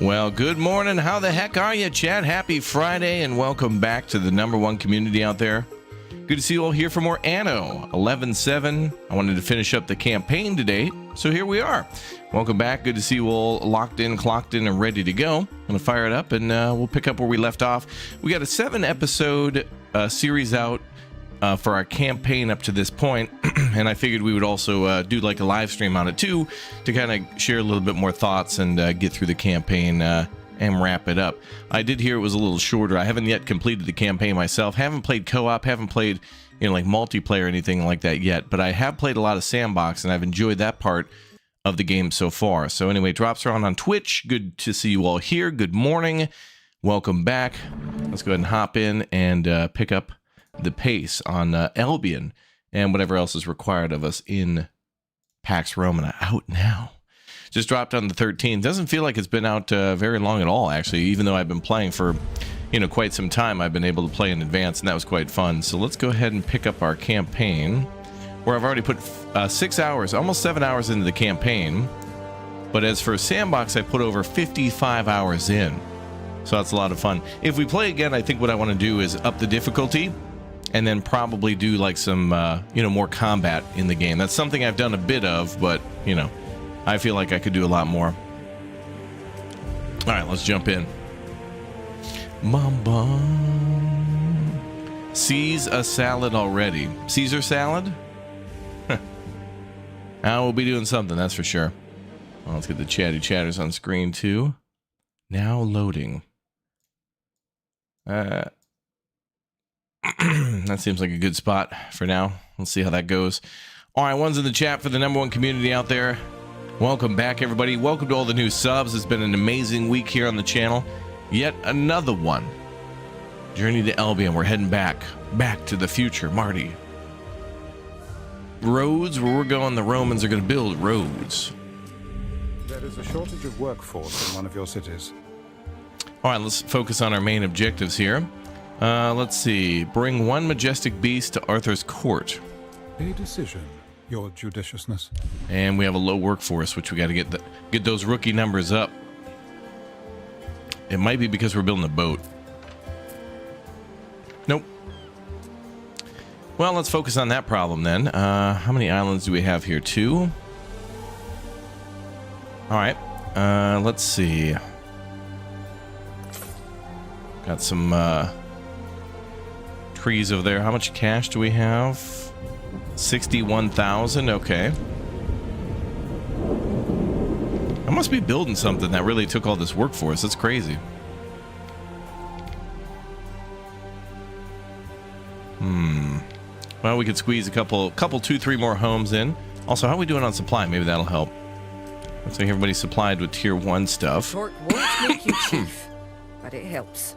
Well, good morning. How the heck are you, Chad? Happy Friday, and welcome back to the #1 community out there. Good to see you all here for more Anno 11.7. I wanted to finish up the campaign today, so here we are. Welcome back. Good to see you all locked in, clocked in, and ready to go. I'm going to fire it up, and we'll pick up where we left off. We got a 7-episode series out for our campaign up to this point, and I figured we would also do like a live stream on it too, to kind of share a little bit more thoughts and get through the campaign and wrap it up. I did hear it was a little shorter. I haven't yet completed the campaign myself. Haven't played co-op, haven't played, you know, like multiplayer or anything like that yet, but I have played a lot of sandbox, and I've enjoyed that part of the game so far. So anyway, drops are on Twitch. Good to see you all here. Good morning. Welcome back. Let's go ahead and hop in and pick up the pace on Albion and whatever else is required of us in Pax Romana. Out now. Just dropped on the 13th. Doesn't feel like it's been out very long at all, actually, even though I've been playing for, you know, quite some time. I've been able to play in advance, and that was quite fun. So let's go ahead and pick up our campaign, where I've already put 6 hours, almost 7 hours into the campaign. But as for Sandbox, I put over 55 hours in. So that's a lot of fun. If we play again, I think what I want to do is up the difficulty, and then probably do like some, you know, more combat in the game. That's something I've done a bit of, but, you know, I feel like I could do a lot more. All right, let's jump in. Mamba. Sees a salad already. Caesar salad? We'll be doing something, that's for sure. Well, let's get the chatty chatters on screen too. Now loading. That seems like a good spot for now. Let's see how that goes. All right, one's in the chat for the #1 community out there. Welcome back, everybody. Welcome to all the new subs. It's been an amazing week here on the channel. Yet another one. Journey to Albion. We're heading back to the future, Marty. Roads, where we're going, the Romans are going to build roads. There is a shortage of workforce in one of your cities. All right, let's focus on our main objectives here. Let's see. Bring one majestic beast to Arthur's court. A decision, your judiciousness. And we have a low workforce, which we got to get those rookie numbers up. It might be because we're building a boat. Nope. Well, let's focus on that problem then. How many islands do we have here? 2. All right. Let's see. Got some trees over there. How much cash do we have? 61,000. Okay. I must be building something that really took all this work for us. That's crazy. Well, we could squeeze a couple, 2-3 more homes in. Also, how are we doing on supply? Maybe that'll help. Looks like everybody's supplied with tier 1 stuff. Short won't make you chief, but it helps.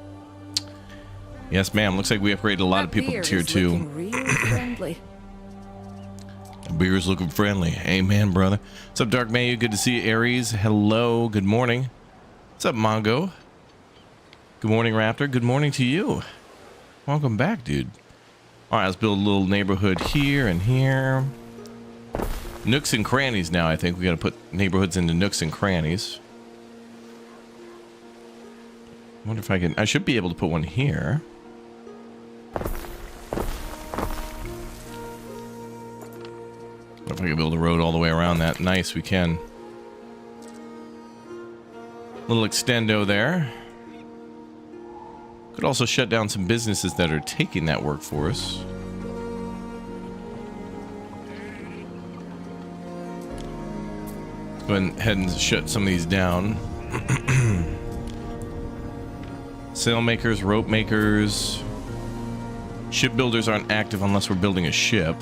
Yes, ma'am. Looks like we upgraded a lot of people to tier 2. Really friendly. Beer's looking friendly. Amen, brother. What's up, Dark Mayu? Good to see you, Aries. Hello. Good morning. What's up, Mongo? Good morning, Raptor. Good morning to you. Welcome back, dude. All right, let's build a little neighborhood here and here. Nooks and crannies now, I think. We got to put neighborhoods into nooks and crannies. I wonder if I can... I should be able to put one here. If I can build a road all the way around that. Nice, we can. Little extendo there. Could also shut down some businesses that are taking that workforce. Let's go ahead and shut some of these down. Sail makers, rope makers. Shipbuilders aren't active unless we're building a ship.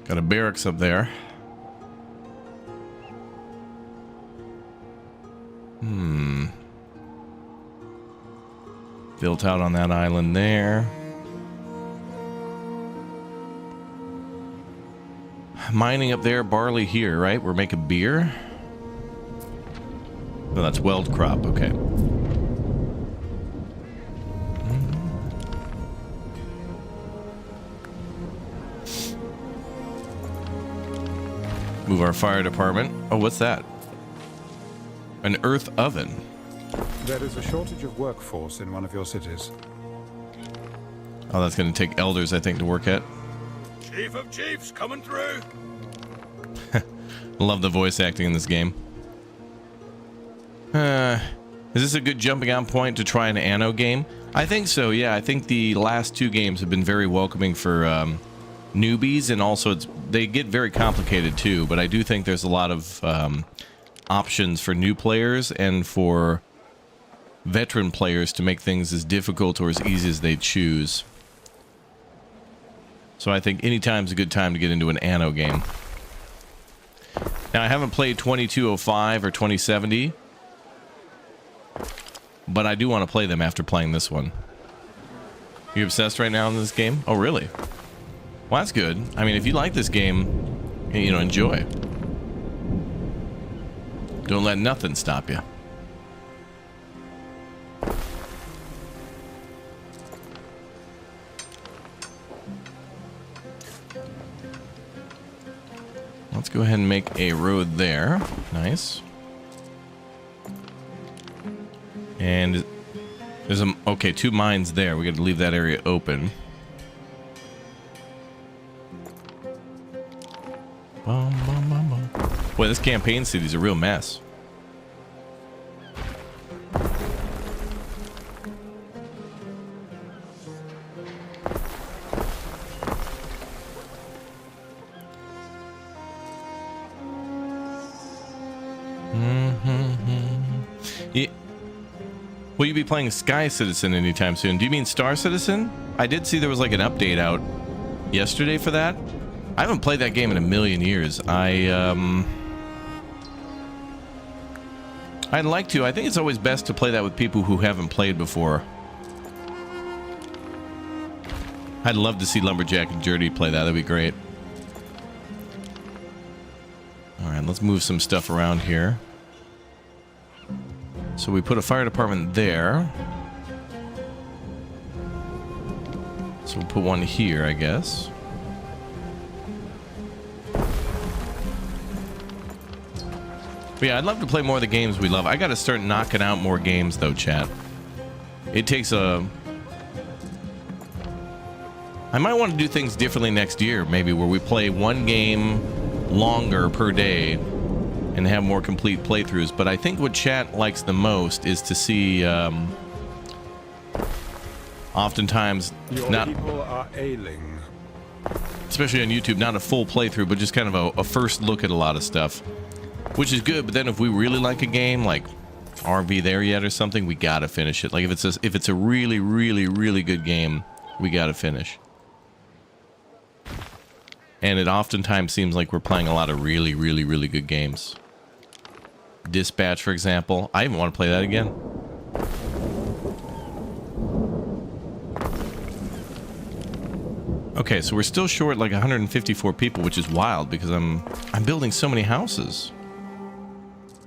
Got a barracks up there. Built out on that island there. Mining up there, barley here, right? We're making beer. No, that's weld crop. Okay. Move our fire department. Oh, what's that? An earth oven. There is a shortage of workforce in one of your cities. Oh, that's going to take elders, I think, to work at. Chief of Chiefs coming through. Love the voice acting in this game. Is this a good jumping on point to try an Anno game? I think so, yeah. I think the last 2 games have been very welcoming for newbies, and also they get very complicated too, but I do think there's a lot of options for new players and for veteran players to make things as difficult or as easy as they choose. So I think any time's a good time to get into an Anno game. Now, I haven't played 2205 or 2070, but I do want to play them after playing this one. You obsessed right now in this game? Oh, really? Well, that's good. I mean, if you like this game, you know, enjoy. Don't let nothing stop you. Let's go ahead and make a road there. Nice. And there's okay, 2 mines there. We got to leave that area open. Boy, this campaign city's a real mess. Will you be playing Sky Citizen anytime soon? Do you mean Star Citizen? I did see there was like an update out yesterday for that. I haven't played that game in a million years. I'd like to. I think it's always best to play that with people who haven't played before. I'd love to see Lumberjack and Jerdy play that. That'd be great. All right, let's move some stuff around here. So we put a fire department there. So we'll put one here, I guess. But yeah, I'd love to play more of the games we love. I got to start knocking out more games, though, chat. It takes a... I might want to do things differently next year, maybe, where we play one game longer per day and have more complete playthroughs. But I think what chat likes the most is to see, oftentimes, Your not, people are ailing. especially on YouTube, not a full playthrough, but just kind of a first look at a lot of stuff, which is good. But then if we really like a game, like RV There Yet or something, we gotta finish it. Like if it's a really, really, really good game, we gotta finish. And it oftentimes seems like we're playing a lot of really, really, really good games. Dispatch, for example. I even want to play that again. Okay, so we're still short like 154 people, which is wild because I'm building so many houses.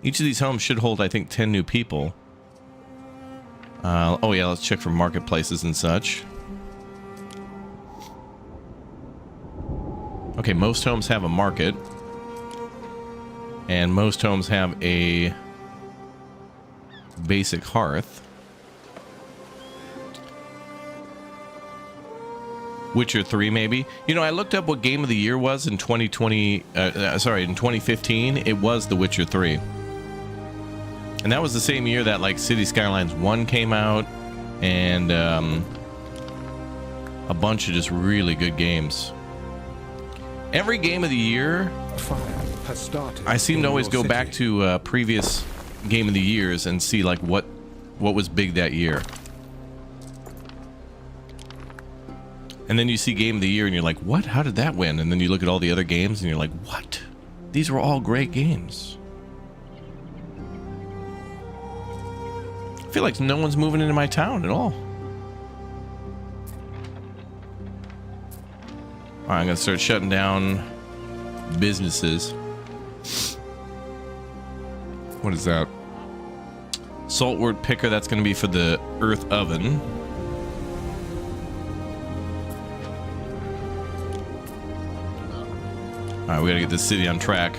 Each of these homes should hold, I think, 10 new people. Oh yeah, let's check for marketplaces and such. Okay, most homes have a market. And most homes have a basic hearth. Witcher 3, maybe. You know, I looked up what game of the year was in 2020. In 2015. It was The Witcher 3. And that was the same year that, like, City Skylines 1 came out. And a bunch of just really good games. Every game of the year, Fire has started. I seem to always go city. back to previous game of the years and see like what was big that year. And then you see game of the year and you're like, what? How did that win? And then you look at all the other games and you're like, what? These were all great games. I feel like no one's moving into my town at all. All right, I'm gonna start shutting down businesses. What is that? Saltwort picker, that's gonna be for the earth oven. All right, we gotta get this city on track.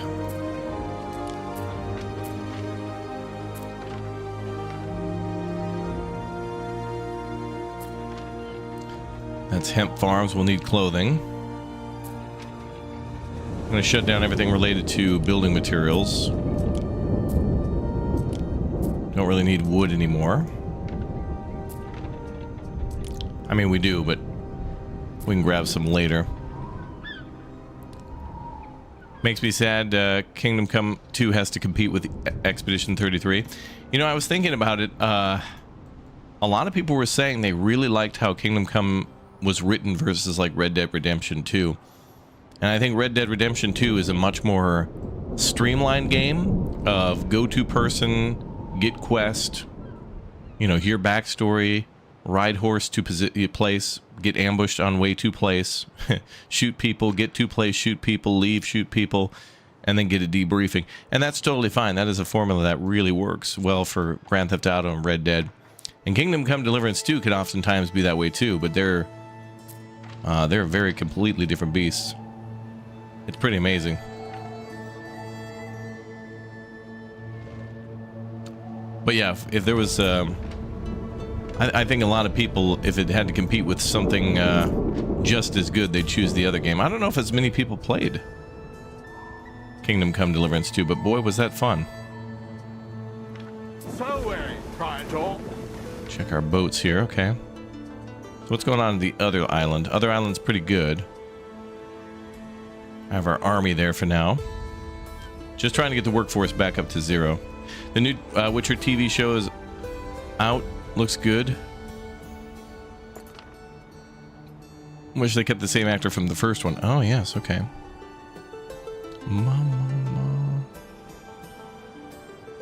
That's hemp farms, we'll need clothing. I'm going to shut down everything related to building materials. Don't really need wood anymore. I mean, we do, but we can grab some later. Makes me sad Kingdom Come 2 has to compete with Expedition 33. You know, I was thinking about it. A lot of people were saying they really liked how Kingdom Come was written versus like Red Dead Redemption 2. And I think Red Dead Redemption 2 is a much more streamlined game of go to person, get quest, you know, hear backstory, ride horse to place, get ambushed on way to place, shoot people, get to place, shoot people, leave, shoot people, and then get a debriefing. And that's totally fine. That is a formula that really works well for Grand Theft Auto and Red Dead. And Kingdom Come Deliverance 2 can oftentimes be that way too, but they're very completely different beasts. It's pretty amazing. But yeah, if there was, I think a lot of people, if it had to compete with something just as good, they'd choose the other game. I don't know if as many people played Kingdom Come Deliverance 2, but boy, was that fun. So weary, Praetor. Check our boats here, okay. So what's going on in the other island? Other island's pretty good. I have our army there for now. Just trying to get the workforce back up to 0. The new Witcher TV show is out. Looks good. Wish they kept the same actor from the first one. Oh, yes, okay.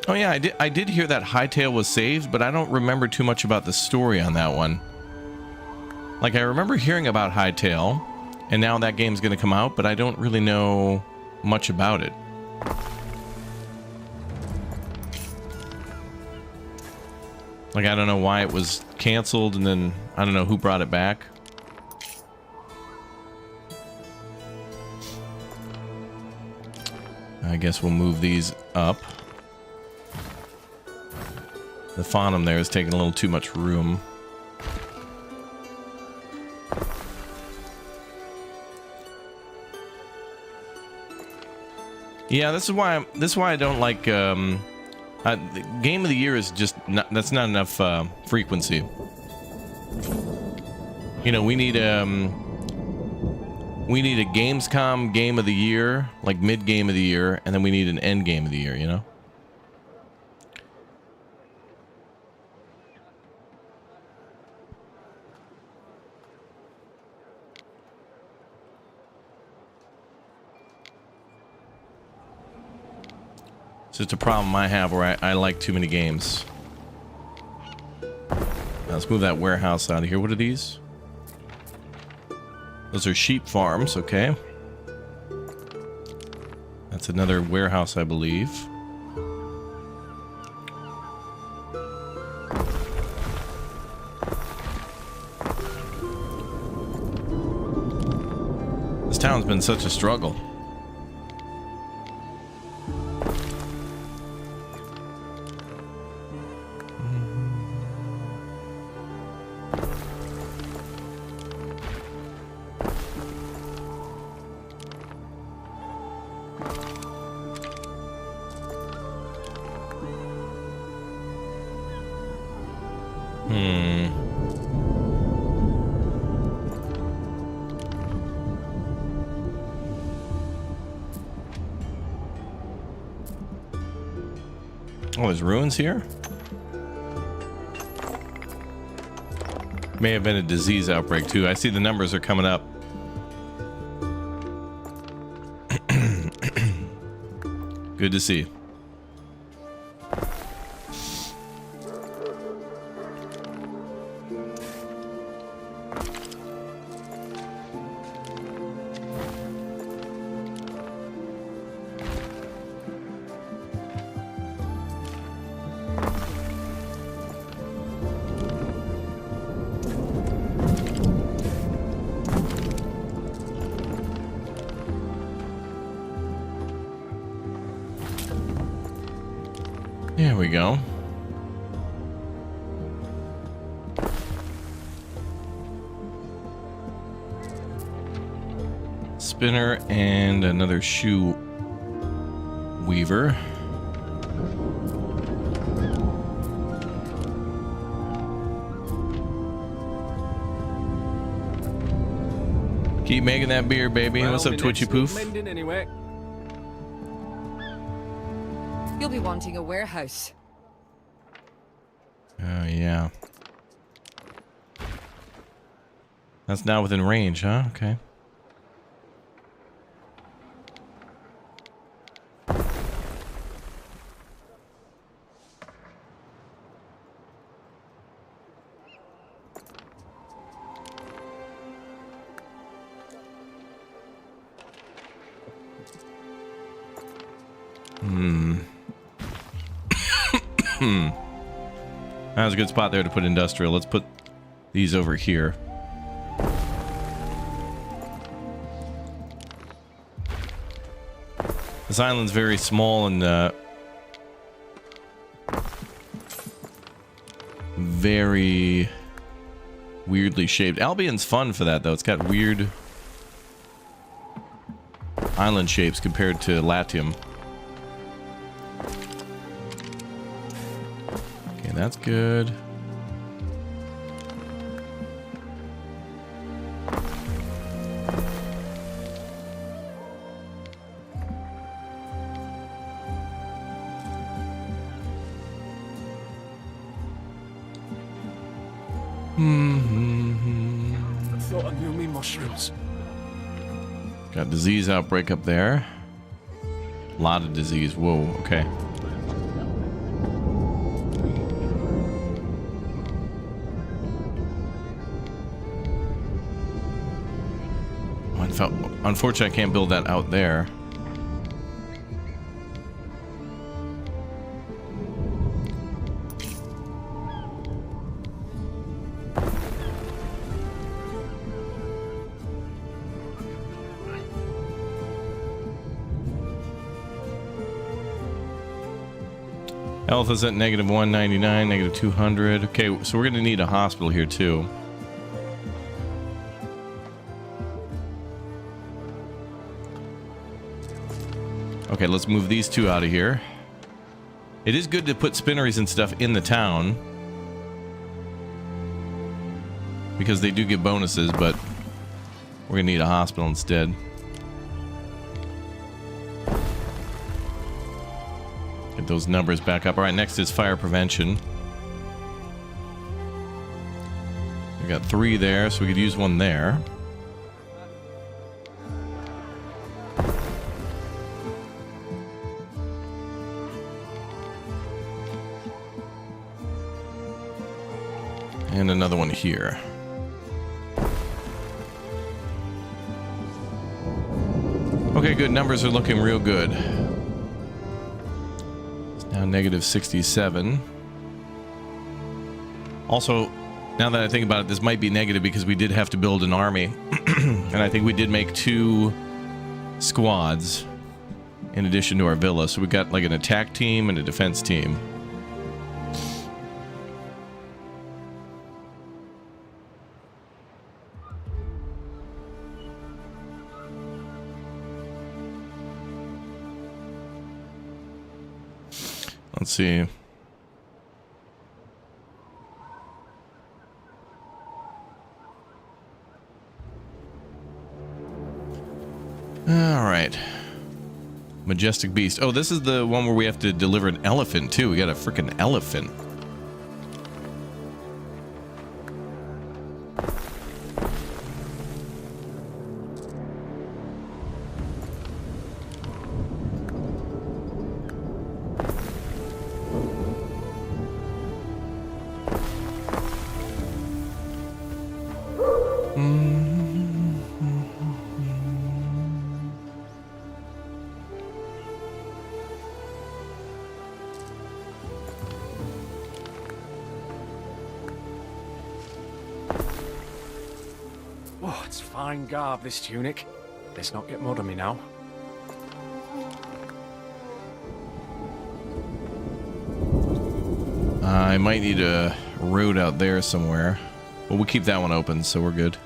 Oh, yeah, I did hear that Hightail was saved, but I don't remember too much about the story on that one. Like, I remember hearing about Hightail, and now that game's going to come out, but I don't really know much about it. Like, I don't know why it was canceled, and then I don't know who brought it back. I guess we'll move these up. The Fonum there is taking a little too much room. Yeah, this is why I don't like the game of the year is just not, that's not enough frequency. You know, we need a Gamescom game of the year, like mid game of the year, and then we need an end game of the year, you know? It's just a problem I have where I like too many games. Now let's move that warehouse out of here. What are these? Those are sheep farms, okay. That's another warehouse, I believe. This town's been such a struggle. Oh, there's ruins here? May have been a disease outbreak too. I see the numbers are coming up. Good to see. There we go. Spinner and another shoe weaver. Keep making that beer, baby. Well, What's up, my Twitchy next Poof? mending anyway. You'll be wanting a warehouse. Oh, yeah. That's now within range, huh? Okay. That was a good spot there to put industrial. Let's put these over here. This island's very small and very weirdly shaped. Albion's fun for that, though. It's got weird island shapes compared to Latium. Okay, that's good. I thought I knew me mushrooms. Got disease outbreak up there. A lot of disease. Whoa, okay. Unfortunately, I can't build that out there. Health is at negative 199, negative 200. Okay, so we're going to need a hospital here too. Okay, let's move these two out of here. It is good to put spinneries and stuff in the town, because they do get bonuses, but we're gonna need a hospital instead. Get those numbers back up. All right, next is fire prevention. We got 3 there, so we could use 1 there. And another one here. Okay, good. Numbers are looking real good. It's now negative 67. Also, now that I think about it, this might be negative because we did have to build an army. And I think we did make 2 squads in addition to our villa. So we got like an attack team and a defense team. Let's see. All right. Majestic Beast. Oh, this is the one where we have to deliver an elephant, too. We got a freaking elephant. Oh, it's fine garb, this tunic. Let's not get mud on me now. I might need a road out there somewhere. But we'll keep that one open, so we're good.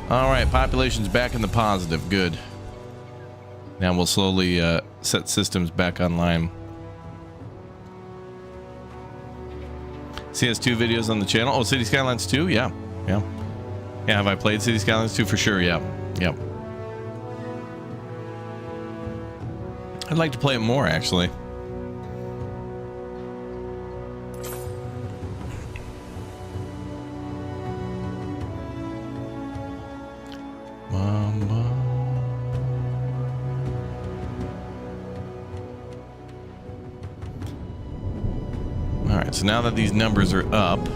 Alright, population's back in the positive. Good. Now we'll slowly set systems back online. CS2 videos on the channel. Oh, City Skylines 2? Yeah. Yeah. Yeah, have I played City Skylines 2? For sure, yeah. Yep. I'd like to play it more, actually. Alright, so now that these numbers are up, if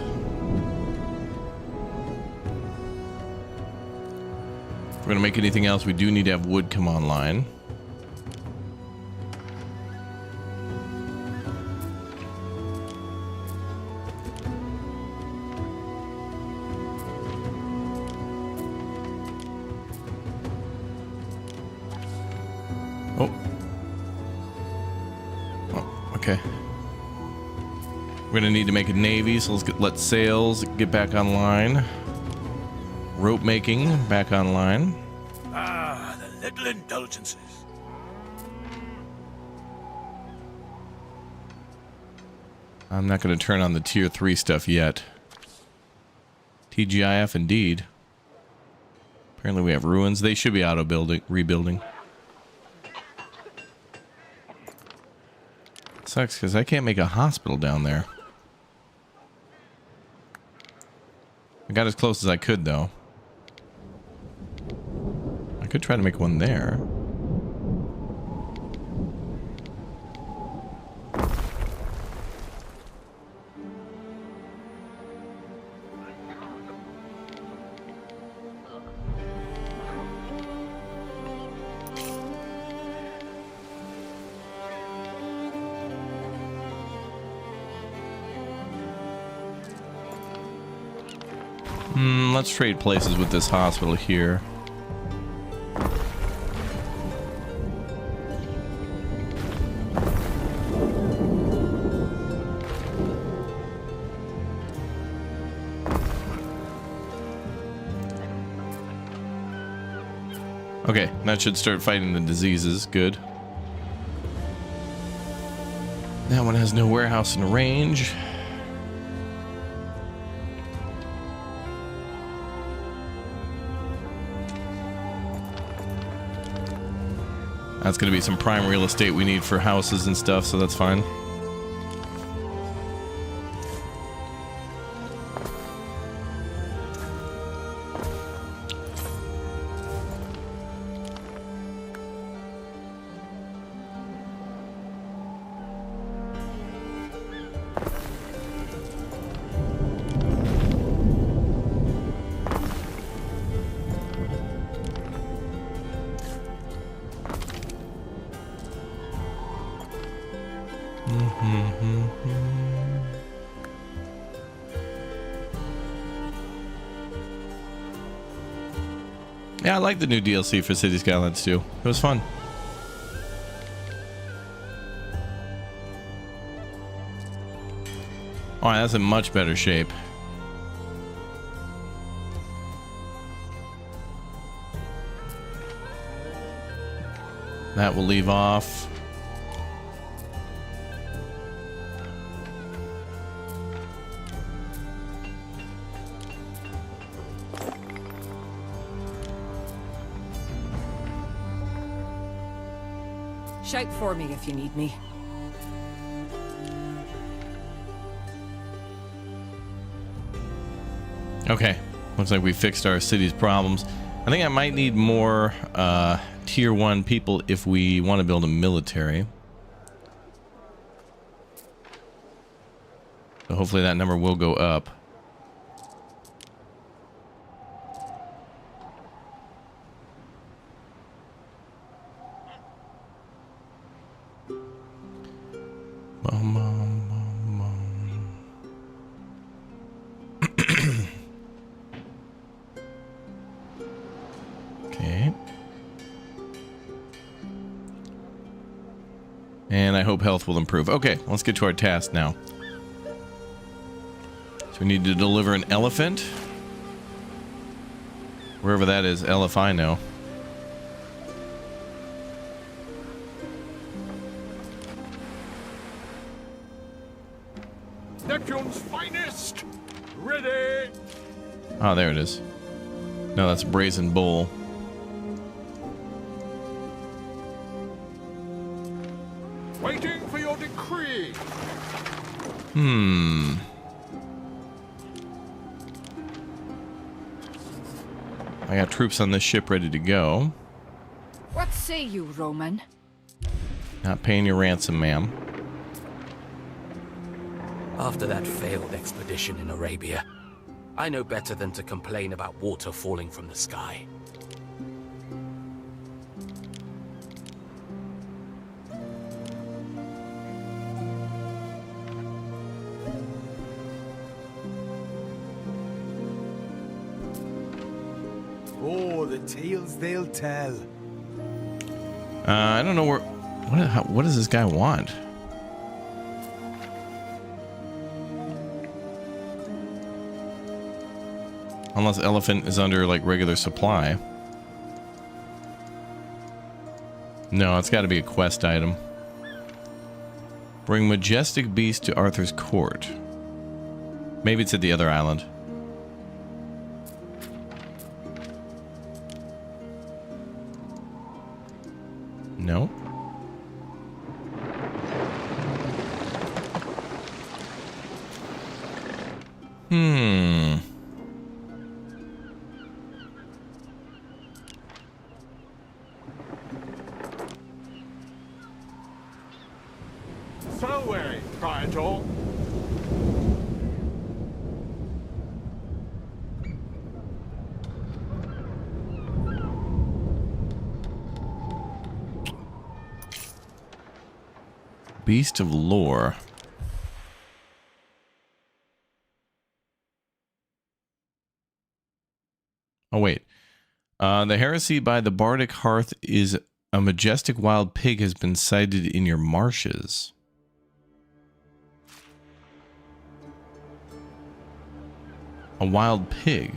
we're going to make anything else, we do need to have wood come online. Okay. We're gonna need to make a navy, so let sails get back online. Rope making back online. Ah, the little indulgences. I'm not gonna turn on the tier 3 stuff yet. TGIF indeed. Apparently we have ruins. They should be rebuilding. Sucks because I can't make a hospital down there. I got as close as I could, though. I could try to make one there. Let's trade places with this hospital here. Okay, that should start fighting the diseases. Good. That one has no warehouse in range. That's going to be some prime real estate we need for houses and stuff, so that's fine. Yeah, I like the new DLC for City Skylines too. It was fun. Oh, that's in much better shape. That will leave off. Shout for me if you need me. Okay, looks like we fixed our city's problems. I think I might need more tier 1 people if we want to build a military. So hopefully that number will go up. Okay. And I hope health will improve. Okay, let's get to our task now. So we need to deliver an elephant. Wherever that is, LFI know. Neptune's finest! Ready! Oh, there it is. No, that's Brazen Bull. Waiting for your decree! I got troops on this ship ready to go. What say you, Roman? Not paying your ransom, ma'am. After that failed expedition in Arabia, I know better than to complain about water falling from the sky. Oh, the tales they'll tell. I don't know where... What does this guy want? Unless elephant is under, like, regular supply. No, it's got to be a quest item. Bring majestic beast to Arthur's court. Maybe it's at the other island. No. So Praetor. Beast of Lore. Oh, wait. The heresy by the Bardic Hearth is a majestic wild pig has been sighted in your marshes. A wild pig.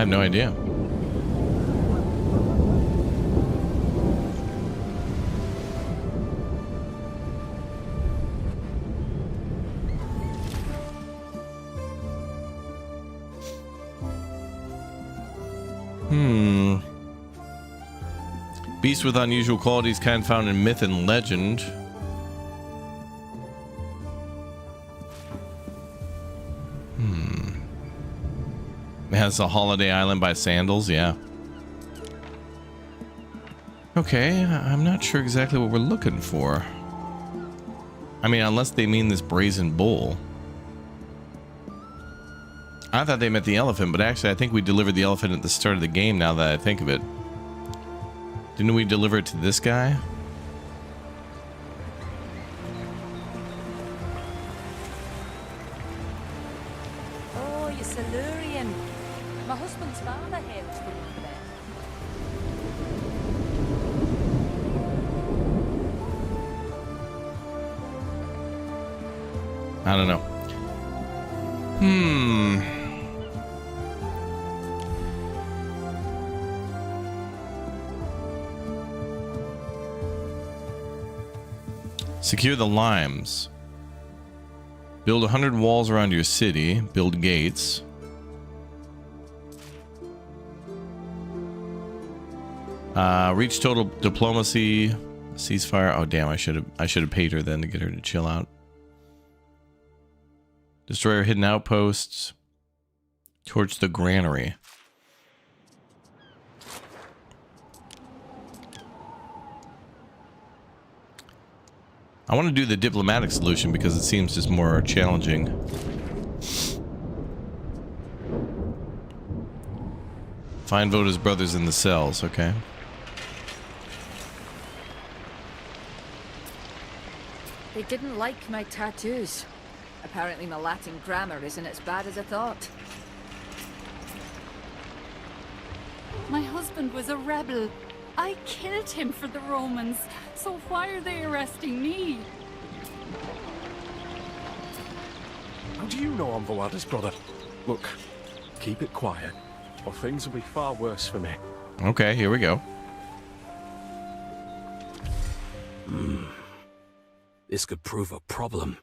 have no idea. Beast with unusual qualities, kind found in myth and legend. It has a holiday island by sandals, yeah. Okay, I'm not sure exactly what we're looking for. I mean, unless they mean this brazen bull. I thought they meant the elephant, but actually I think we delivered the elephant at the start of the game now that I think of it. Didn't we deliver it to this guy? Oh, you're Silurian. My husband's father hails from over there. I don't know. Secure the limes. Build 100 walls around your city. Build gates. Reach total diplomacy. Ceasefire. Oh damn! I should have paid her then to get her to chill out. Destroy our hidden outposts. Torch the granary. I want to do the diplomatic solution because it seems just more challenging. Find Voda's brothers in the cells, okay. They didn't like my tattoos. Apparently my Latin grammar isn't as bad as I thought. My husband was a rebel. I killed him for the Romans, so why are they arresting me? How do you know I'm Volada's brother? Look, keep it quiet, or things will be far worse for me. Okay, here we go. This could prove a problem.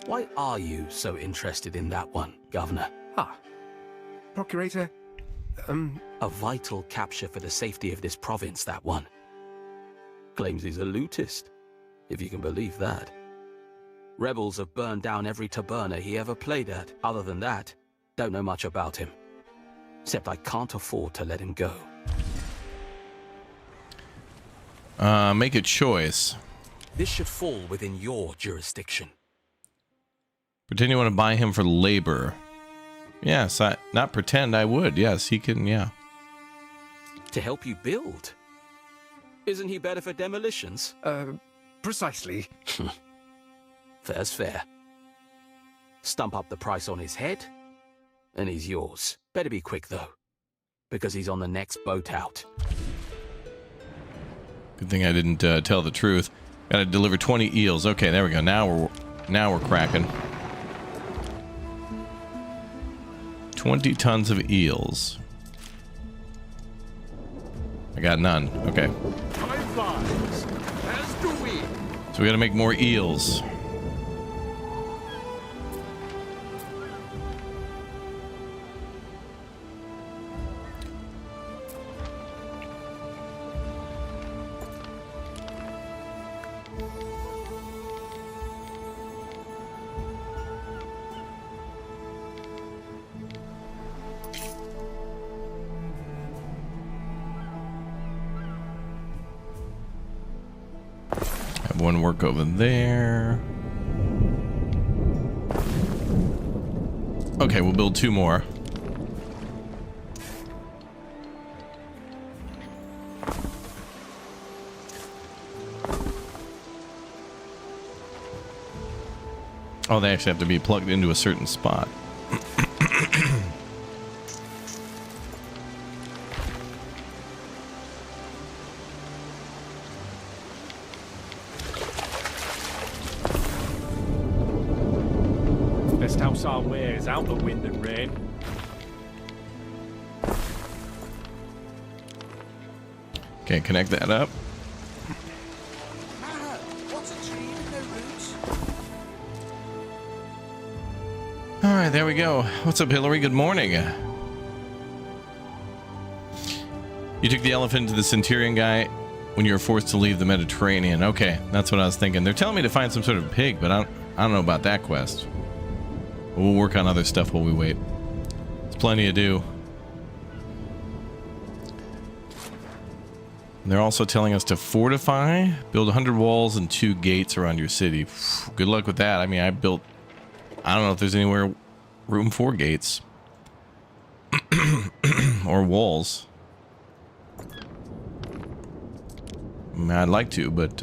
Why are you so interested in that one, Governor? Ah. Procurator, A vital capture for the safety of this province, that one. Claims he's a lootist, if you can believe that. Rebels have burned down every taberna he ever played at. Other than that, don't know much about him. Except I can't afford to let him go. Make a choice. This should fall within your jurisdiction. Pretend you want to buy him for labor. Yes, not pretend, I would. Yes, he can, yeah. To help you build? Isn't he better for demolitions? precisely. Fair's fair. Stump up the price on his head, and he's yours. Better be quick, though, because he's on the next boat out. Good thing I didn't tell the truth. Gotta deliver 20 eels. Okay, there we go. Now we're cracking. 20 tons of eels. I got none. Okay. Time flies, as do we. So we gotta make more eels. Have one work over there. Okay, we'll build 2 more. Oh, they actually have to be plugged into a certain spot. cross our ways out of wind and rain. Okay, connect that up. What's a tree with no roots? All right, there we go. What's up, Hillary? Good morning. You took the elephant to the Centurion guy when you were forced to leave the Mediterranean. Okay, that's what I was thinking. They're telling me to find some sort of pig, but I don't know about that quest. We'll work on other stuff while we wait. There's plenty to do. And they're also telling us to fortify, build 100 walls and 2 gates around your city. Good luck with that. I mean, I don't know if there's anywhere room for gates or walls. I mean, I'd like to, but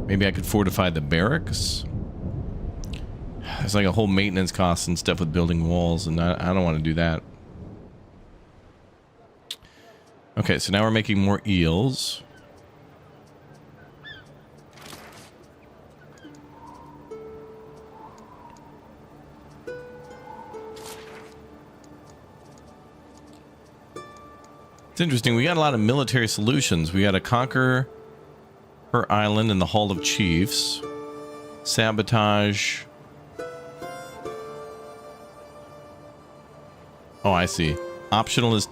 maybe I could fortify the barracks. There's like a whole maintenance cost and stuff with building walls, and I don't want to do that. Okay, so now we're making more eels. It's interesting. We got a lot of military solutions. We got to conquer her island and the Hall of Chiefs. Sabotage. Oh, I see. Optional is...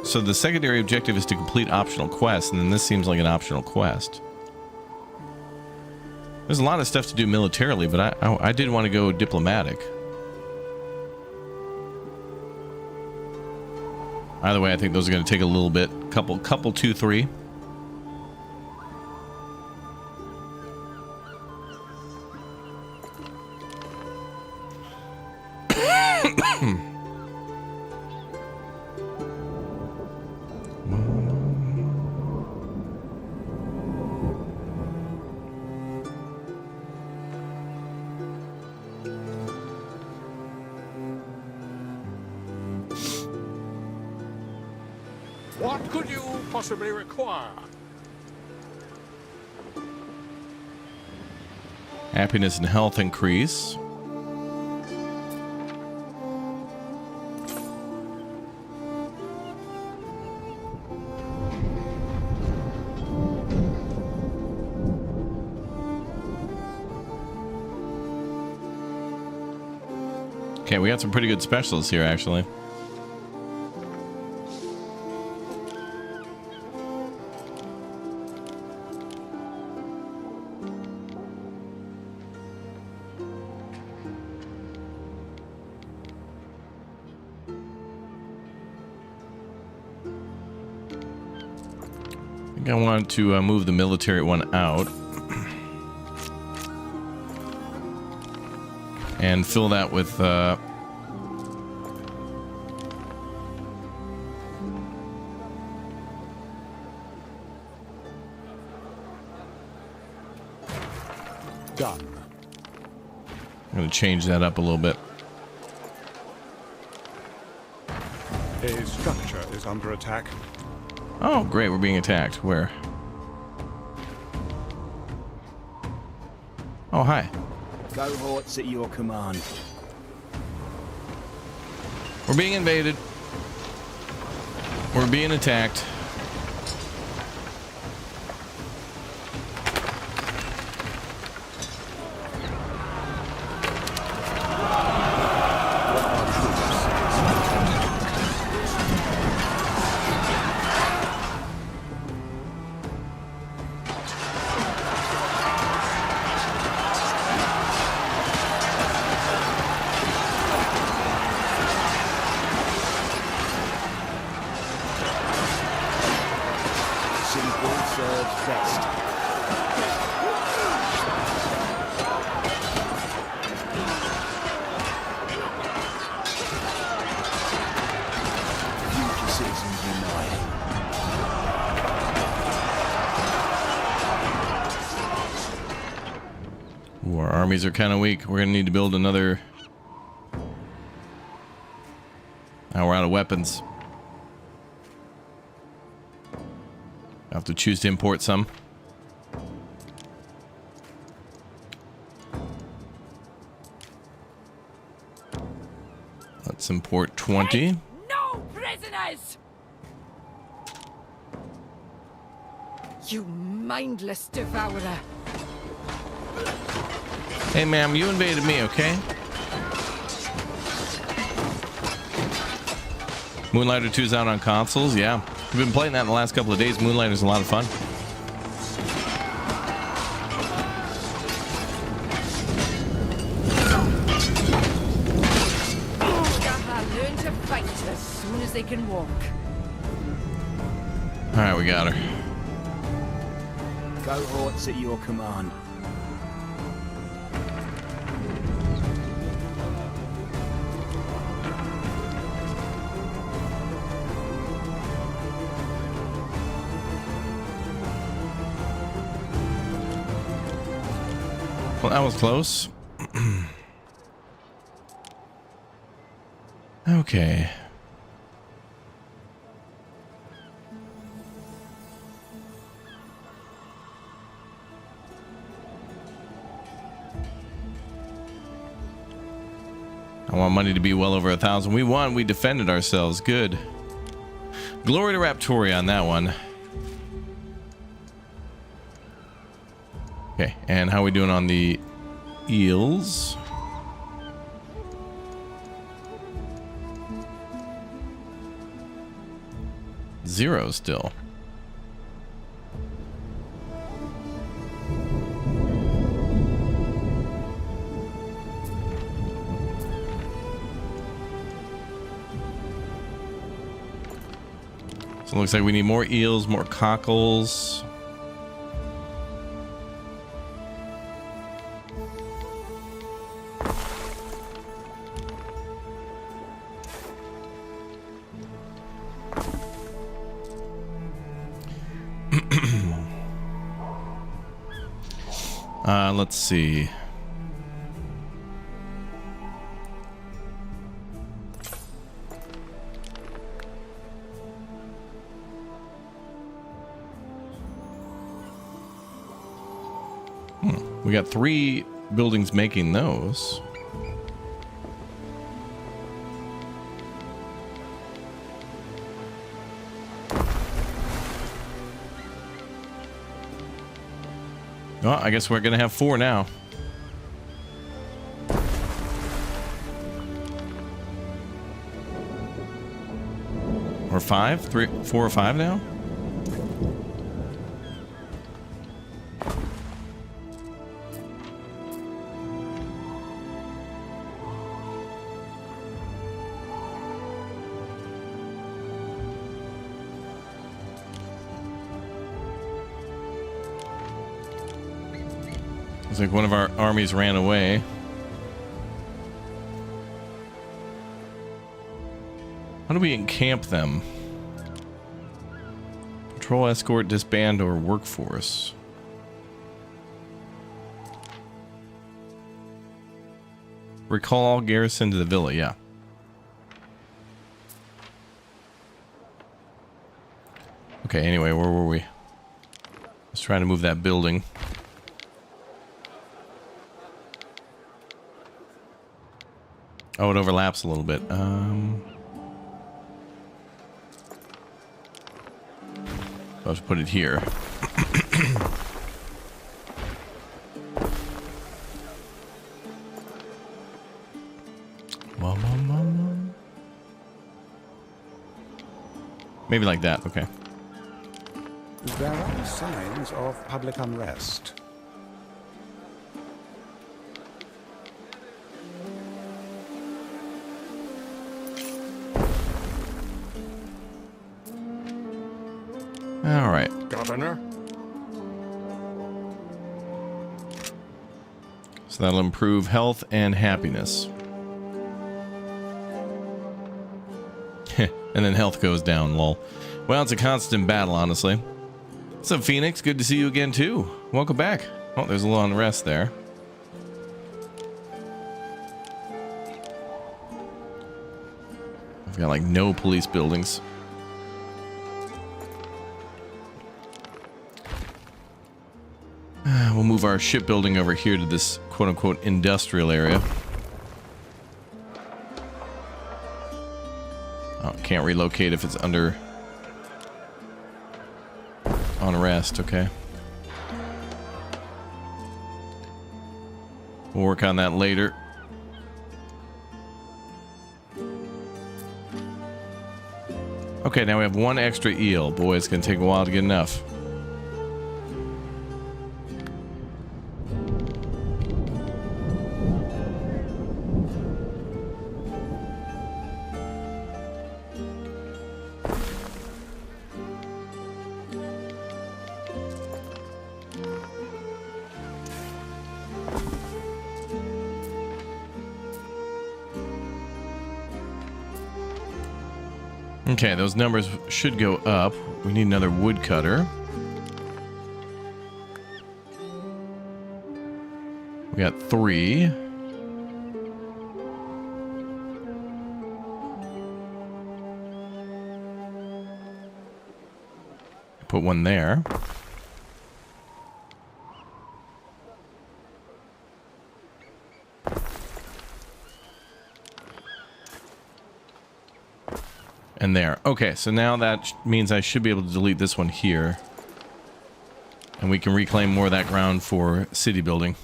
So the secondary objective is to complete optional quests, and then this seems like an optional quest. There's a lot of stuff to do militarily, but I did want to go diplomatic. Either way, I think those are going to take a little bit. Couple 2, 3. What could you possibly require? Happiness and health increase. Okay, we got some pretty good specialists here, actually. I think I want to move the military one out and fill that with Done. I'm going to change that up a little bit. A structure is under attack. Oh, great. We're being attacked. Where? Oh, hi. Cohorts at your command. We're being invaded. We're being attacked. Ooh, our armies are kind of weak. We're gonna need to build another. Now we're out of weapons. I'll have to choose to import some. Let's import 20. No prisoners! You mindless devourer. Hey, ma'am, you invaded me, okay? Moonlighter 2's out on consoles, yeah. We've been playing that in the last couple of days. Moonlighter's a lot of fun. Learn to fight as soon as they can walk. All right, we got her. Cohorts at your command. Well, that was close. Okay. I want money to be well over 1,000. We won. We defended ourselves. Good. Glory to Raptoria on that one. Okay, and how are we doing on the eels? Zero still. So it looks like we need more eels, more cockles. Let's see. We got 3 buildings making those. Well, I guess we're gonna have 4 now. Or 5? 3, 4 or 5 now? It's like one of our armies ran away. How do we encamp them? Patrol, escort, disband, or workforce? Recall all garrison to the villa, yeah. Okay, anyway, where were we? Let's try to move that building. Oh, it overlaps a little bit. I'll just put it here. Maybe like that, okay. There are signs of public unrest. All right. Governor? So that'll improve health and happiness. And then health goes down, lol. Well, it's a constant battle, honestly. What's up, Phoenix? Good to see you again, too. Welcome back. Oh, there's a little unrest there. I've got, like, no police buildings. We'll move our shipbuilding over here to this quote-unquote industrial area. relocate if it's under on rest. Okay. We'll work on that later. Okay, now we have one extra eel. Boy, it's going to take a while to get enough. Okay, those numbers should go up. We need another woodcutter. We got 3. Put one there. And there. Okay, so now that means I should be able to delete this one here. And we can reclaim more of that ground for city building.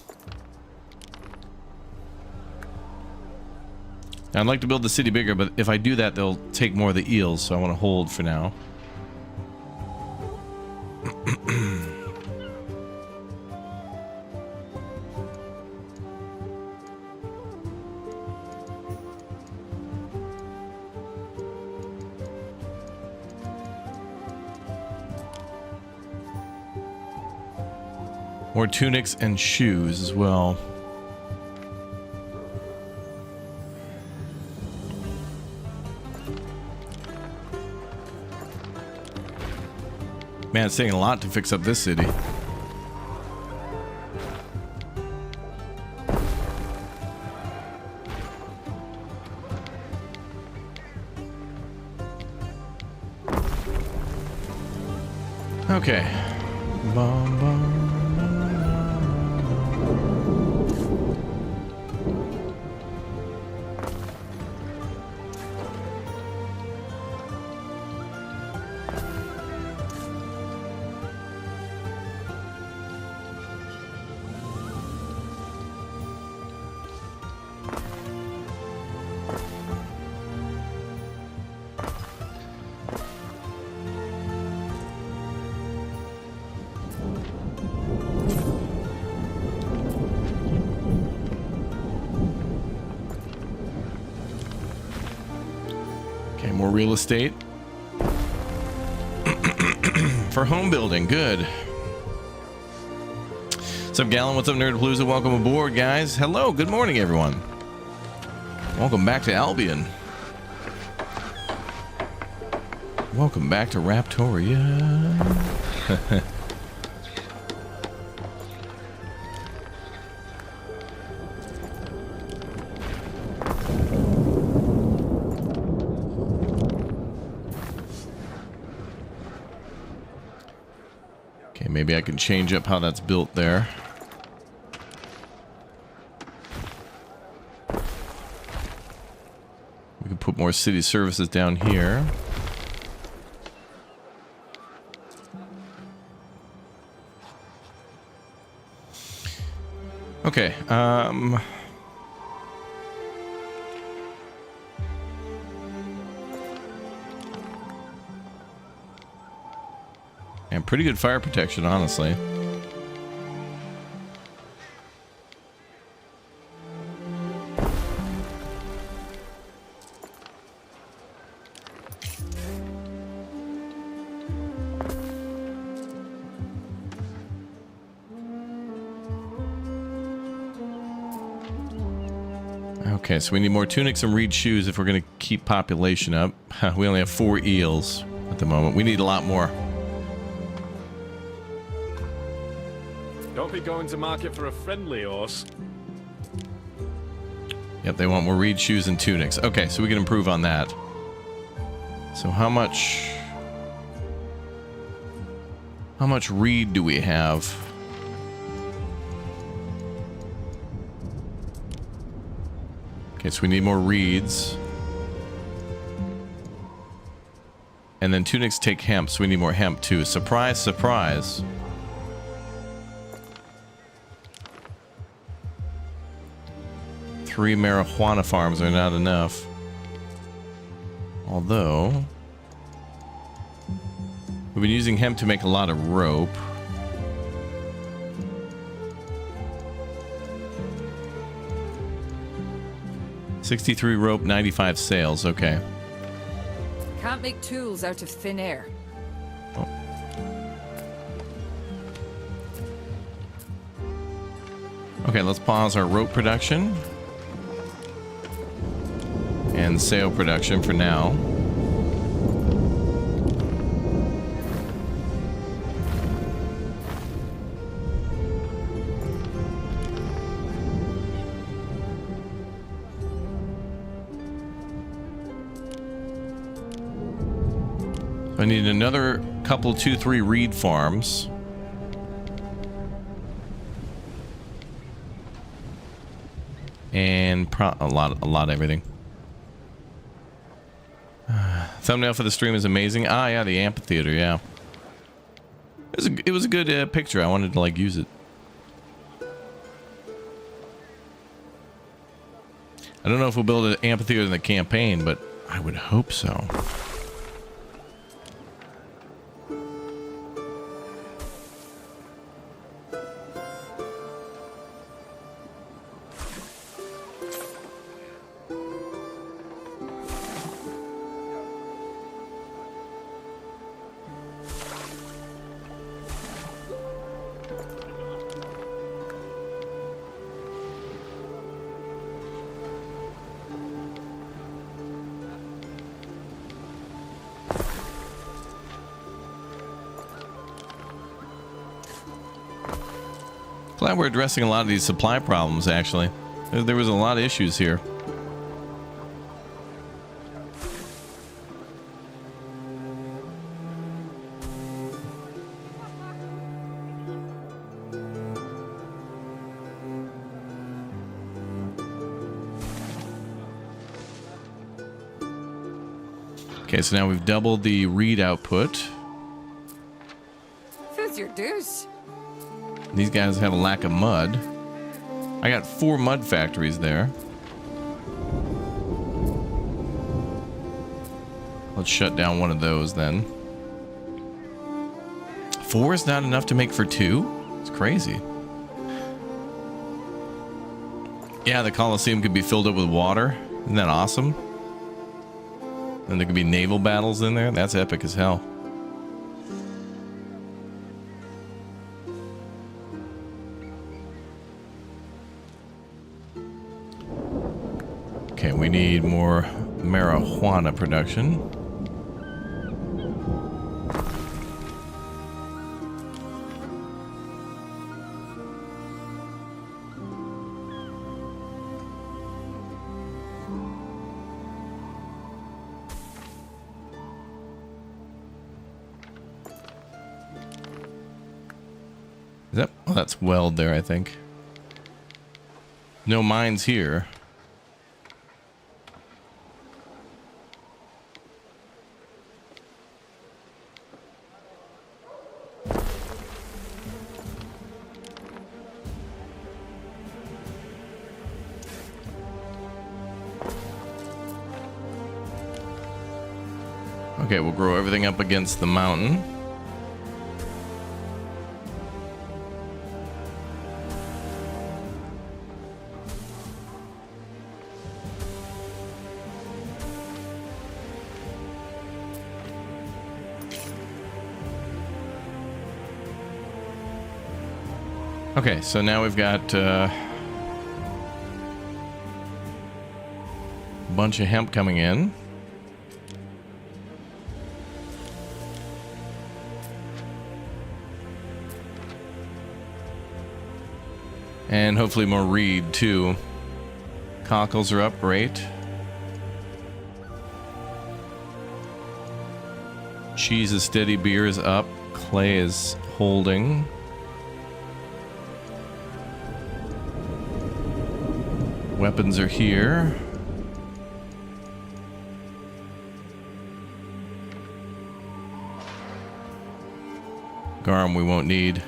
Now, I'd like to build the city bigger, but if I do that, they'll take more of the eels, so I want to hold for now. More tunics and shoes as well. Man, it's taking a lot to fix up this city. Okay. Bum, bum. More real estate for home building. Good. What's up, Gallon? What's up, Nerdapalooza? Welcome aboard, guys. Hello. Good morning, everyone. Welcome back to Albion. Welcome back to Raptoria. Maybe I can change up how that's built there. We can put more city services down here. Okay, and pretty good fire protection, honestly. Okay, so we need more tunics and reed shoes if we're going to keep population up. We only have 4 eels at the moment. We need a lot more. Don't be going to market for a friendly horse. Yep, they want more reed shoes and tunics. Okay, so we can improve on that. So how much reed do we have? Okay, so we need more reeds. And then tunics take hemp, so we need more hemp too. Surprise, surprise. Three marijuana farms are not enough. Although, we've been using hemp to make a lot of rope. $63 rope, 95 sails. Okay. Can't make tools out of thin air. Oh. Okay, let's pause our rope production and sail production for now. I need another couple, 2-3 reed farms. And a lot of everything. Thumbnail for the stream is amazing. Ah, yeah, the amphitheater, yeah. It was a good picture. I wanted to, like, use it. I don't know if we'll build an amphitheater in the campaign, but I would hope so. Glad we're addressing a lot of these supply problems, actually. There was a lot of issues here. Okay, so now we've doubled the reed output. Fills your dues. These guys have a lack of mud. I got 4 mud factories there. Let's shut down one of those then. 4 is not enough to make for 2? It's crazy. Yeah, the Colosseum could be filled up with water. Isn't that awesome? And there could be naval battles in there. That's epic as hell. Okay, we need more marijuana production. Yep, well, that's weld there, I think. No mines here. Okay, we'll grow everything up against the mountain. Okay, so now we've got a bunch of hemp coming in. And hopefully more reed too. Cockles are up, great. Cheese is steady, beer is up, clay is holding. Weapons are here. Garum we won't need.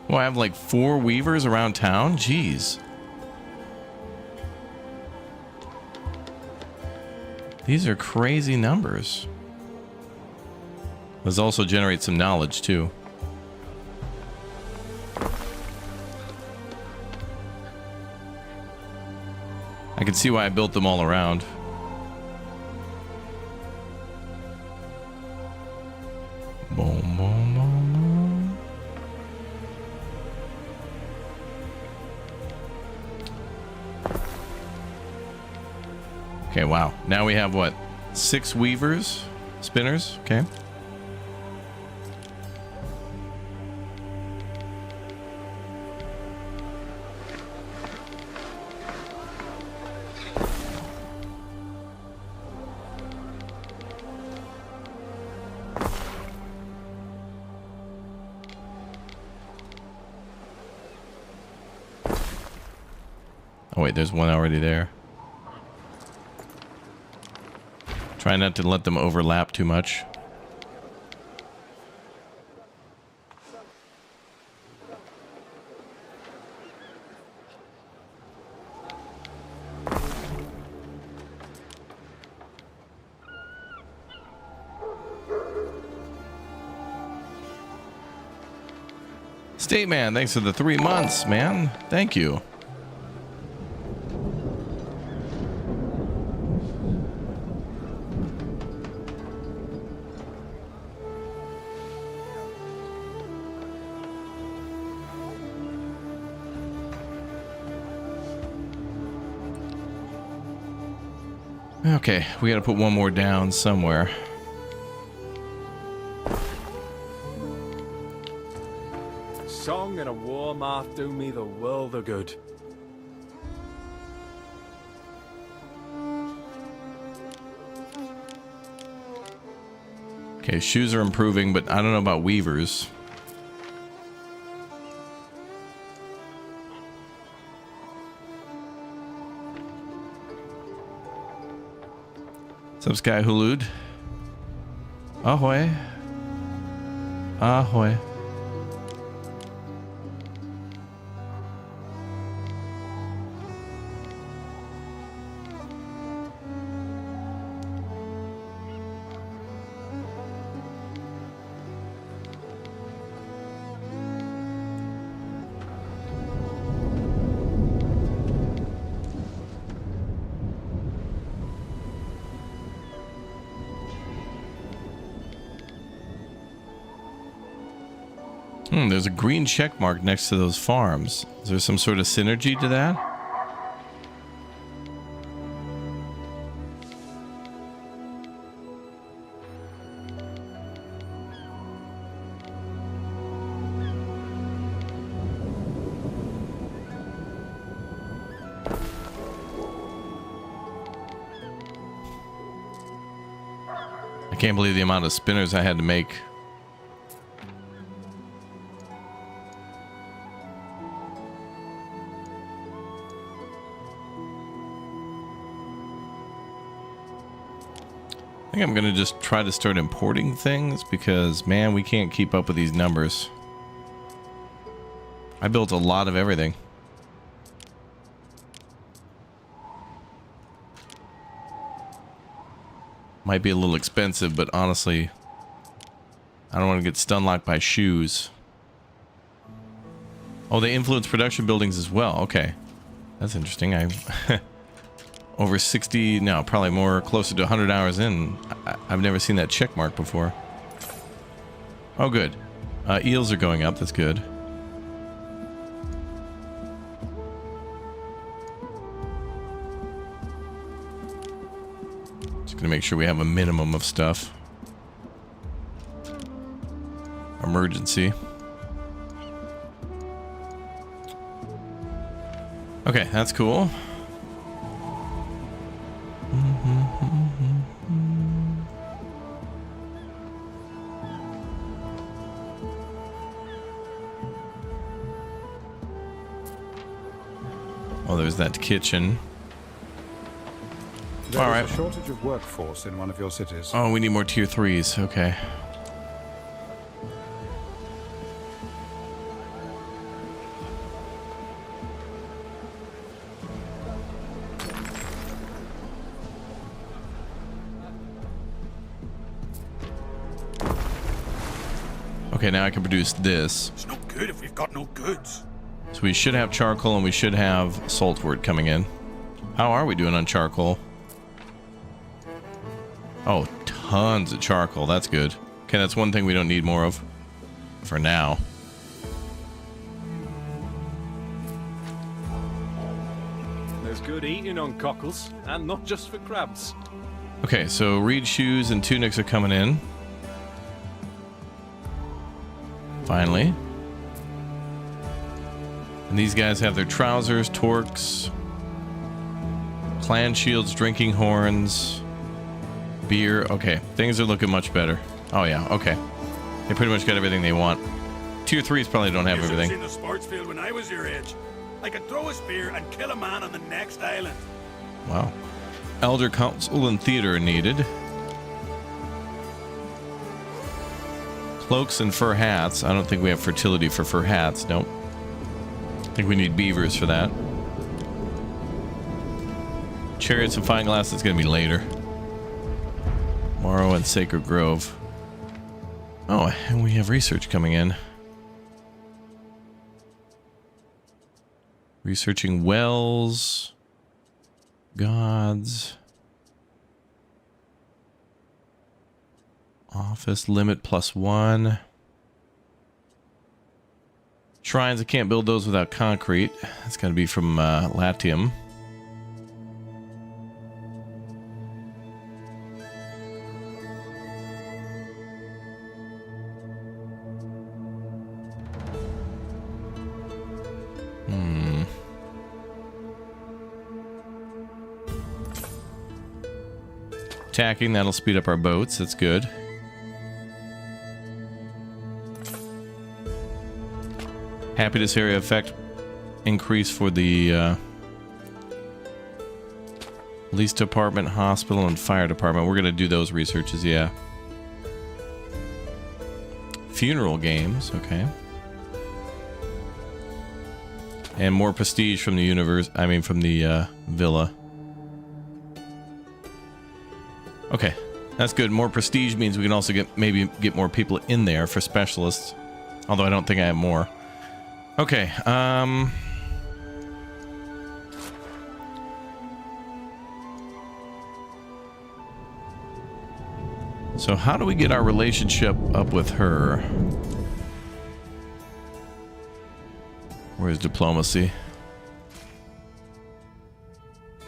Oh, I have like 4 weavers around town? Jeez. These are crazy numbers. Let's also generate some knowledge too. I can see why I built them all around. Boom, boom, boom, boom. Okay, wow. Now we have what? 6 weavers? Spinners? Okay. Oh wait, there's one already there. Try not to let them overlap too much. State man, thanks for the 3 months, man. Thank you. Okay, we gotta put one more down somewhere. Song and a war mouth do me the world of good. Okay, shoes are improving, but I don't know about weavers. What's up, Sky Hulud? Ahoy. Ahoy. There's a green check mark next to those farms. Is there some sort of synergy to that? I can't believe the amount of spinners I had to make. I think I'm gonna just try to start importing things because, man, we can't keep up with these numbers. I built a lot of everything. Might be a little expensive, but honestly, I don't want to get stun locked by shoes. Oh, they influence production buildings as well. Okay, that's interesting. Over 60, no, probably more, closer to 100 hours in. I've never seen that check mark before. Oh, good. Eels are going up. That's good. Just gonna make sure we have a minimum of stuff. Emergency. Okay, that's cool. Oh, there's that kitchen. There All is right. a shortage of workforce in one of your cities. Oh, we need more tier 3s. Okay. Okay, now I can produce this. It's not good if we've got no goods. So we should have charcoal and we should have saltwort coming in. How are we doing on charcoal? Oh, tons of charcoal. That's good. Okay, that's one thing we don't need more of for now. There's good eating on cockles, and not just for crabs. Okay, so reed shoes and tunics are coming in. Finally. And these guys have their trousers, torques, clan shields, drinking horns, beer. Okay, things are looking much better. Oh yeah, okay. They pretty much got everything they want. Tier 3s probably don't have everything. in the sports field when I was your age. I could throw a spear and kill a man on the next island. Wow. Elder Council and Theater are needed. Cloaks and fur hats. I don't think we have fertility for fur hats. Nope. I think we need beavers for that. Chariots and fine glass is going to be later. Morrow and Sacred Grove. Oh, and we have research coming in. Researching wells. Gods. Office limit +1. Shrines, I can't build those without concrete. That's going to be from Latium. Tacking, that'll speed up our boats. That's good. Happiness area effect increase for the police department, hospital, and fire department. We're going to do those researches, yeah. Funeral games, okay. And more prestige from the universe, I mean from the villa. Okay, that's good. More prestige means we can also maybe get more people in there for specialists. Although I don't think I have more. Okay, so how do we get our relationship up with her? Where's diplomacy?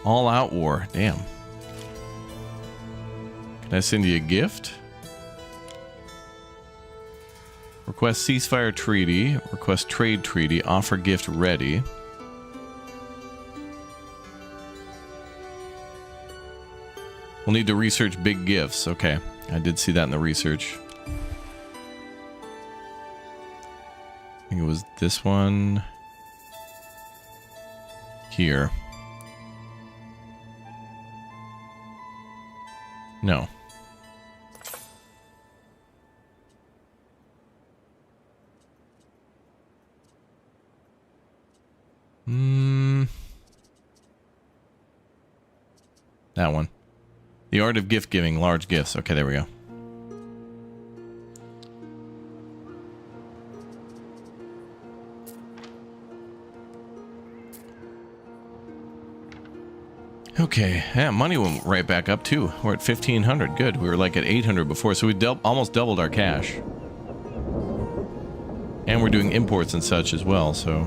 All out war, damn. Can I send you a gift? Request ceasefire treaty. Request trade treaty. Offer gift ready. We'll need to research big gifts. Okay, I did see that in the research. I think it was this one. Here. No. That one. The art of gift giving, large gifts. Okay, there we go. Okay, yeah, money went right back up too. We're at 1,500. Good. We were like at 800 before, so we almost doubled our cash. And we're doing imports and such as well, so.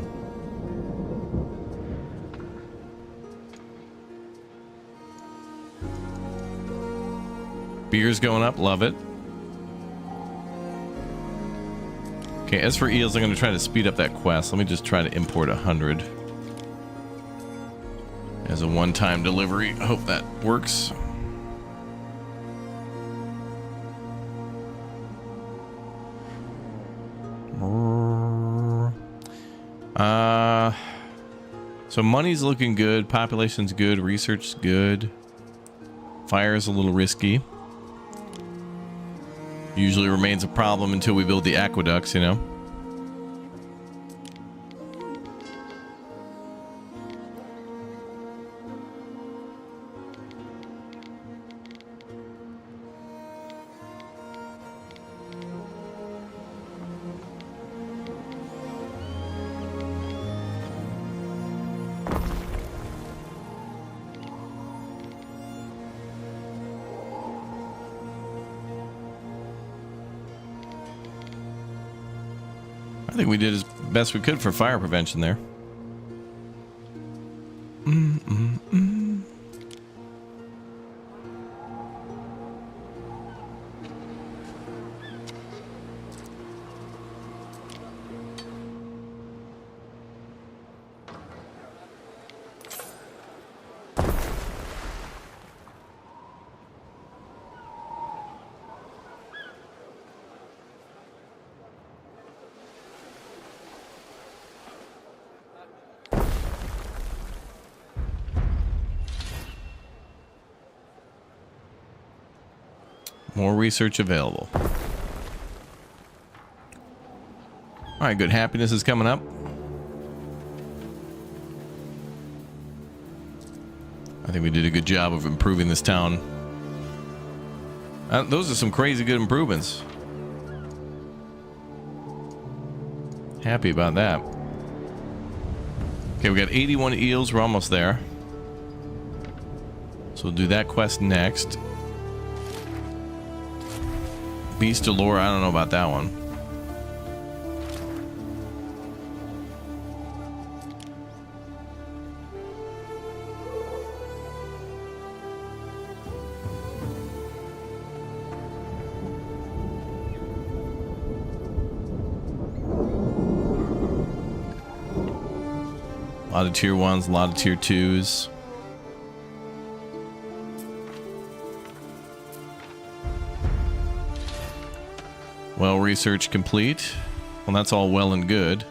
Beer's going up, love it. Okay, as for eels, I'm going to try to speed up that quest. Let me just try to import 100 as a one-time delivery. Hope that works. So money's looking good, population's good, research's good. Fire is a little risky. Usually remains a problem until we build the aqueducts, you know. I think we did as best we could for fire prevention there. More research available. All right, good. Happiness is coming up. I think we did a good job of improving this town. Those are some crazy good improvements. Happy about that. Okay, we got 81 eels. We're almost there. So we'll do that quest next. Beast of Lore, I don't know about that one. A lot of tier 1s, a lot of tier 2s. Well, research complete. Well, that's all well and good.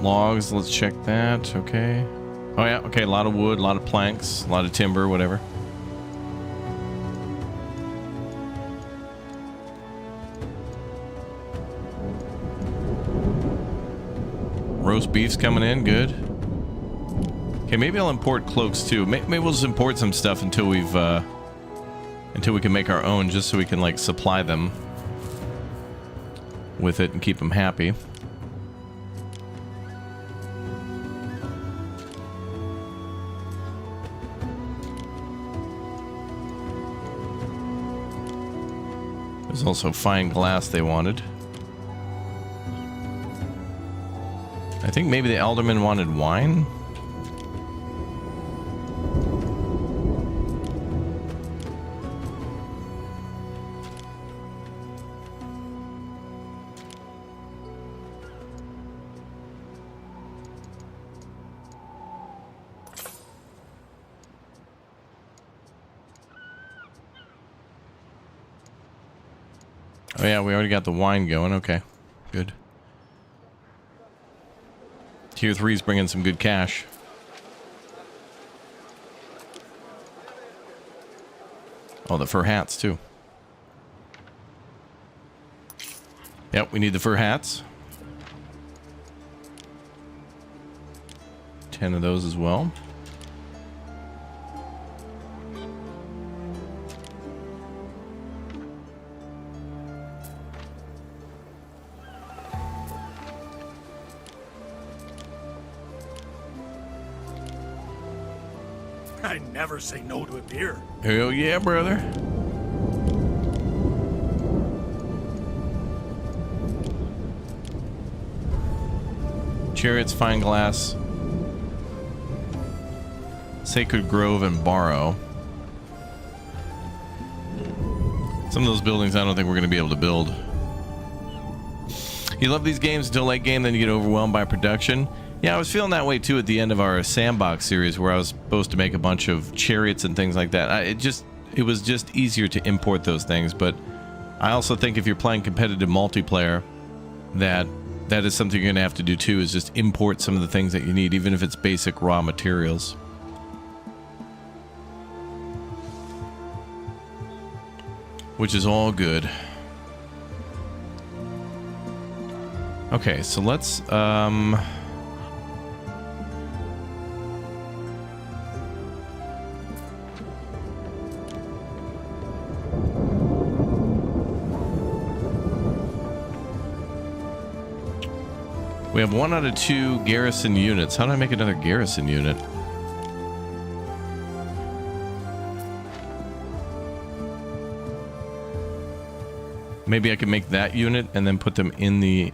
Logs, let's check that. Okay. Oh yeah, okay, a lot of wood, a lot of planks, a lot of timber, whatever. Roast beef's coming in, good. Okay, maybe I'll import cloaks too. Maybe we'll just import some stuff until we've until we can make our own, just so we can like supply them with it and keep them happy. There's also fine glass they wanted. I think maybe the alderman wanted wine. Oh yeah, we already got the wine going. Okay, good. Tier 3's bringing some good cash. Oh, the fur hats too. Yep, we need the fur hats. 10 of those as well. I never say no to a beer. Hell yeah, brother. Chariots, fine glass, Sacred Grove, and Borrow. Some of those buildings I don't think we're going to be able to build. You love these games until late game, then you get overwhelmed by production. Yeah, I was feeling that way too at the end of our sandbox series, where I was supposed to make a bunch of chariots and things like that. It was just easier to import those things. But I also think if you're playing competitive multiplayer, that is something you're going to have to do too, is just import some of the things that you need, even if it's basic raw materials. Which is all good. Okay, so let's we have 1 out of 2 garrison units. How do I make another garrison unit? Maybe I can make that unit and then put them in the...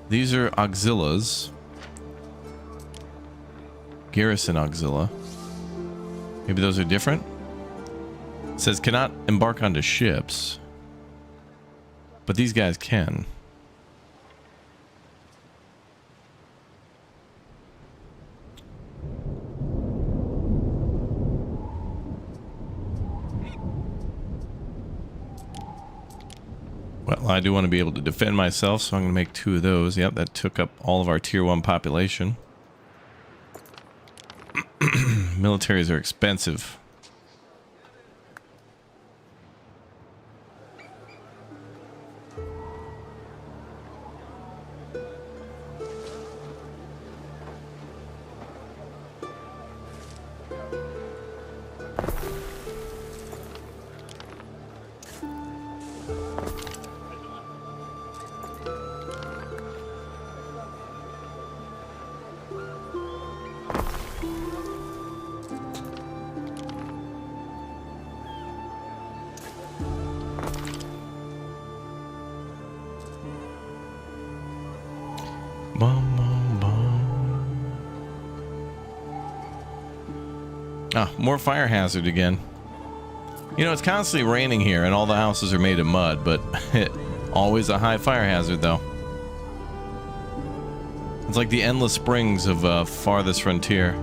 These are auxilias. Garrison auxilia. Maybe those are different? It says cannot embark onto ships. But these guys can. Well, I do want to be able to defend myself, so I'm going to make 2 of those. Yep, that took up all of our tier 1 population. Militaries are expensive. Ah, more fire hazard again. You know, it's constantly raining here and all the houses are made of mud, but always a high fire hazard though. It's like the endless springs of Farthest Frontier.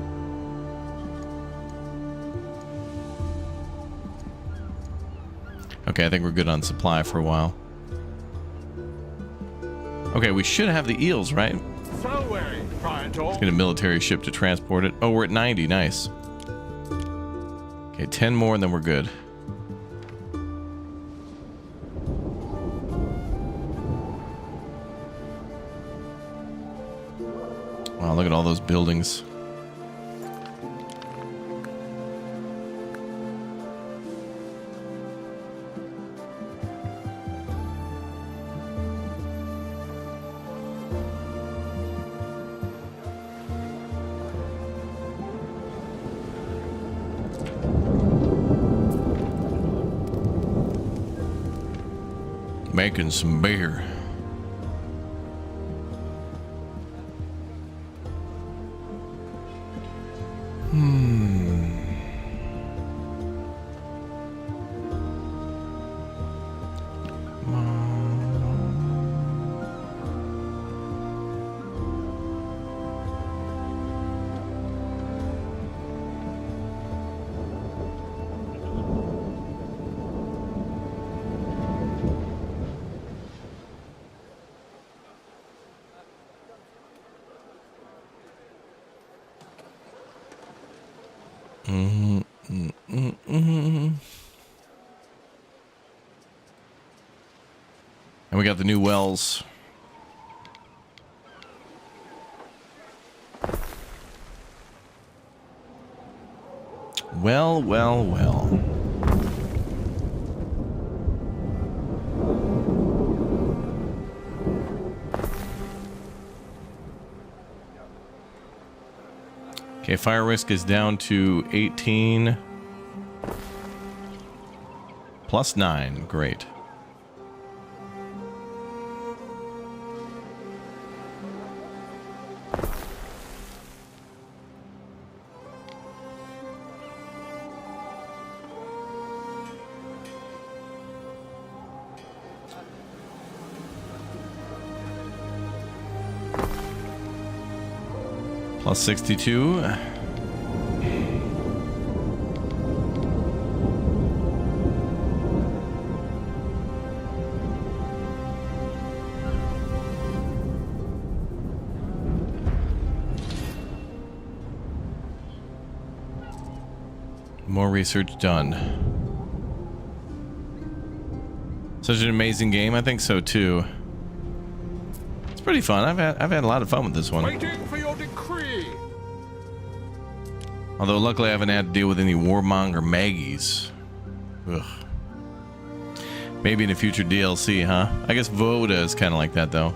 Okay, I think we're good on supply for a while. Okay, we should have the eels, right? Let's get a military ship to transport it. Oh, we're at 90. Nice. Okay, 10 more and then we're good. Wow, look at all those buildings. Making some beer. And we got the new wells. Well, well, well. Okay, fire risk is down to 18. Plus 9. Great. Plus 62. More research done. Such an amazing game. I think so too. It's pretty fun. I've had a lot of fun with this one. Waiting for your decree. Although luckily I haven't had to deal with any warmonger Maggies. Ugh. Maybe in a future DLC, huh? I guess Voda is kind of like that though.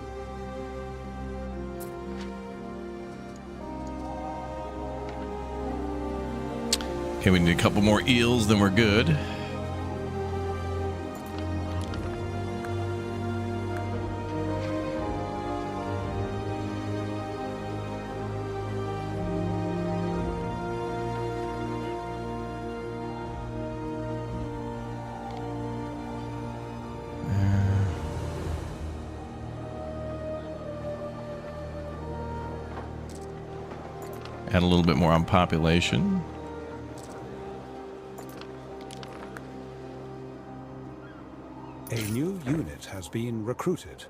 Okay, we need a couple more eels, then we're good. Add a little bit more on population. A new unit has been recruited.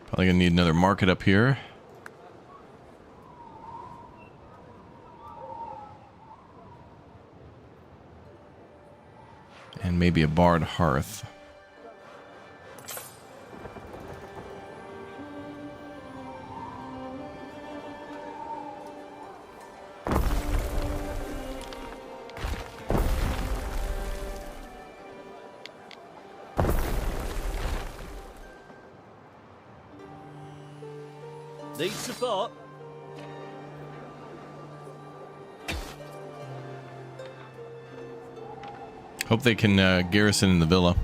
Probably gonna need another market up here. And maybe a barred hearth. Need support? Hope they can garrison in the villa.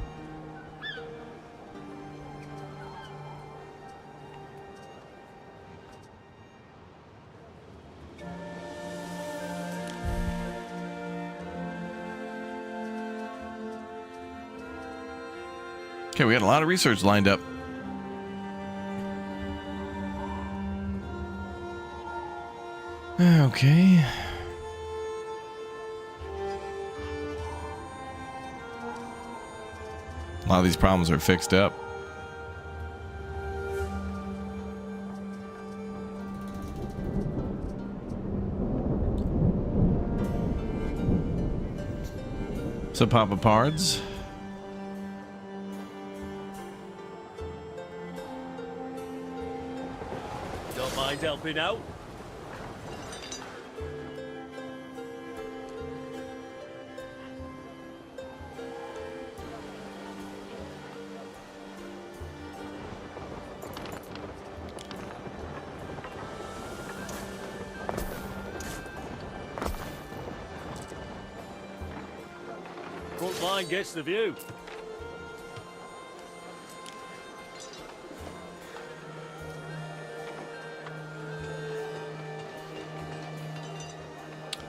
Okay, we got a lot of research lined up. Okay. A lot of these problems are fixed up. So Papa Pards. Don't mind helping out? Front line gets the view.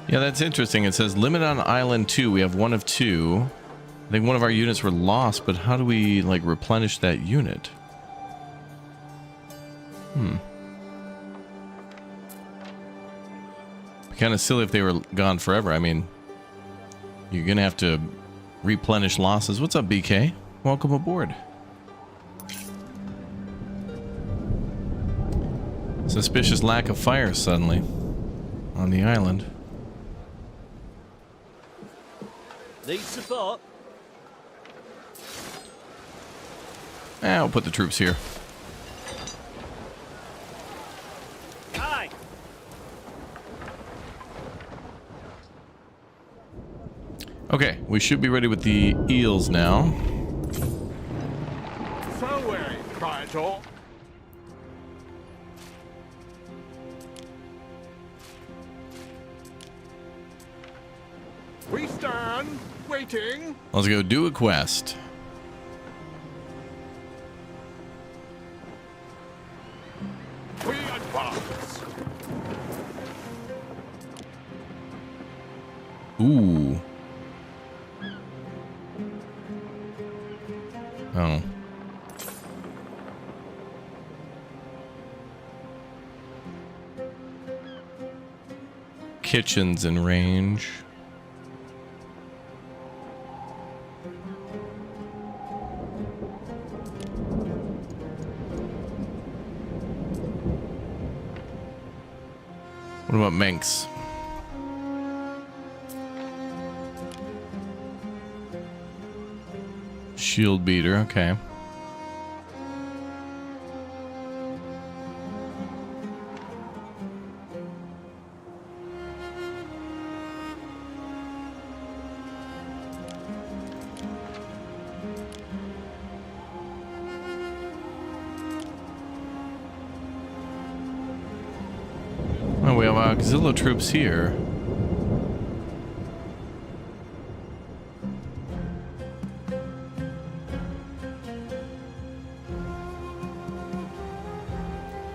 Yeah, that's interesting. It says limit on island 2. We have one of 2. I think one of our units were lost, but how do we like replenish that unit? Be kind of silly if they were gone forever. I mean, you're gonna have to replenish losses. What's up, BK? Welcome aboard. Suspicious lack of fire suddenly on the island. Need support? I'll put the troops here. Aye. Okay, we should be ready with the eels now. So wary, Praetor. We stand, waiting. Let's go do a quest. We Ooh. Oh. Kitchen's in range. What about Manx? Shield beater, okay. Oh, we have auxiliary troops here.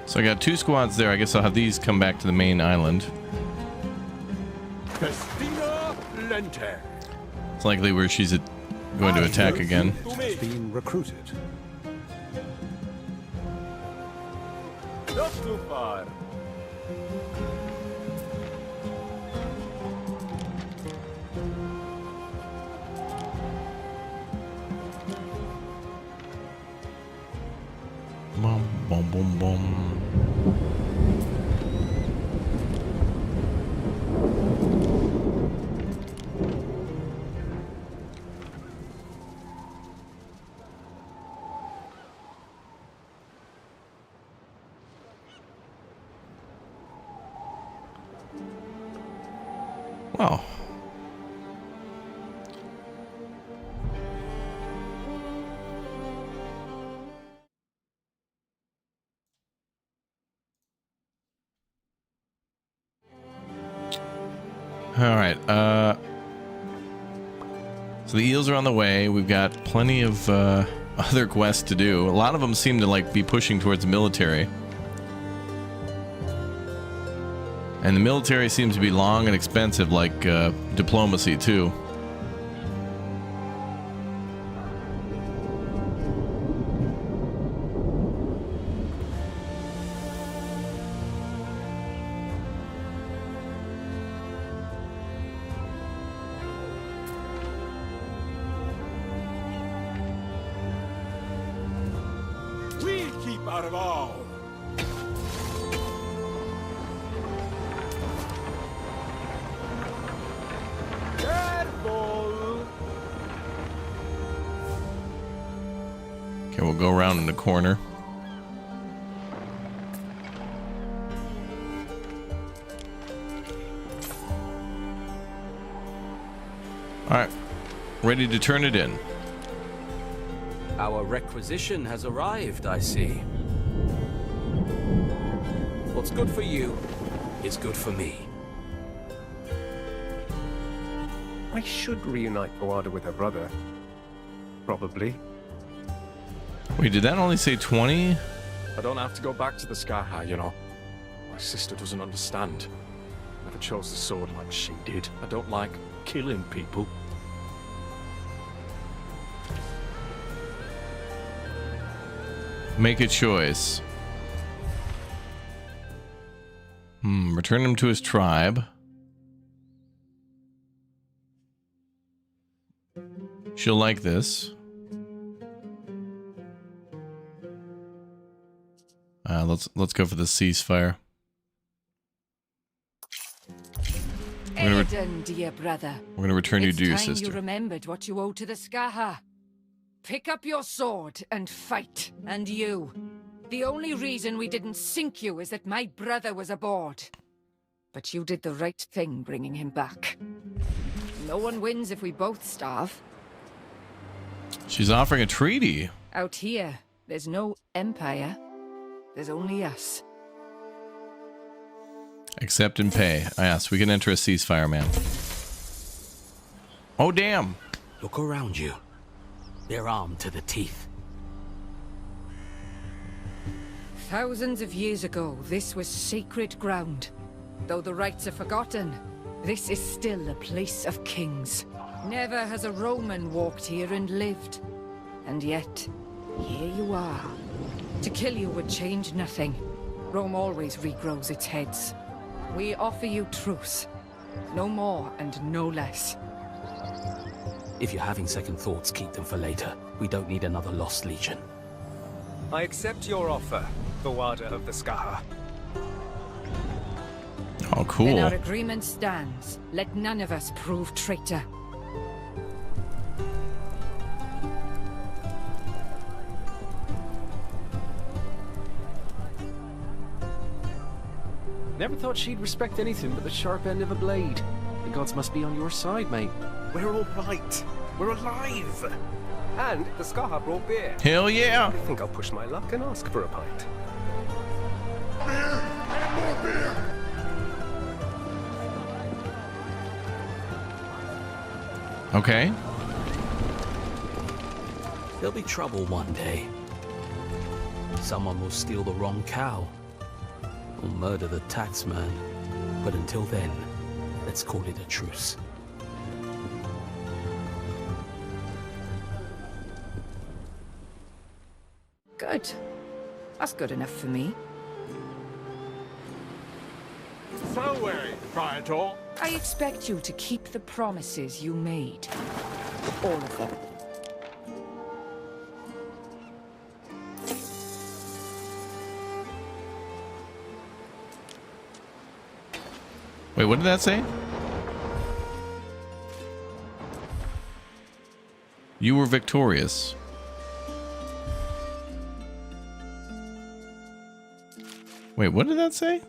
So I got 2 squads there. I guess I'll have these come back to the main island. Festina Lente. It's likely where she's going to attack again. Has been recruited. Not too far. Boom, boom, boom, boom. Wow. All right. So the eels are on the way. We've got plenty of other quests to do. A lot of them seem to like be pushing towards the military. And the military seems to be long and expensive, like diplomacy too. We keep out of all. Careful. Okay, we'll go around in the corner. All right, ready to turn it in. Our requisition has arrived, I see. What's good for you is good for me. I should reunite Boada with her brother. Probably. Wait, did that only say 20? I don't have to go back to the Sky High, you know. My sister doesn't understand. Never chose the sword like she did. I don't like killing people. Make a choice. Return him to his tribe. She'll like this. Let's go for the ceasefire. Aiden, dear brother. We're gonna return you to your It's time sister. you remembered what you owe to the Skaha. Pick up your sword and fight. And you. The only reason we didn't sink you is that my brother was aboard. But you did the right thing bringing him back. No one wins if we both starve. She's offering a treaty. Out here, there's no empire. There's only us. Accept and pay. Yes, we can enter a ceasefire, man. Oh, damn. Look around you. They're armed to the teeth. Thousands of years ago, this was sacred ground. Though the rites are forgotten, This is still a place of kings. Never has a Roman walked here and lived. And yet, here you are. To kill you would change nothing. Rome always regrows its heads. We offer you truce. No more and no less. If you're having second thoughts, keep them for later. We don't need another lost legion. I accept your offer, the Warder of the Skaha. Oh, cool. Then our agreement stands. Let none of us prove traitor. Never thought she'd respect anything but the sharp end of a blade. The gods must be on your side, mate. We're all right. We're alive. And the Skaha brought beer. Hell yeah. I think I'll push my luck and ask for a pint. Okay. There'll be trouble one day. Someone will steal the wrong cow. Or murder the taxman. But until then, let's call it a truce. Good. That's good enough for me. So, Praetor. I expect you to keep the promises you made. All of them. Wait, what did that say? You were victorious. Wait, what did that say?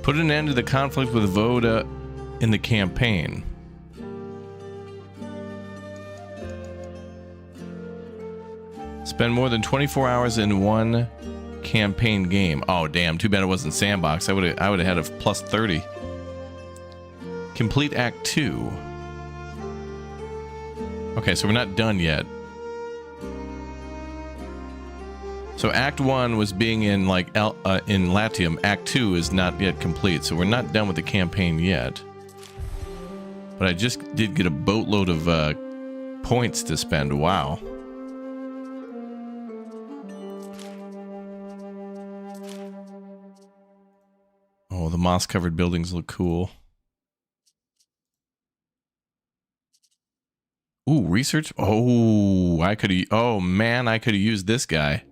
Put an end to the conflict with Voda in the campaign. Spend more than 24 hours in one campaign game. Oh damn, too bad it wasn't sandbox. I would have had a plus 30. Complete Act 2. Okay, so we're not done yet. So Act 1 was being in in Latium. Act 2 is not yet complete, so we're not done with the campaign yet. But I just did get a boatload of points to spend. Wow. Oh, the moss-covered buildings look cool. Ooh, research. Oh, I could have. Oh man, I could have used this guy.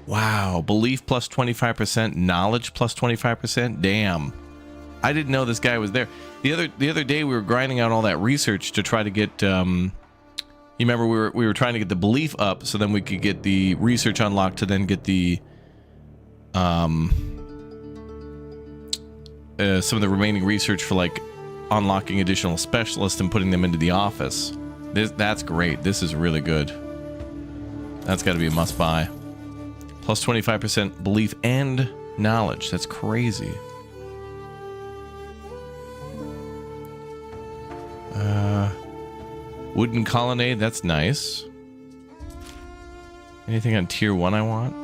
Wow, belief plus 25%, knowledge plus 25%. Damn, I didn't know this guy was there. The other day we were grinding out all that research to try to get. You remember we were trying to get the belief up so then we could get the research unlocked to then get the some of the remaining research for like unlocking additional specialists and putting them into the office. That's great. This is really good. That's got to be a must buy. Plus 25% belief and knowledge. That's crazy. Wooden colonnade. That's nice. Anything on tier 1 I want?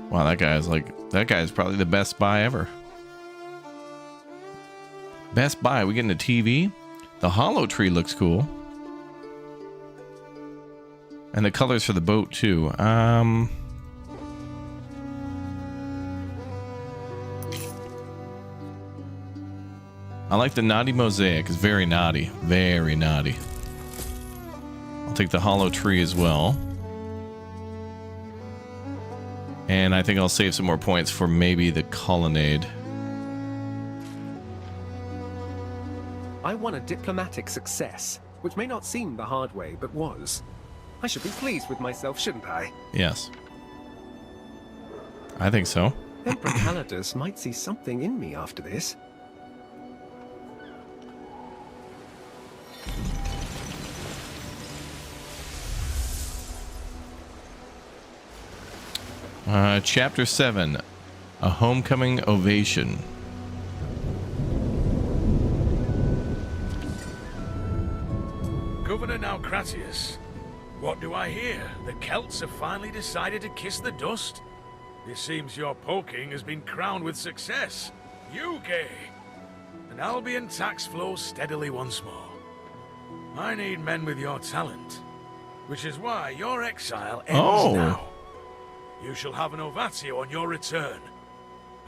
Wow, that guy's probably the best buy ever. Best buy. We getting a TV? The hollow tree looks cool. And the colors for the boat too. I like the naughty mosaic. It's very naughty. Very naughty. I'll take the hollow tree as well. And I think I'll save some more points for maybe the colonnade. I won a diplomatic success, which may not seem the hard way, but was. I should be pleased with myself, shouldn't I? Yes. I think so. Emperor Calidus might see something in me after this. Chapter 7. A homecoming ovation. Governor Naucratius, what do I hear? The Celts have finally decided to kiss the dust? It seems your poking has been crowned with success. You gay. And Albion tax flows steadily once more. I need men with your talent, which is why your exile ends now. You shall have an ovatio on your return.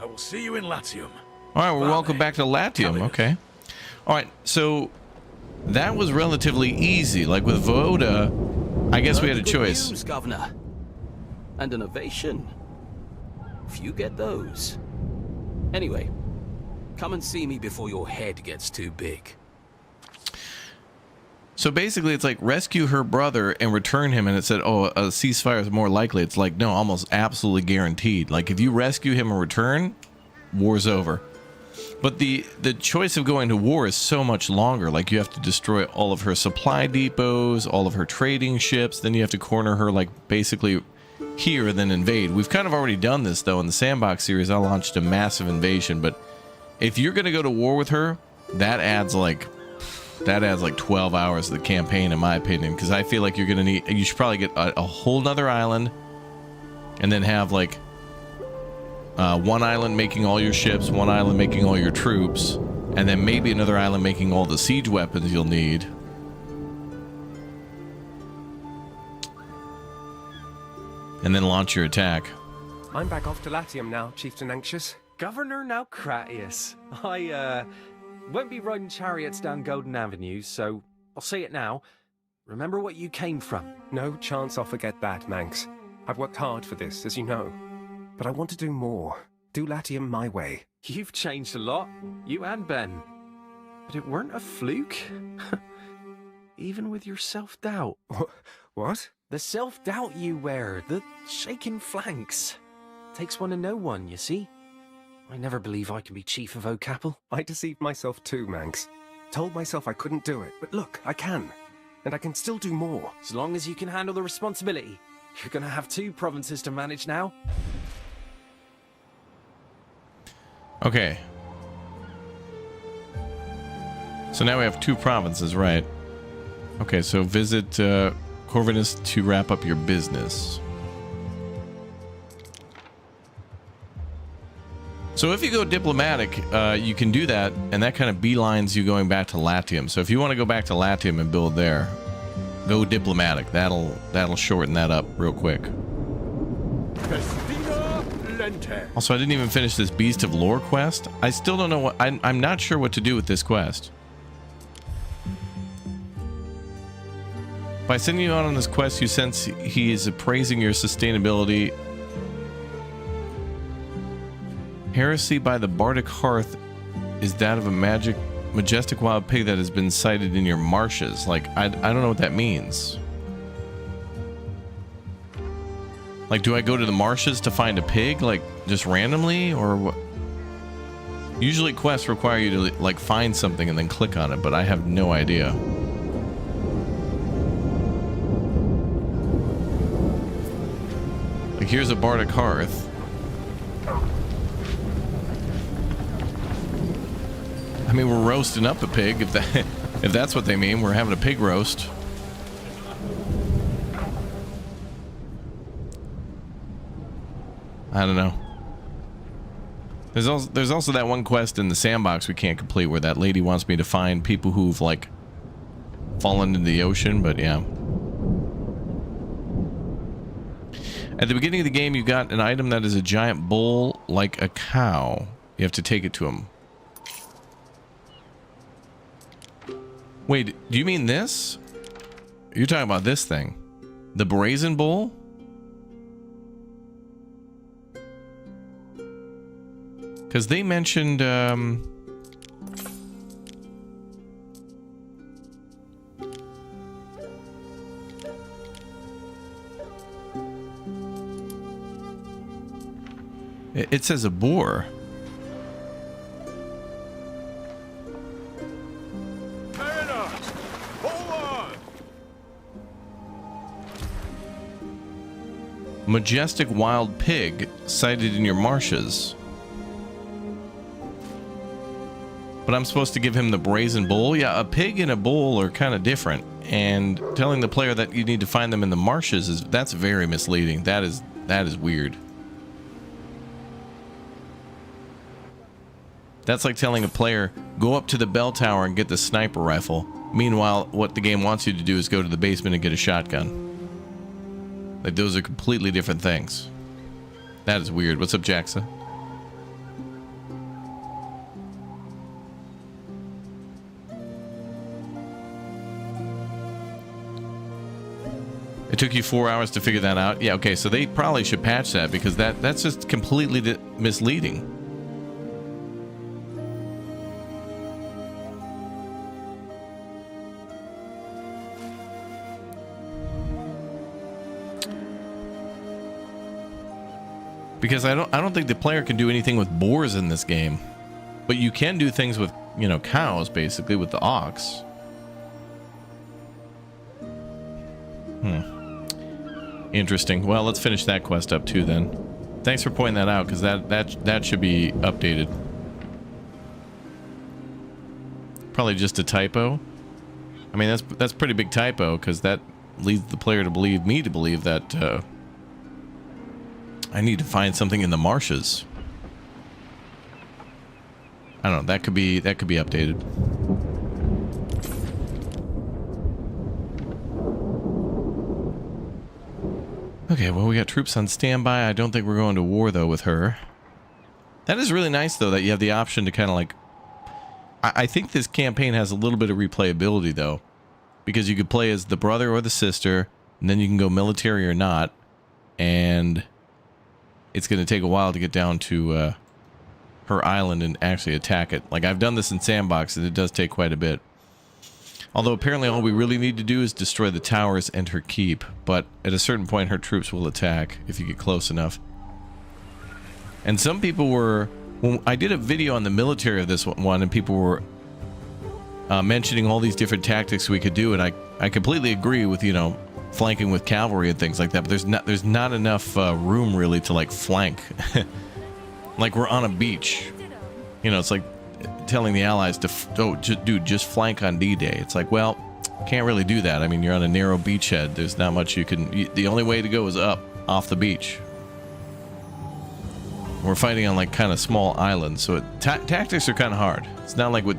I will see you in Latium. All right, well, welcome back to Latium. Okay. All right, so that was relatively easy. Like with Voda, I guess we had a choice. News, Governor. And an ovation. Few get those. Anyway, come and see me before your head gets too big. So basically, it's like rescue her brother and return him, and it said, oh, a ceasefire is more likely. It's like, no, almost absolutely guaranteed. Like, if you rescue him and return, war's over. But the choice of going to war is so much longer. Like, you have to destroy all of her supply depots, all of her trading ships, then you have to corner her, like, basically here and then invade. We've kind of already done this, though. In the Sandbox series, I launched a massive invasion, but if you're going to go to war with her, that adds like 12 hours of the campaign, in my opinion, because I feel like you should probably get a whole nother island and then have like one island making all your ships, one island making all your troops, and then maybe another island making all the siege weapons you'll need. And then launch your attack. I'm back off to Latium now, Chieftain Anxious. Governor Naucratius, I won't be riding chariots down Golden Avenue, so I'll say it now. Remember what you came from. No chance I'll forget that, Manx. I've worked hard for this, as you know. But I want to do more. Do Latium my way. You've changed a lot, you and Ben. But it weren't a fluke. Even with your self-doubt. What? The self-doubt you wear, the shaking flanks. Takes one to know one, you see. I never believe I can be Chief of O'Capel. I deceived myself too, Manx. Told myself I couldn't do it, but look, I can. And I can still do more. As long as you can handle the responsibility. You're gonna have 2 provinces to manage now. Okay. So now we have 2 provinces, right? Okay, so visit Corvinus to wrap up your business. So if you go diplomatic, you can do that, and that kind of beelines you going back to Latium. So if you want to go back to Latium and build there, go diplomatic. That'll shorten that up real quick. Also, I didn't even finish this Beast of Lore quest. I still don't know what... I'm not sure what to do with this quest. By sending you out on this quest, you sense he is appraising your sustainability. Heresy by the Bardic Hearth is that of a majestic wild pig that has been sighted in your marshes. Like, I don't know what that means. Like, do I go to the marshes to find a pig, like, just randomly, or what? Usually quests require you to, like, find something and then click on it, but I have no idea. Like, here's a Bardic Hearth. I mean, we're roasting up a pig, if that's what they mean. We're having a pig roast. I don't know. There's also that one quest in the Sandbox we can't complete where that lady wants me to find people who've, like, fallen into the ocean, but yeah. At the beginning of the game, you got an item that is a giant bull like a cow. You have to take it to him. Wait, do you mean this? You're talking about this thing? The brazen bull? Because they mentioned, it says a boar. Majestic wild pig sighted in your marshes. But I'm supposed to give him the brazen bull? Yeah, a pig and a bull are kind of different. And telling the player that you need to find them in the marshes that's very misleading. That is weird. That's like telling a player, go up to the bell tower and get the sniper rifle. Meanwhile, what the game wants you to do is go to the basement and get a shotgun. Like, those are completely different things. That is weird. What's up, Jackson? It took you 4 hours to figure that out? Yeah, okay, so they probably should patch that, because that's just completely misleading. Because I don't think the player can do anything with boars in this game. But you can do things with, you know, cows, basically, with the ox. Interesting. Well, let's finish that quest up too then. Thanks for pointing that out, because that should be updated. Probably just a typo. I mean, that's pretty big typo, because that leads the player to believe that I need to find something in the marshes. I don't know. That could be updated. Okay, well, we got troops on standby. I don't think we're going to war, though, with her. That is really nice, though, that you have the option to kind of, like... I think this campaign has a little bit of replayability, though. Because you could play as the brother or the sister, and then you can go military or not. And it's going to take a while to get down to her island and actually attack it. Like, I've done this in Sandbox, and it does take quite a bit. Although apparently all we really need to do is destroy the towers and her keep. But at a certain point, her troops will attack if you get close enough. And some people were... Well, I did a video on the military of this one, and people were mentioning all these different tactics we could do. And I completely agree with, you know, flanking with cavalry and things like that. But there's not enough room, really, to, like, flank. Like, we're on a beach. You know, it's like... telling the allies to dude, just flank on D-Day. It's like, well, can't really do that. I mean, you're on a narrow beachhead. There's not much you can... the only way to go is up, off the beach. We're fighting on, like, kind of small islands, so tactics are kind of hard. It's not like with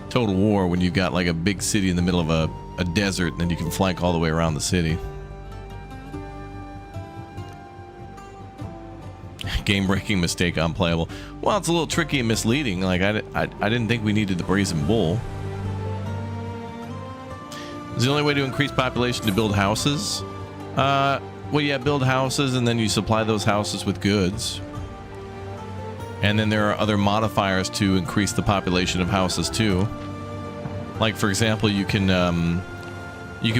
Total War when you've got, like, a big city in the middle of a desert, and then you can flank all the way around the city. Game-breaking mistake, unplayable. Well, it's a little tricky and misleading. Like, I didn't think we needed the brazen bull. Is the only way to increase population to build houses? Well, yeah, build houses, and then you supply those houses with goods. And then there are other modifiers to increase the population of houses, too. Like, for example, you can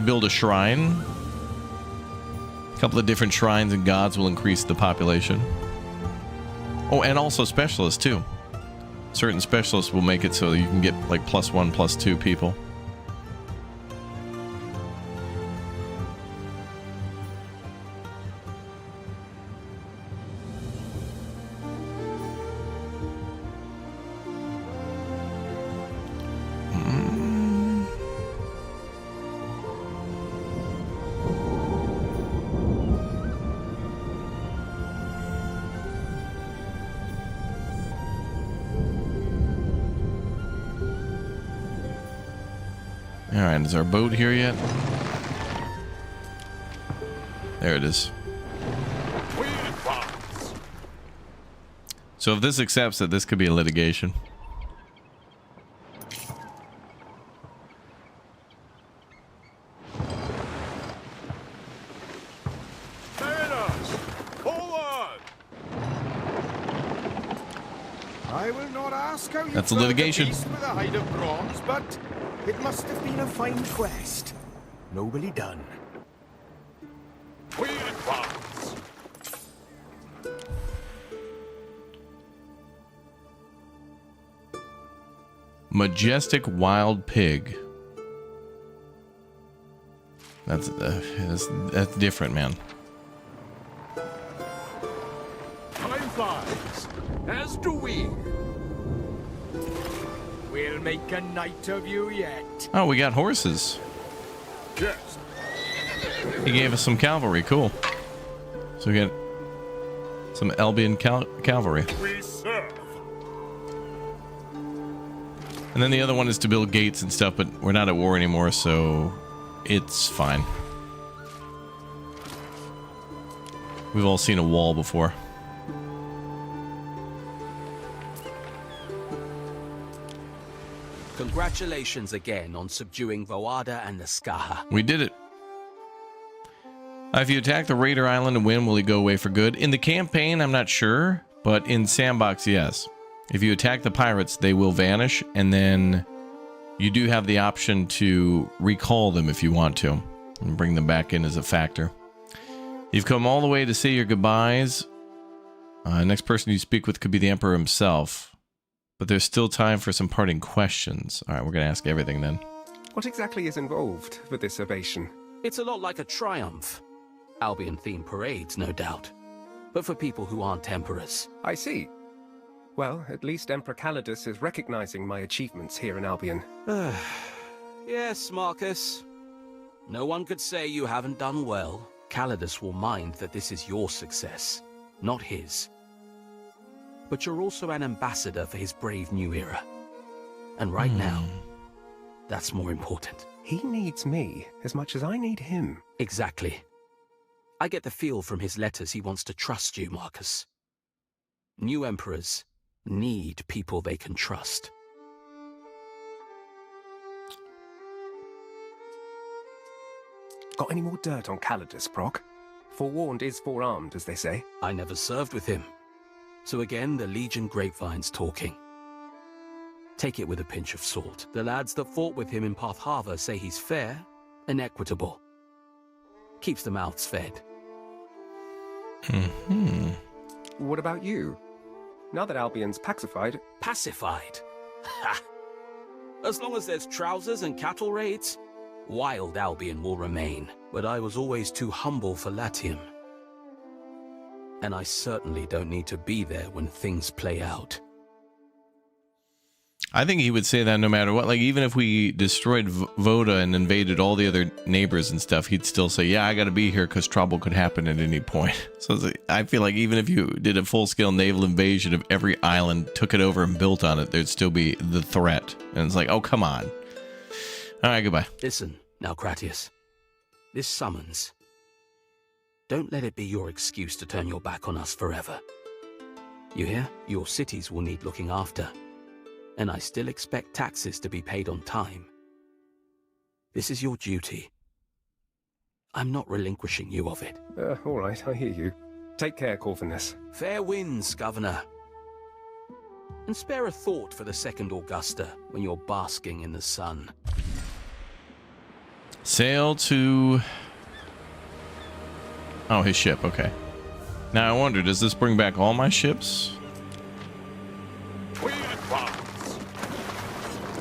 build a shrine. A couple of different shrines and gods will increase the population. Oh, and also specialists, too. Certain specialists will make it so you can get, like, +1, +2 people. Alright, is our boat here yet? There it is. So if this accepts it, this could be a litigation. I will not ask how you That's a litigation. with a hide of bronze, but it must have been a fine quest. Nobly done. We advance. Majestic wild pig. That's different, man. Time flies, as do we. We'll make a night of you yet. Oh, we got horses. Yes. He gave us some cavalry. Cool. So we got some Albion cavalry. We serve. And then the other one is to build gates and stuff, but we're not at war anymore, so it's fine. We've all seen a wall before. Congratulations again on subduing Voada and the Skaha. We did it. If you attack the Raider Island and win, will he go away for good? In the campaign, I'm not sure, but in Sandbox, yes. If you attack the pirates, they will vanish, and then you do have the option to recall them if you want to, and bring them back in as a factor. You've come all the way to say your goodbyes. Next person you speak with could be the Emperor himself, but there's still time for some parting questions. All right, we're going to ask everything then. What exactly is involved with this ovation? It's a lot like a triumph. Albion-themed parades, no doubt. But for people who aren't emperors. I see. Well, at least Emperor Calidus is recognizing my achievements here in Albion. Yes, Marcus. No one could say you haven't done well. Calidus will mind that this is your success, not his. But you're also an ambassador for his brave new era. And right now, that's more important. He needs me as much as I need him. Exactly. I get the feel from his letters he wants to trust you, Marcus. New emperors need people they can trust. Got any more dirt on Calidus, Proc? Forewarned is forearmed, as they say. I never served with him. So again, the Legion grapevine's talking. Take it with a pinch of salt. The lads that fought with him in Path Harbor say he's fair and equitable. Keeps the mouths fed. What about you? Now that Albion's pacified... Pacified? Ha! As long as there's trousers and cattle raids, wild Albion will remain. But I was always too humble for Latium. And I certainly don't need to be there when things play out. I think he would say that no matter what. Like, even if we destroyed Voda and invaded all the other neighbors and stuff, he'd still say, yeah, I gotta be here because trouble could happen at any point. So it's like, I feel like even if you did a full-scale naval invasion of every island, took it over and built on it, there'd still be the threat. And it's like, oh, come on. All right, goodbye. Listen, now, Cratius. This summons. Don't let it be your excuse to turn your back on us forever. You hear? Your cities will need looking after. And I still expect taxes to be paid on time. This is your duty. I'm not relinquishing you of it. All right, I hear you. Take care, Corvinus. Fair winds, Governor. And spare a thought for the Second Augusta when you're basking in the sun. Sail to... Oh, his ship, okay. Now I wonder, does this bring back all my ships?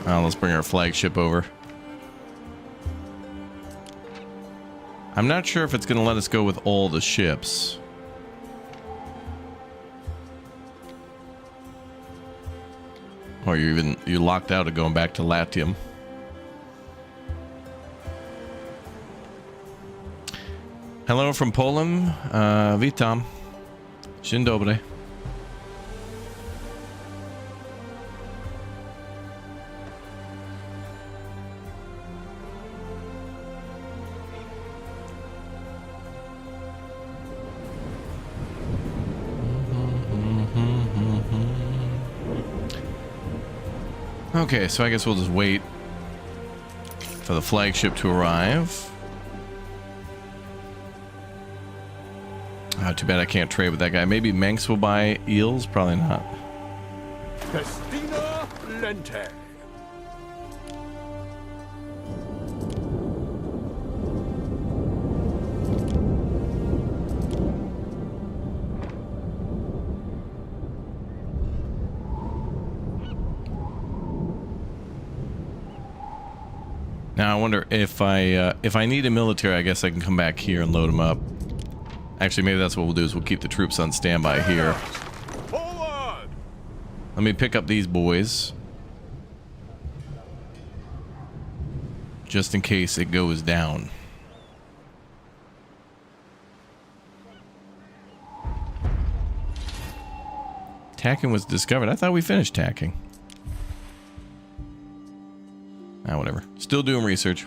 Oh, let's bring our flagship over. I'm not sure if it's going to let us go with all the ships. Or you're locked out of going back to Latium. Hello from Poland. Witam. Dzień dobry. Okay, so I guess we'll just wait for the flagship to arrive. Oh, too bad I can't trade with that guy. Maybe Manx will buy eels? Probably not. Festina Lente. Now I wonder if I need a military, I guess I can come back here and load them up. Actually, maybe that's what we'll do is we'll keep the troops on standby here. Forward! Let me pick up these boys. just in case it goes down. Tacking was discovered. I thought we finished tacking. Ah, whatever. Still doing research.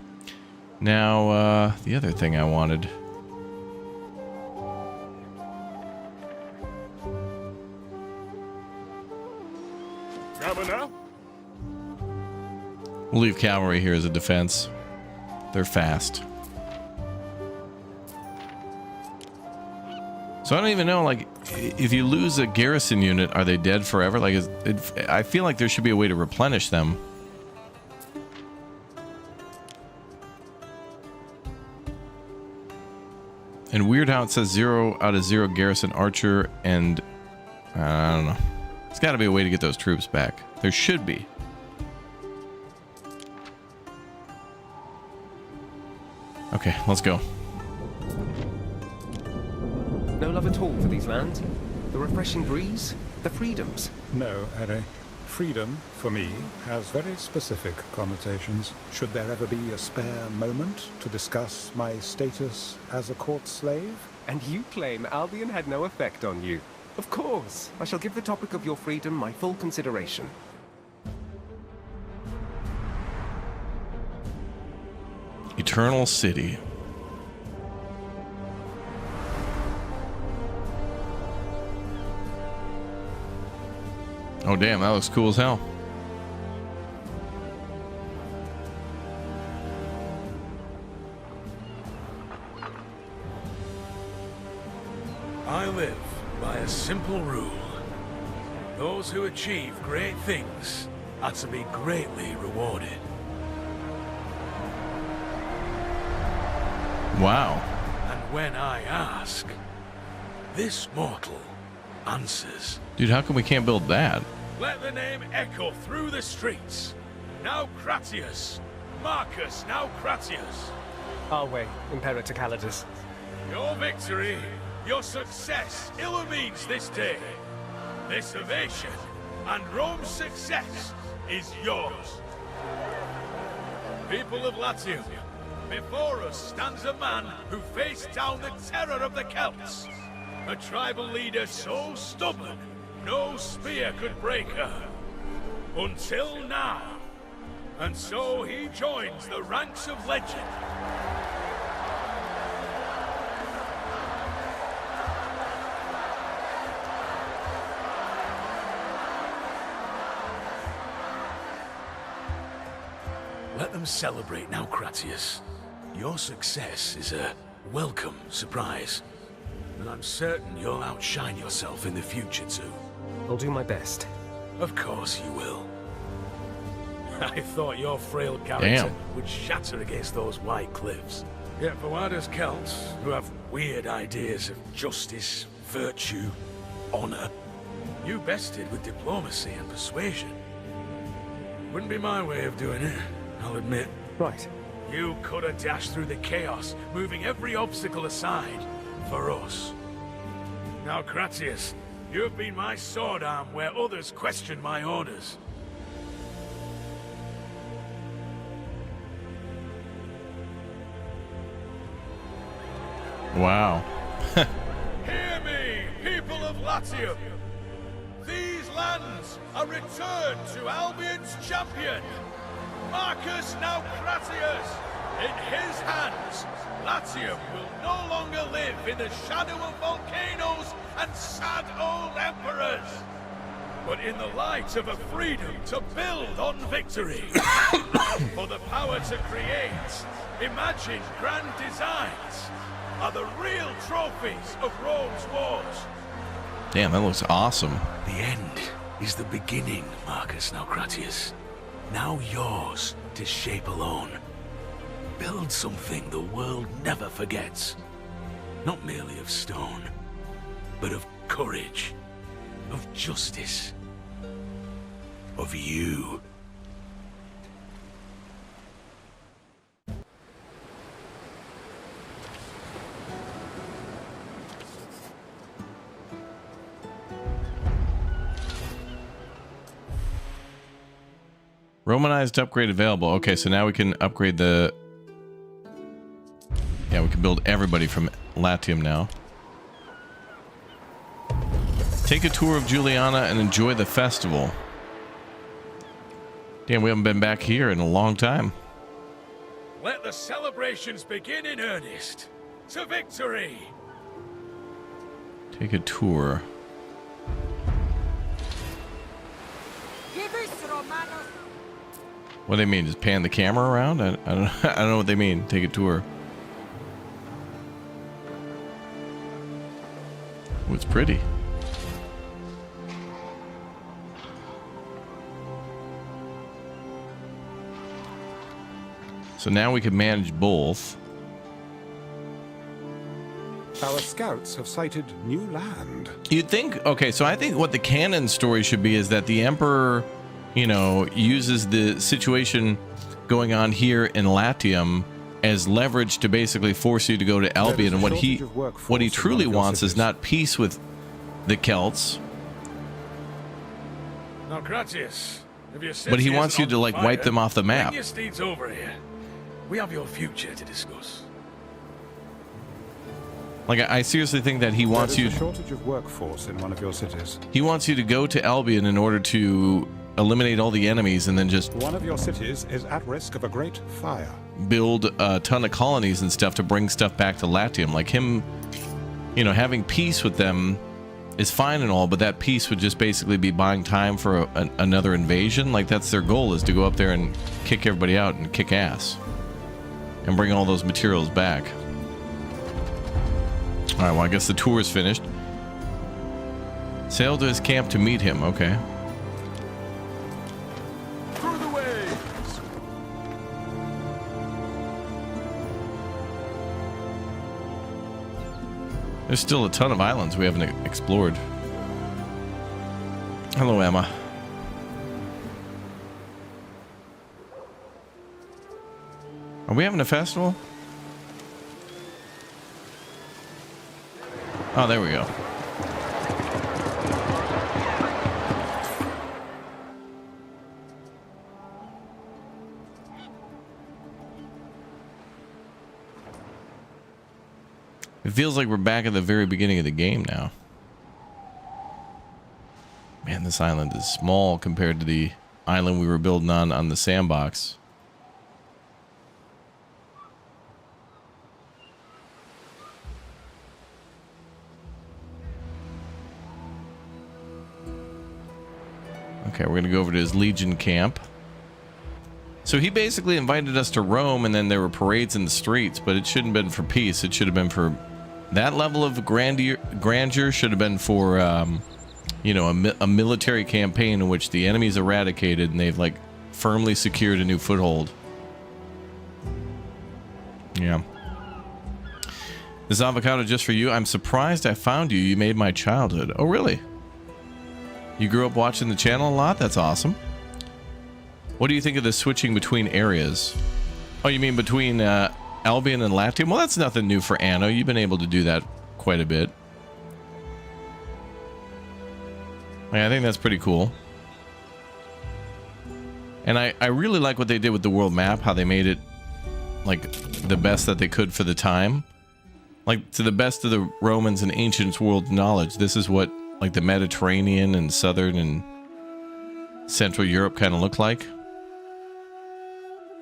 Now, the other thing I wanted. Governor? We'll leave cavalry here as a defense. They're fast. So I don't even know, like, if you lose a garrison unit, are they dead forever? Like, I feel like there should be a way to replenish them. And weird how it says 0 out of 0 garrison archer, and I don't know. There's got to be a way to get those troops back. There should be. Okay, let's go. No love at all for these lands? The refreshing breeze? The freedoms? No, Harry. Freedom, for me, has very specific connotations. Should there ever be a spare moment to discuss my status as a court slave? And you claim Albion had no effect on you. Of course. I shall give the topic of your freedom my full consideration. Eternal City. Oh damn, that looks cool as hell. I live by a simple rule. Those who achieve great things are to be greatly rewarded. Wow. And when I ask, this mortal answers. Dude, how come we can't build that? Let the name echo through the streets. Now Cratius. Marcus, now Cratius. Our way, Imperator Calidus. Your victory, your success illumines this day. This ovation and Rome's success is yours. People of Latium, before us stands a man who faced down the terror of the Celts. A tribal leader so stubborn, no spear could break her. Until now. And so he joins the ranks of legend. Let them celebrate now, Cratius. Your success is a welcome surprise. And I'm certain you'll outshine yourself in the future, too. I'll do my best. Of course you will. I thought your frail character Damn. would shatter against those white cliffs. Yet for Wada's Celts, who have weird ideas of justice, virtue, honor, you bested with diplomacy and persuasion. Wouldn't be my way of doing it, I'll admit. Right. You could have dashed through the chaos, moving every obstacle aside. For us. Now, Cratius, you have been my sword arm where others question my orders. Wow. Hear me, people of Latium! These lands are returned to Albion's champion, Marcus now Cratius. In his hands, Latium will no longer live in the shadow of volcanoes and sad old emperors, but in the light of a freedom to build on victory. For the power to create, imagine grand designs, are the real trophies of Rome's wars. Damn, that looks awesome. The end is the beginning, Marcus Naucratius. Now yours to shape alone. Build something the world never forgets. Not merely of stone, but of courage, of justice, of you. Romanized upgrade available. Okay, so now we can upgrade the... Yeah, we can build everybody from Latium now. Take a tour of Juliana and enjoy the festival. Damn, we haven't been back here in a long time. Let the celebrations begin in earnest. To victory! Take a tour. What do they mean? Just pan the camera around? I don't I don't know what they mean. Take a tour. Oh, it's pretty. So now we can manage both. Our scouts have sighted new land. You'd think, okay, so I think what the canon story should be is that the Emperor, you know, uses the situation going on here in Latium as leverage to basically force you to go to Albion. And what he truly wants is not peace with the Celts, Now, Gratius, if your but he city wants isn't you on to like fire, wipe them off the map. bring your steeds over here. We have your future to discuss. Like I seriously think that he wants you. There is a shortage of workforce in one of your cities. He wants you to go to Albion in order to eliminate all the enemies and then just One of your cities is at risk of a great fire. build a ton of colonies and stuff to bring stuff back to Latium. Like him, you know, having peace with them is fine and all, but that peace would just basically be buying time for another invasion. Like that's their goal, is to go up there and kick everybody out and kick ass and bring all those materials back. All right, well, I guess the tour is finished. Sail to his camp to meet him. Okay. Through the waves! There's still a ton of islands we haven't explored. Hello, Emma. Are we having a festival? Oh, there we go. It feels like we're back at the very beginning of the game now. Man, this island is small compared to the island we were building on the sandbox. Okay, we're gonna go over to his Legion camp. So he basically invited us to Rome, and then there were parades in the streets, but it shouldn't have been for peace. It should have been for that level of grandeur should have been for, you know, a military campaign in which the enemy's eradicated and they've like firmly secured a new foothold. Yeah. This avocado just for you. I'm surprised I found you. You made my childhood. Oh, really? You grew up watching the channel a lot? That's awesome. What do you think of the switching between areas? Oh, you mean between Albion and Latium? Well, that's nothing new for Anno. You've been able to do that quite a bit. I think that's pretty cool. And I really like what they did with the world map, how they made it like the best that they could for the time. Like to the best of the Romans and ancient world knowledge, this is what like the Mediterranean and southern and Central Europe kind of look like.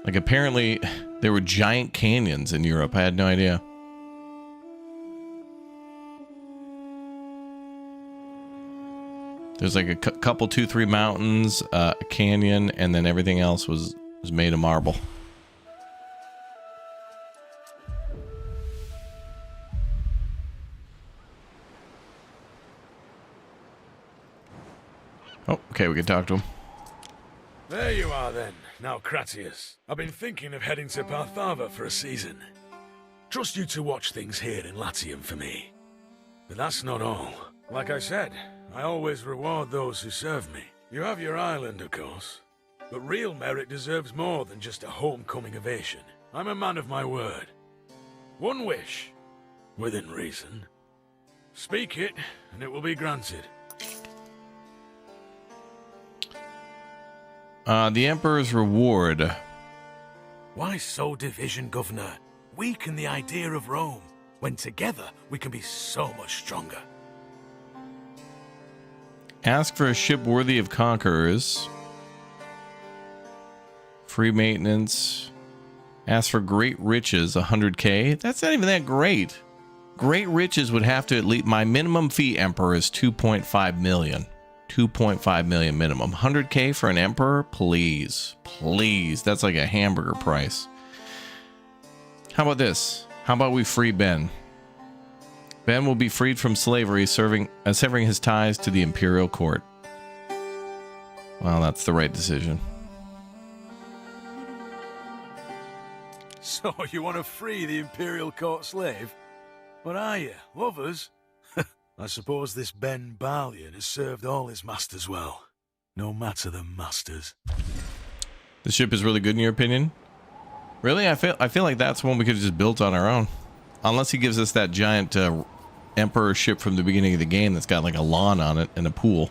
Like apparently there were giant canyons in Europe. I had no idea. There's like a couple, 2-3 mountains, a canyon, and then everything else was made of marble. Oh, okay, we can talk to him. There you are then, now Cratius. I've been thinking of heading to Parthava for a season. Trust you to watch things here in Latium for me. But that's not all. Like I said, I always reward those who serve me. You have your island, of course. But real merit deserves more than just a homecoming ovation. I'm a man of my word. One wish, within reason. Speak it, and it will be granted. The Emperor's reward. Why sow division, Governor? Weaken the idea of Rome. When together, we can be so much stronger. Ask for a ship worthy of conquerors. Free maintenance. Ask for great riches, 100k. That's not even that great. Great riches would have to at least... My minimum fee, Emperor, is 2.5 million. 2.5 million minimum. 100k for an Emperor? Please. Please. That's like a hamburger price. How about this? How about we free Ben? Ben will be freed from slavery, severing his ties to the imperial court. Well, that's the right decision. So you want to free the imperial court slave? What are you, lovers? I suppose this Ben Balian has served all his masters well. No matter the masters. The ship is really good in your opinion? Really? I feel like that's one we could have just built on our own. Unless he gives us that giant Emperor ship from the beginning of the game that's got like a lawn on it and a pool.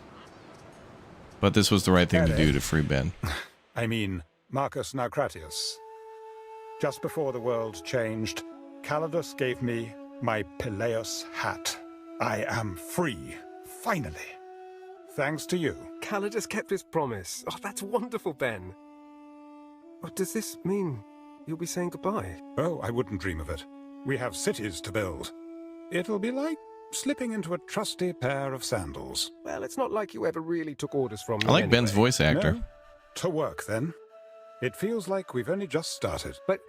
But this was the right thing to do to free Ben. I mean, Marcus Naucratius. Just before the world changed, Calidus gave me my Peleus hat. I am free, finally. Thanks to you. Calidus kept his promise. Oh, that's wonderful, Ben. What does this mean? You'll be saying goodbye? Oh, I wouldn't dream of it. We have cities to build. It'll be like slipping into a trusty pair of sandals. Well, it's not like you ever really took orders from me. I like Ben's voice actor. No? To work, then. It feels like we've only just started. But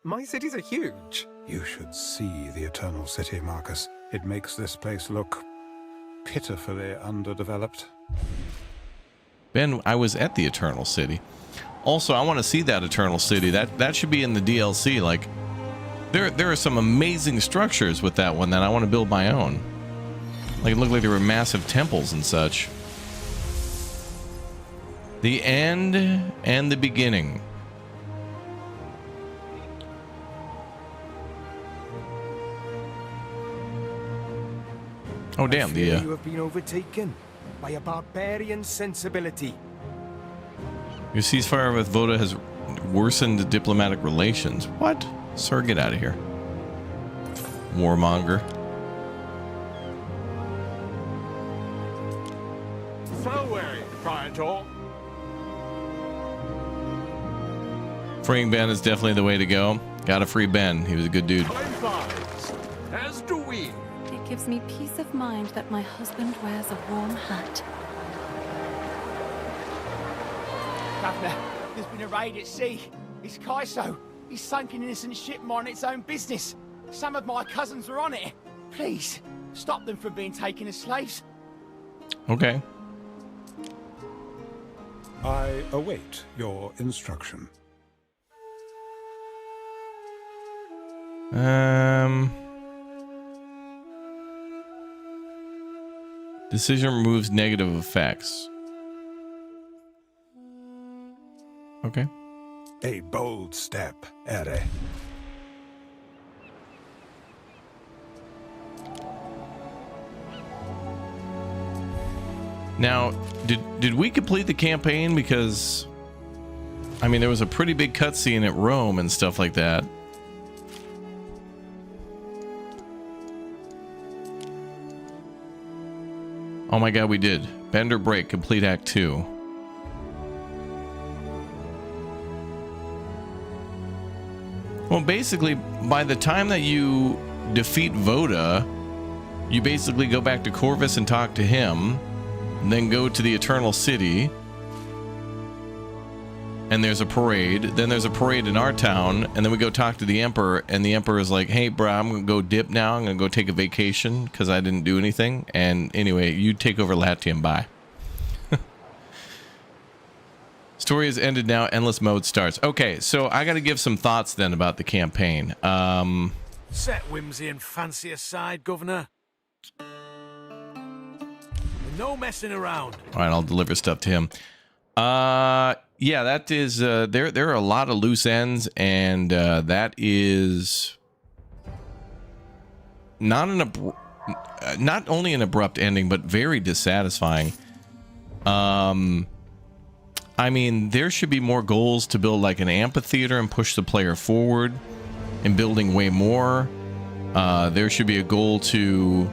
my cities are huge. You should see the Eternal City, Marcus. It makes this place look pitifully underdeveloped. Ben, I was at the Eternal City. Also, I want to see that Eternal City. That should be in the DLC. Like, there are some amazing structures with that one that I want to build my own. Like, it looked like there were massive temples and such. The end and the beginning. Oh damn! You have been overtaken by a barbarian sensibility. Your ceasefire with Voda has worsened diplomatic relations. What? Sir, get out of here. Warmonger. So try talk. Freeing Ben is definitely the way to go. Gotta free Ben. He was a good dude. As do we. It gives me peace of mind that my husband wears a warm hat. Governor, there's been a raid at sea. It's Kaiso. He's sunk an innocent ship on its own business. Some of my cousins were on it. Please, stop them from being taken as slaves. Okay. I await your instruction. Decision removes negative effects. Okay. A bold step, Ere. Now, did we complete the campaign? Because, I mean, there was a pretty big cutscene at Rome and stuff like that. Oh my god, we did. Bend or break, complete Act 2. Well, basically, by the time that you defeat Voda, you basically go back to Corvus and talk to him, and then go to the Eternal City, and there's a parade. Then there's a parade in our town, and then we go talk to the Emperor, and the Emperor is like, hey, bro, I'm gonna go dip now. I'm gonna go take a vacation because I didn't do anything. And anyway, you take over Latium. Bye. Story has ended now. Endless mode starts. Okay, so I got to give some thoughts then about the campaign. Set whimsy and fancy aside, Governor. No messing around. All right, I'll deliver stuff to him. Yeah, that is there are a lot of loose ends, and that is not only an abrupt ending, but very dissatisfying. I mean, there should be more goals to build like an amphitheater and push the player forward and building way more. There should be a goal to,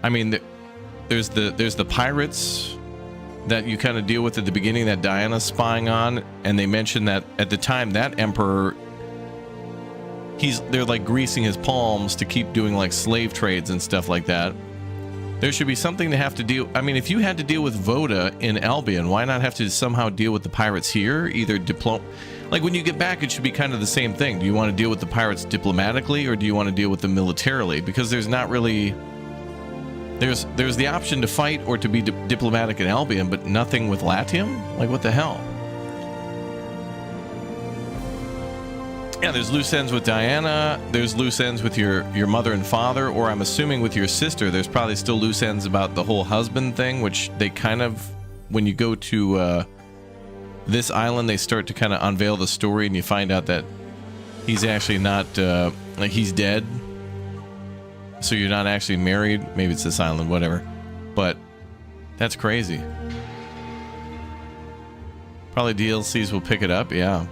I mean, there's the pirates that you kind of deal with at the beginning that Diana's spying on, and they mentioned that at the time that emperor, they're like greasing his palms to keep doing like slave trades and stuff like that. There should be something to have to deal. I mean, if you had to deal with Voda in Albion, why not have to somehow deal with the pirates here? Either like when you get back, it should be kind of the same thing. Do you want to deal with the pirates diplomatically, or do you want to deal with them militarily? Because there's not really, there's the option to fight or to be diplomatic in Albion, but nothing with Latium. Like, what the hell? Yeah, there's loose ends with Diana. There's loose ends with your mother and father, or I'm assuming with your sister. There's probably still loose ends about the whole husband thing, which they kind of, when you go to this island, they start to kind of unveil the story, and you find out that he's actually not, like, he's dead. So you're not actually married. Maybe it's this island, whatever. But that's crazy. Probably DLCs will pick it up, yeah.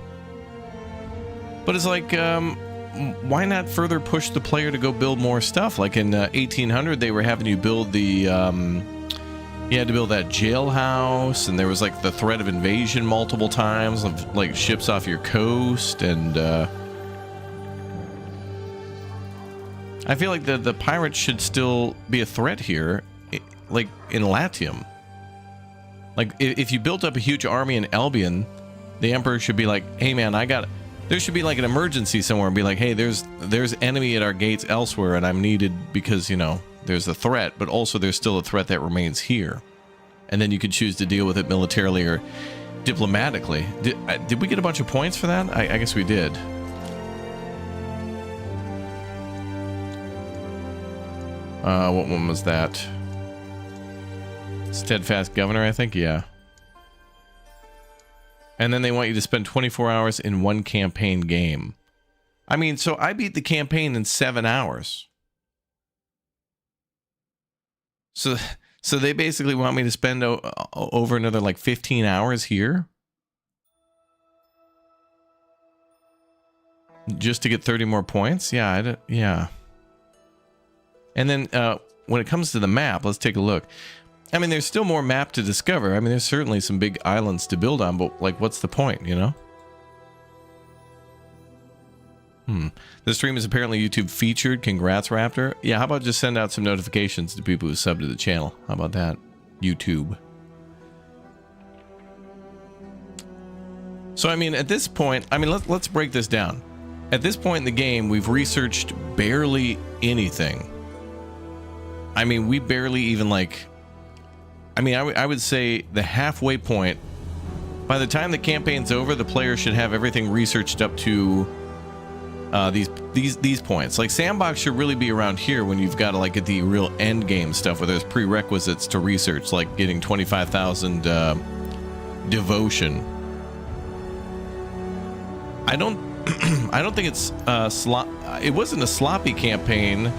But it's like, why not further push the player to go build more stuff? Like in 1800, they were having you build the, you had to build that jailhouse, and there was like the threat of invasion multiple times, of like ships off your coast, and I feel like the pirates should still be a threat here, like in Latium. Like if you built up a huge army in Albion, the Emperor should be like, hey man, there should be like an emergency somewhere and be like, hey, there's enemy at our gates elsewhere, and I'm needed because, you know, there's a threat, but also there's still a threat that remains here. And then you could choose to deal with it militarily or diplomatically. Did we get a bunch of points for that? I guess we did. What one was that? Steadfast Governor, I think, yeah. And then they want you to spend 24 hours in one campaign game. I mean, so I beat the campaign in 7 hours. So they basically want me to spend over another like 15 hours here? Just to get 30 more points? Yeah, yeah. And then when it comes to the map, let's take a look. I mean, there's still more map to discover. I mean, there's certainly some big islands to build on, but like, what's the point, you know? The stream is apparently YouTube featured. Congrats, Raptor. Yeah, how about just send out some notifications to people who sub to the channel? How about that? YouTube. So, I mean, at this point, I mean, let's break this down. At this point in the game, we've researched barely anything. I mean, we barely even like... I mean, I would say the halfway point, by the time the campaign's over, the player should have everything researched up to these points. Like, Sandbox should really be around here when you've got to like get the real end game stuff where there's prerequisites to research, like getting 25,000 devotion. I don't think it's it wasn't a sloppy campaign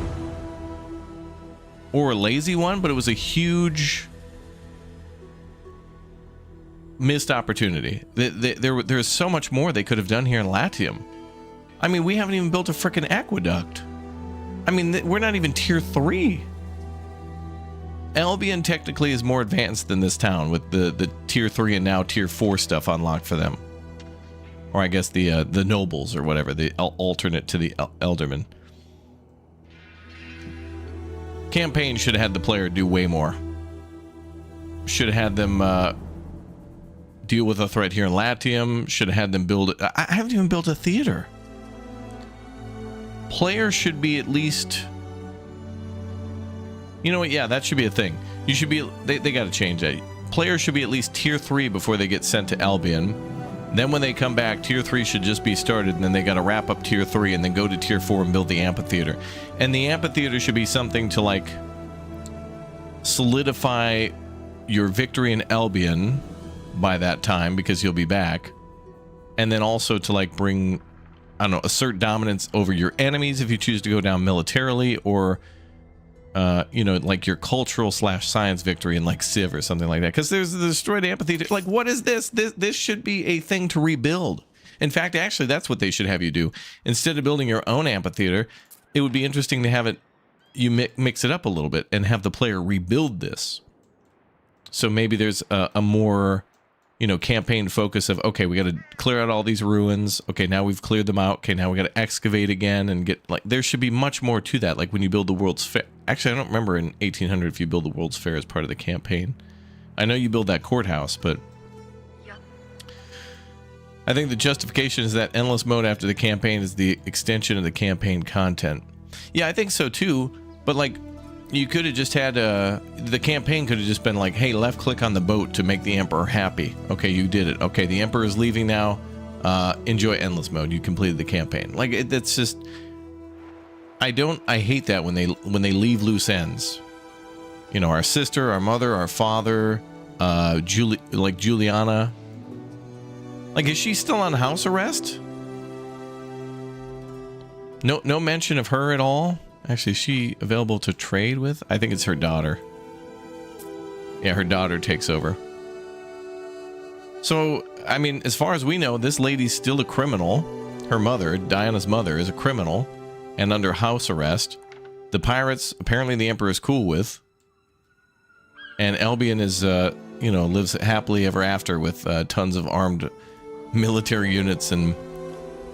or a lazy one, but it was a huge missed opportunity. There's so much more they could have done here in Latium. I mean, we haven't even built a frickin' aqueduct. I mean, we're not even tier 3. Albion technically is more advanced than this town with the tier 3 and now tier 4 stuff unlocked for them. Or I guess the nobles or whatever, the alternate to the Eldermen. Campaign should have had the player do way more. Should have had them deal with a threat here in Latium. Should have had them build... I haven't even built a theater. Player should be at least... You know what? Yeah, that should be a thing. You should be... They got to change that. Players should be at least tier 3 before they get sent to Albion. Then when they come back, tier 3 should just be started, and then they got to wrap up tier 3 and then go to tier 4 and build the amphitheater. And the amphitheater should be something to like solidify your victory in Albion by that time, because you'll be back. And then also to like bring, I don't know, assert dominance over your enemies if you choose to go down militarily, or like your cultural / science victory in like Civ or something like that. Because there's the destroyed amphitheater. Like, what is this? This should be a thing to rebuild. In fact, actually, that's what they should have you do. Instead of building your own amphitheater, it would be interesting to have it, you mix it up a little bit and have the player rebuild this. So maybe there's a more, campaign focus of, okay, we got to clear out all these ruins. Okay, now we've cleared them out. Okay, now we got to excavate again and get, like, there should be much more to that. Like when you build the World's Fair. Actually, I don't remember in 1800 if you build the World's Fair as part of the campaign. I know you build that courthouse, but I think the justification is that endless mode after the campaign is the extension of the campaign content. Yeah, I think so too. But like, you could have just had the campaign could have just been like, hey, left click on the boat to make the Emperor happy. Okay, you did it. Okay, the Emperor is leaving now. Enjoy endless mode. You completed the campaign. Like, that's just, I hate that when they leave loose ends. Our sister, our mother, our father, Juliana. Like, is she still on house arrest? No mention of her at all. Actually, is she available to trade with? I think it's her daughter. Yeah, her daughter takes over. So, I mean, as far as we know, this lady's still a criminal. Her mother, Diana's mother, is a criminal and under house arrest. The pirates, apparently the Emperor is cool with. And Albion is, lives happily ever after with tons of armed military units and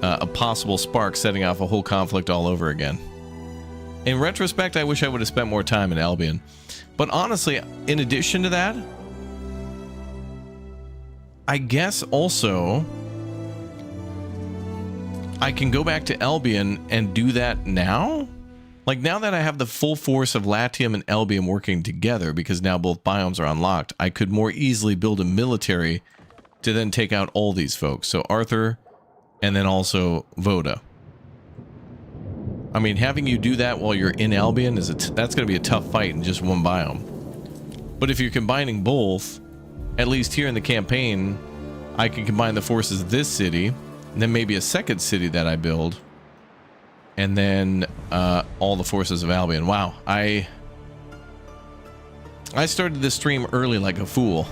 a possible spark setting off a whole conflict all over again. In retrospect, I wish I would have spent more time in Albion. But honestly, in addition to that, I guess also I can go back to Albion and do that now? Like, now that I have the full force of Latium and Albion working together, because now both biomes are unlocked, I could more easily build a military to then take out all these folks. So Arthur, and then also Voda. I mean, having you do that while you're in Albion that's going to be a tough fight in just one biome. But if you're combining both, at least here in the campaign, I can combine the forces of this city, and then maybe a second city that I build, and then all the forces of Albion. Wow, I started this stream early like a fool,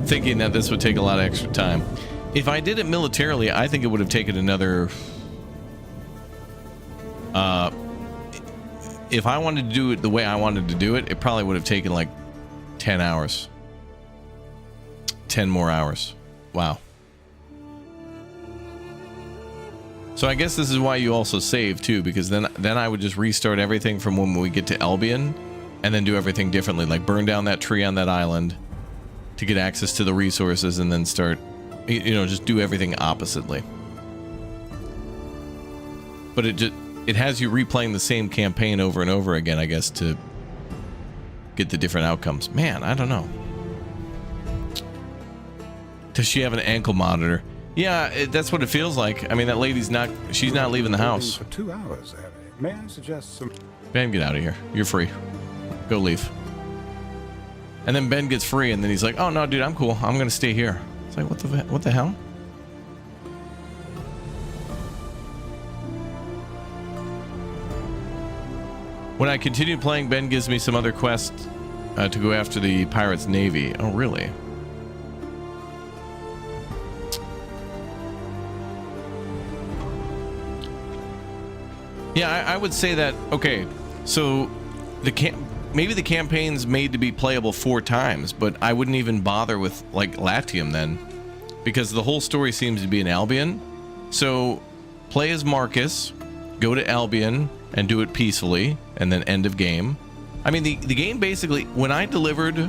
thinking that this would take a lot of extra time. If I did it militarily, I think it would have taken another... if I wanted to do it the way I wanted to do it, it probably would have taken like 10 hours. 10 more hours. Wow. So I guess this is why you also save too, because then I would just restart everything from when we get to Albion and then do everything differently, like burn down that tree on that island to get access to the resources and then start, just do everything oppositely. But it has you replaying the same campaign over and over again, I guess, to get the different outcomes. Man, I don't know. Does she have an ankle monitor? Yeah, that's what it feels like. I mean, that lady's she's not leaving the house. For 2 hours, Harry. May I suggest some... Ben, get out of here. You're free. Go leave. And then Ben gets free, and then he's like, oh, no, dude, I'm cool. I'm going to stay here. It's like, what the hell? When I continue playing, Ben gives me some other quests to go after the Pirates' Navy. Oh, really? Yeah, I would say that, okay, so maybe the campaign's made to be playable 4 times, but I wouldn't even bother with, like, Latium then, because the whole story seems to be in Albion. So, play as Marcus, go to Albion, and do it peacefully, and then end of game. I mean, the game basically, when I delivered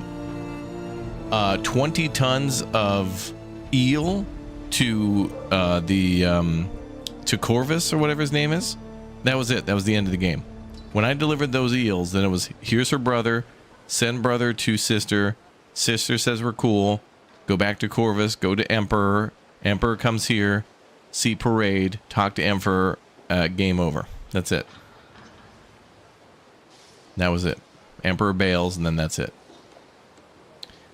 20 tons of eel to to Corvus, or whatever his name is, that was it. That was the end of the game. When I delivered those eels, then it was, here's her brother, send brother to sister, sister says we're cool, go back to Corvus, go to Emperor, Emperor comes here, see parade, talk to Emperor, game over. That's it. That was it. Emperor bails, and then that's it.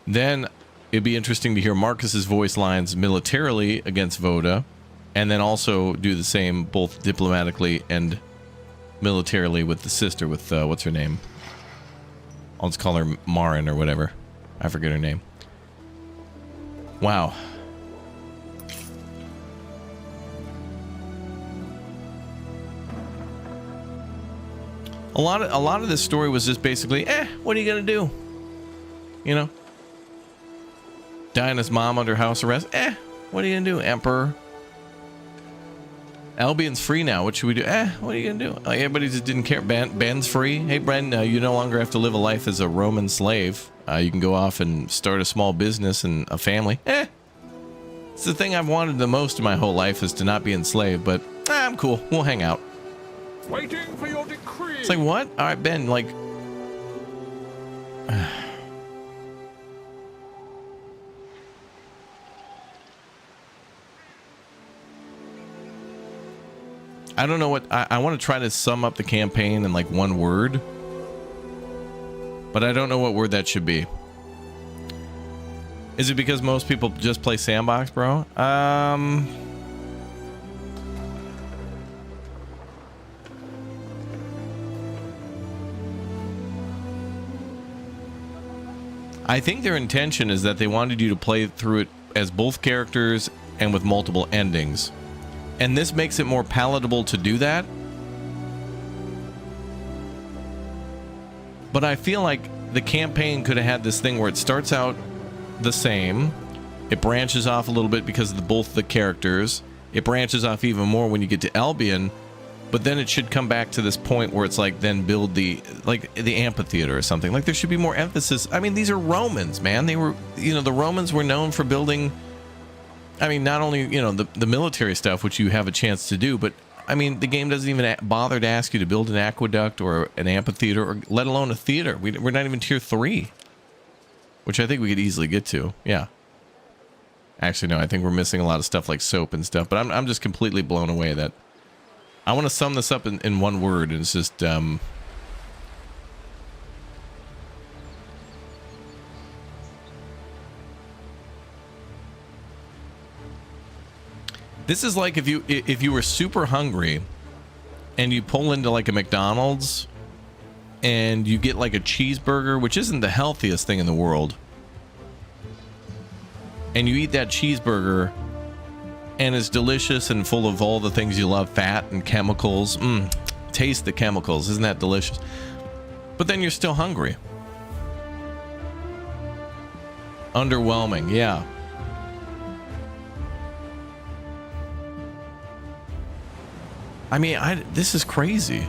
Then it'd be interesting to hear Marcus's voice lines militarily against Voda, and then also do the same both diplomatically and militarily with the sister, with what's her name? I'll just call her Marin or whatever. I forget her name. Wow. A lot of this story was just basically, what are you gonna do? You know? Diana's mom under house arrest. What are you gonna do, Emperor? Albion's free now. What should we do? What are you gonna do? Like, everybody just didn't care. Ben's free. Hey, Bren, you no longer have to live a life as a Roman slave. You can go off and start a small business and a family. It's the thing I've wanted the most in my whole life, is to not be enslaved, but I'm cool. We'll hang out. Waiting for your decree. It's like, what? All right, Ben, like... I don't know what... I want to try to sum up the campaign in like one word, but I don't know what word that should be. Is it because most people just play sandbox, bro? I think their intention is that they wanted you to play through it as both characters and with multiple endings. And this makes it more palatable to do that. But I feel like the campaign could have had this thing where it starts out the same. It branches off a little bit because of both the characters. It branches off even more when you get to Albion. But then it should come back to this point where it's like, then build the amphitheater or something. Like, there should be more emphasis. I mean, these are Romans, man. They were, the Romans were known for building, I mean, not only, the military stuff, which you have a chance to do, but I mean, the game doesn't even bother to ask you to build an aqueduct or an amphitheater, or let alone a theater. We're not even tier 3, which I think we could easily get to. Yeah. Actually, no, I think we're missing a lot of stuff like soap and stuff, but I'm just completely blown away that I want to sum this up in one word, and it's just, this is like if you were super hungry and you pull into like a McDonald's and you get like a cheeseburger, which isn't the healthiest thing in the world, and you eat that cheeseburger and it's delicious and full of all the things you love, fat and chemicals. Taste the chemicals. Isn't that delicious? But then you're still hungry. Underwhelming, yeah. I mean, this is crazy.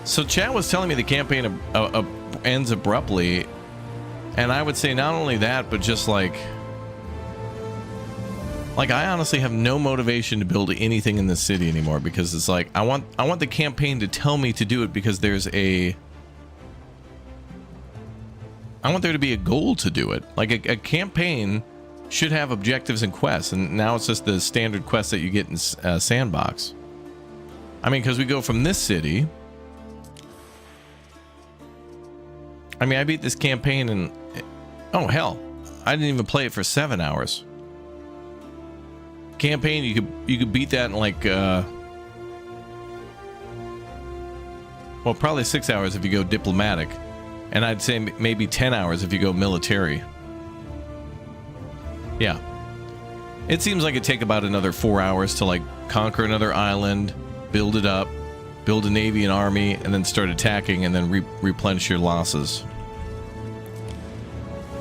So chat was telling me the campaign ends abruptly, and I would say not only that, but just like I honestly have no motivation to build anything in this city anymore, because it's like I want the campaign to tell me to do it, because I want there to be a goal to do it. Like a campaign should have objectives and quests, and now it's just the standard quests that you get in Sandbox. I mean, because we go from this city. I mean, I beat this campaign in, oh hell, I didn't even play it for 7 hours. Campaign, you could beat that in like well, probably 6 hours if you go diplomatic, and I'd say maybe 10 hours if you go military. Yeah, it seems like it'd take about another 4 hours to like conquer another island, build it up, build a navy and army, and then start attacking, and then replenish your losses.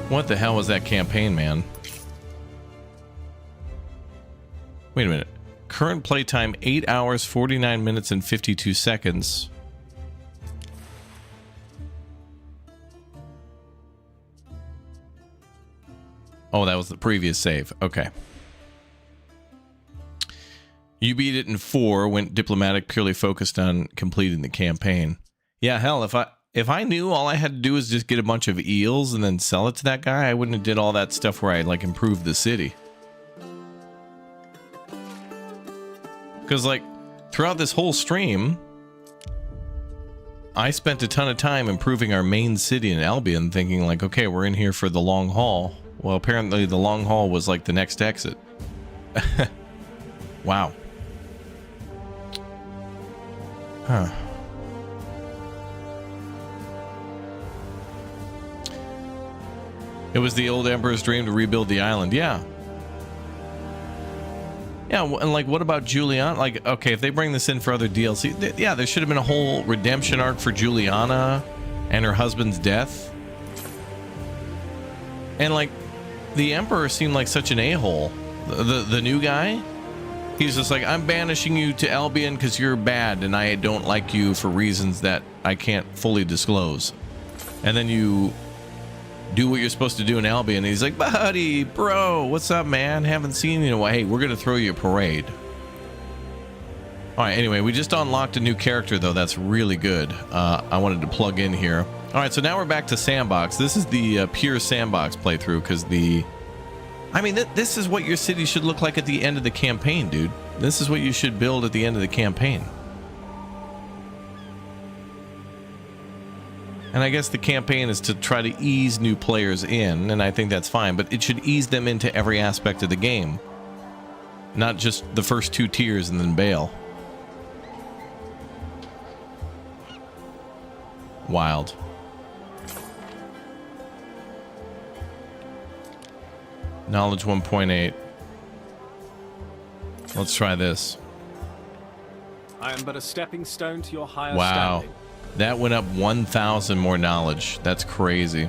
What the hell was that campaign, man? Wait a minute. Current playtime 8 hours, 49 minutes, and 52 seconds. Oh, that was the previous save. Okay. You beat it in 4, went diplomatic, purely focused on completing the campaign. Yeah, hell, if I knew all I had to do was just get a bunch of eels and then sell it to that guy, I wouldn't have did all that stuff where I like improved the city. Because, like, throughout this whole stream, I spent a ton of time improving our main city in Albion, thinking, like, okay, we're in here for the long haul. Well, apparently the long haul was, like, the next exit. Wow. Huh. It was the old Emperor's dream to rebuild the island. Yeah. Yeah, and like, what about Juliana? Like, okay, if they bring this in for other DLC, yeah, there should have been a whole redemption arc for Juliana and her husband's death. And like, the Emperor seemed like such an a-hole. The new guy, he's just like, I'm banishing you to Albion because you're bad and I don't like you for reasons that I can't fully disclose. And then you do what you're supposed to do in Albion, and he's like, buddy, bro, what's up, man? Haven't seen you in a while. Hey, we're gonna throw you a parade. All right, anyway, we just unlocked a new character, though. That's really good. I wanted to plug in here. All right, so now we're back to Sandbox. This is the pure Sandbox playthrough, because I mean, this is what your city should look like at the end of the campaign, dude. This is what you should build at the end of the campaign. And I guess the campaign is to try to ease new players in, and I think that's fine, but it should ease them into every aspect of the game. Not just the first 2 tiers and then bail. Wild. Knowledge 1.8. Let's try this. I am but a stepping stone to your higher Wow. standing. That went up 1,000 more knowledge. That's crazy.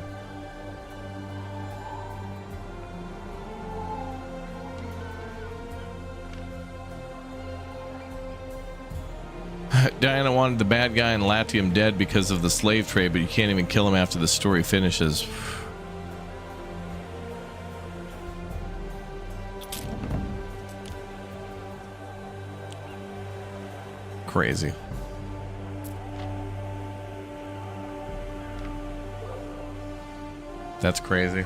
Diana wanted the bad guy in Latium dead because of the slave trade, but you can't even kill him after the story finishes. Crazy. That's crazy.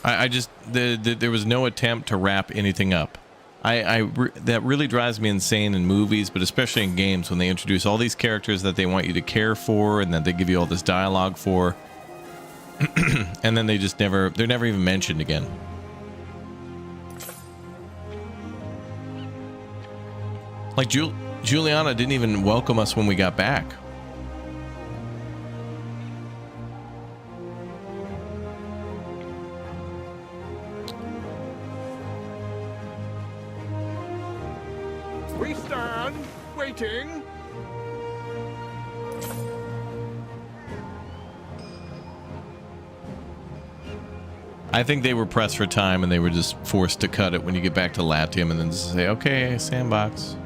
I just there was no attempt to wrap anything up. That really drives me insane in movies, but especially in games, when they introduce all these characters that they want you to care for and that they give you all this dialogue for, and then they're never even mentioned again. Like Juliana didn't even welcome us when we got back. We stand, waiting. I think they were pressed for time and they were just forced to cut it when you get back to Latium and then just say, okay, Sandbox.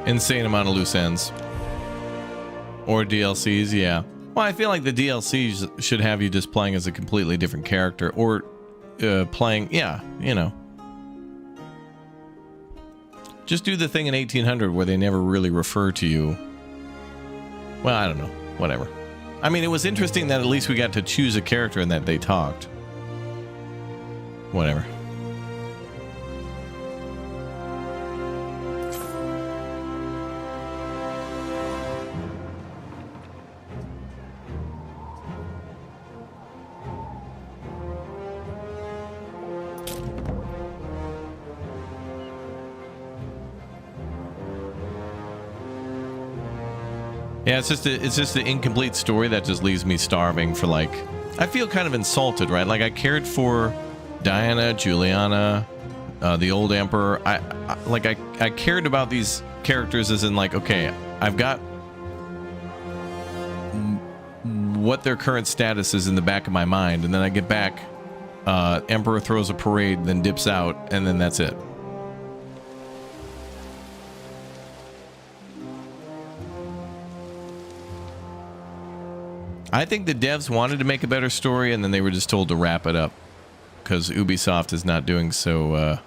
Insane amount of loose ends. Or DLCs, yeah. Well, I feel like the DLCs should have you just playing as a completely different character. Or playing, yeah, you know. Just do the thing in 1800 where they never really refer to you. Well, I don't know. Whatever. I mean, it was interesting that at least we got to choose a character and that they talked. Whatever. Yeah, it's just an incomplete story that just leaves me starving for, like, I feel kind of insulted, right? Like, I cared for Diana, Juliana, the old Emperor. I cared about these characters as in, like, okay, I've got what their current status is in the back of my mind, and then I get back, Emperor throws a parade, then dips out, and then that's it. I think the devs wanted to make a better story, and then they were just told to wrap it up because Ubisoft is not doing so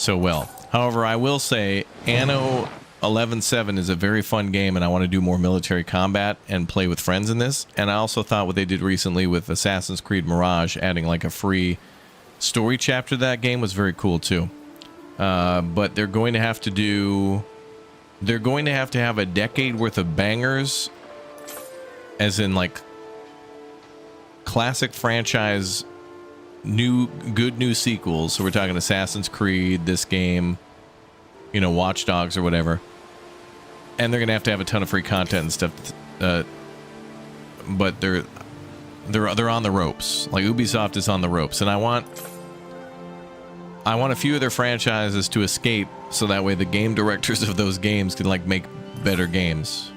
well. However, I will say Anno 11.7 is a very fun game, and I want to do more military combat and play with friends in this. And I also thought what they did recently with Assassin's Creed Mirage, adding like a free story chapter to that game, was very cool too. But they're going to have to have a decade worth of bangers, as in like classic franchise good new sequels. So we're talking Assassin's Creed, this game, you know, Watch Dogs or whatever. And they're going to have a ton of free content and stuff. But they're on the ropes. Like Ubisoft is on the ropes, and I want a few of their franchises to escape, so that way the game directors of those games can like make better games.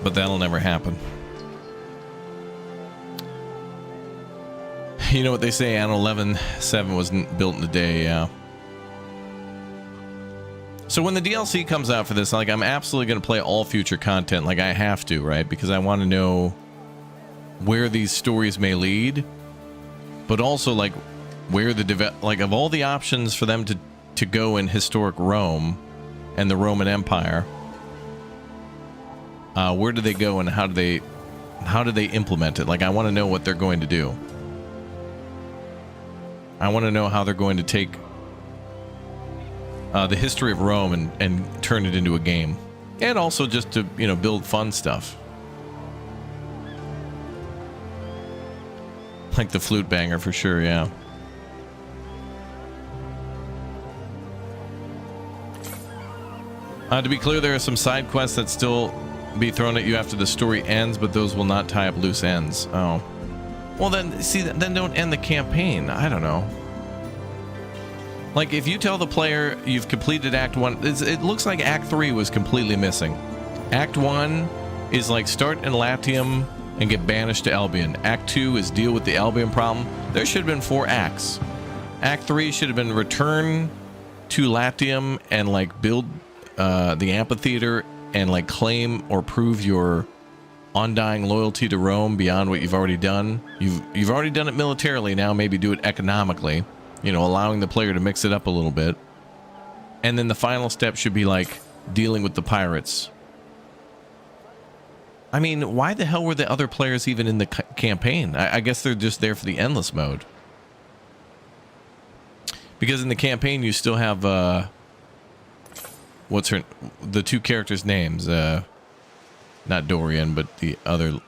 But that'll never happen. You know what they say, Anno 11.7 wasn't built in a day, yeah. So when the DLC comes out for this, like, I'm absolutely going to play all future content, like I have to, right? Because I want to know where these stories may lead, but also like where like of all the options for them to go in historic Rome and the Roman Empire, where do they go and how do they implement it? Like, I want to know what they're going to do. I want to know how they're going to take the history of Rome and turn it into a game, and also just to, you know, build fun stuff like the flute banger for sure. Yeah. To be clear, there are some side quests that still be thrown at you after the story ends, but those will not tie up loose ends. Oh, well then, see, then don't end the campaign. I don't know. Like, if you tell the player you've completed Act 1, it looks like Act 3 was completely missing. Act 1 is like start in Latium and get banished to Albion. Act 2 is deal with the Albion problem. There should have been 4 acts. Act 3 should have been return to Latium and like build the amphitheater and like claim or prove your undying loyalty to Rome beyond what you've already done. You've already done it militarily, now maybe do it economically. You know, allowing the player to mix it up a little bit. And then the final step should be like dealing with the pirates. I mean, why the hell were the other players even in the campaign? I guess they're just there for the endless mode. Because in the campaign you still have what's the two characters' names? Not Dorian, but the other.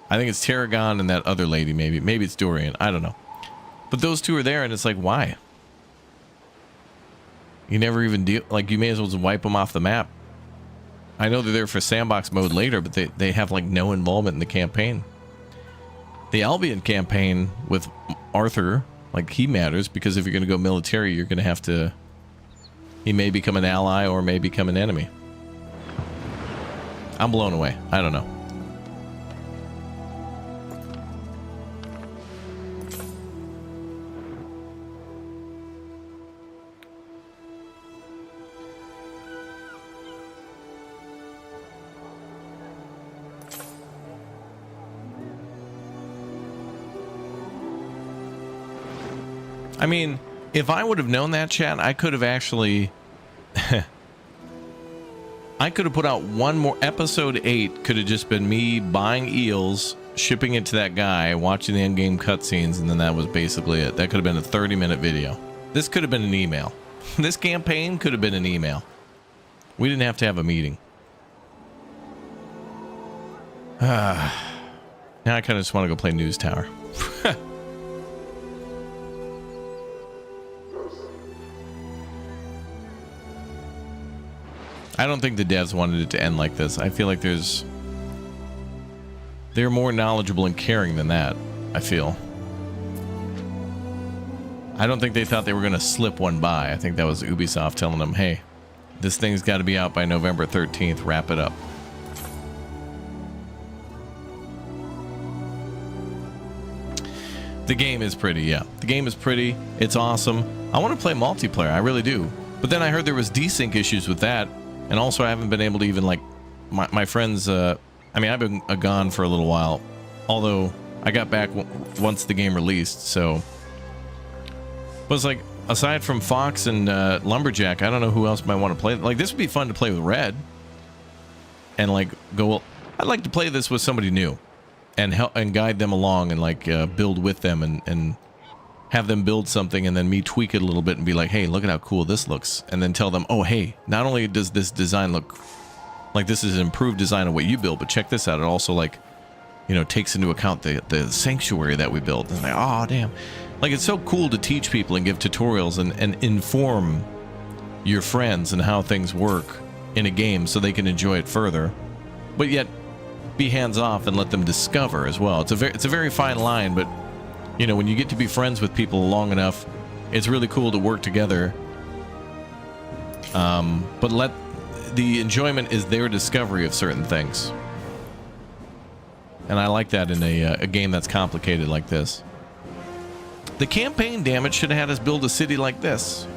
I think it's Tarragon and that other lady. Maybe it's Dorian. I don't know. But those two are there, and it's like, why? You never even deal. Like, you may as well just wipe them off the map. I know they're there for sandbox mode later, but they have like no involvement in the campaign. The Albion campaign with Arthur, like, he matters, because if you're going to go military, you're going to have to. He may become an ally or may become an enemy. I'm blown away. I don't know. I mean, if I would have known that, chat, I could have actually... I could have put out one more. Episode 8 could have just been me buying eels, shipping it to that guy, watching the endgame cutscenes, and then that was basically it. That could have been a 30-minute video. This could have been an email. This campaign could have been an email. We didn't have to have a meeting. Now I kind of just want to go play News Tower. I don't think the devs wanted it to end like this. I feel like they're more knowledgeable and caring than that, I feel. I don't think they thought they were going to slip one by. I think that was Ubisoft telling them, hey, this thing's got to be out by November 13th. Wrap it up. The game is pretty, yeah. The game is pretty. It's awesome. I want to play multiplayer. I really do. But then I heard there was desync issues with that. And also I haven't been able to even, like, my friends, I mean, I've been gone for a little while. Although I got back once the game released, so. But it's like, aside from Fox and Lumberjack, I don't know who else might want to play. Like, this would be fun to play with Red. And, like, go... I'd like to play this with somebody new. And help and guide them along and, like, build with them and have them build something and then me tweak it a little bit and be like, hey, look at how cool this looks. And then tell them, oh, hey, not only does this design look like this is an improved design of what you built, but check this out. It also, like, you know, takes into account the sanctuary that we built. And like, oh, damn. Like, it's so cool to teach people and give tutorials and inform your friends and how things work in a game so they can enjoy it further. But yet, be hands-off and let them discover as well. It's a very fine line, but, you know, when you get to be friends with people long enough, it's really cool to work together. But the enjoyment is their discovery of certain things. And I like that in a game that's complicated like this. The campaign damage should have had us build a city like this.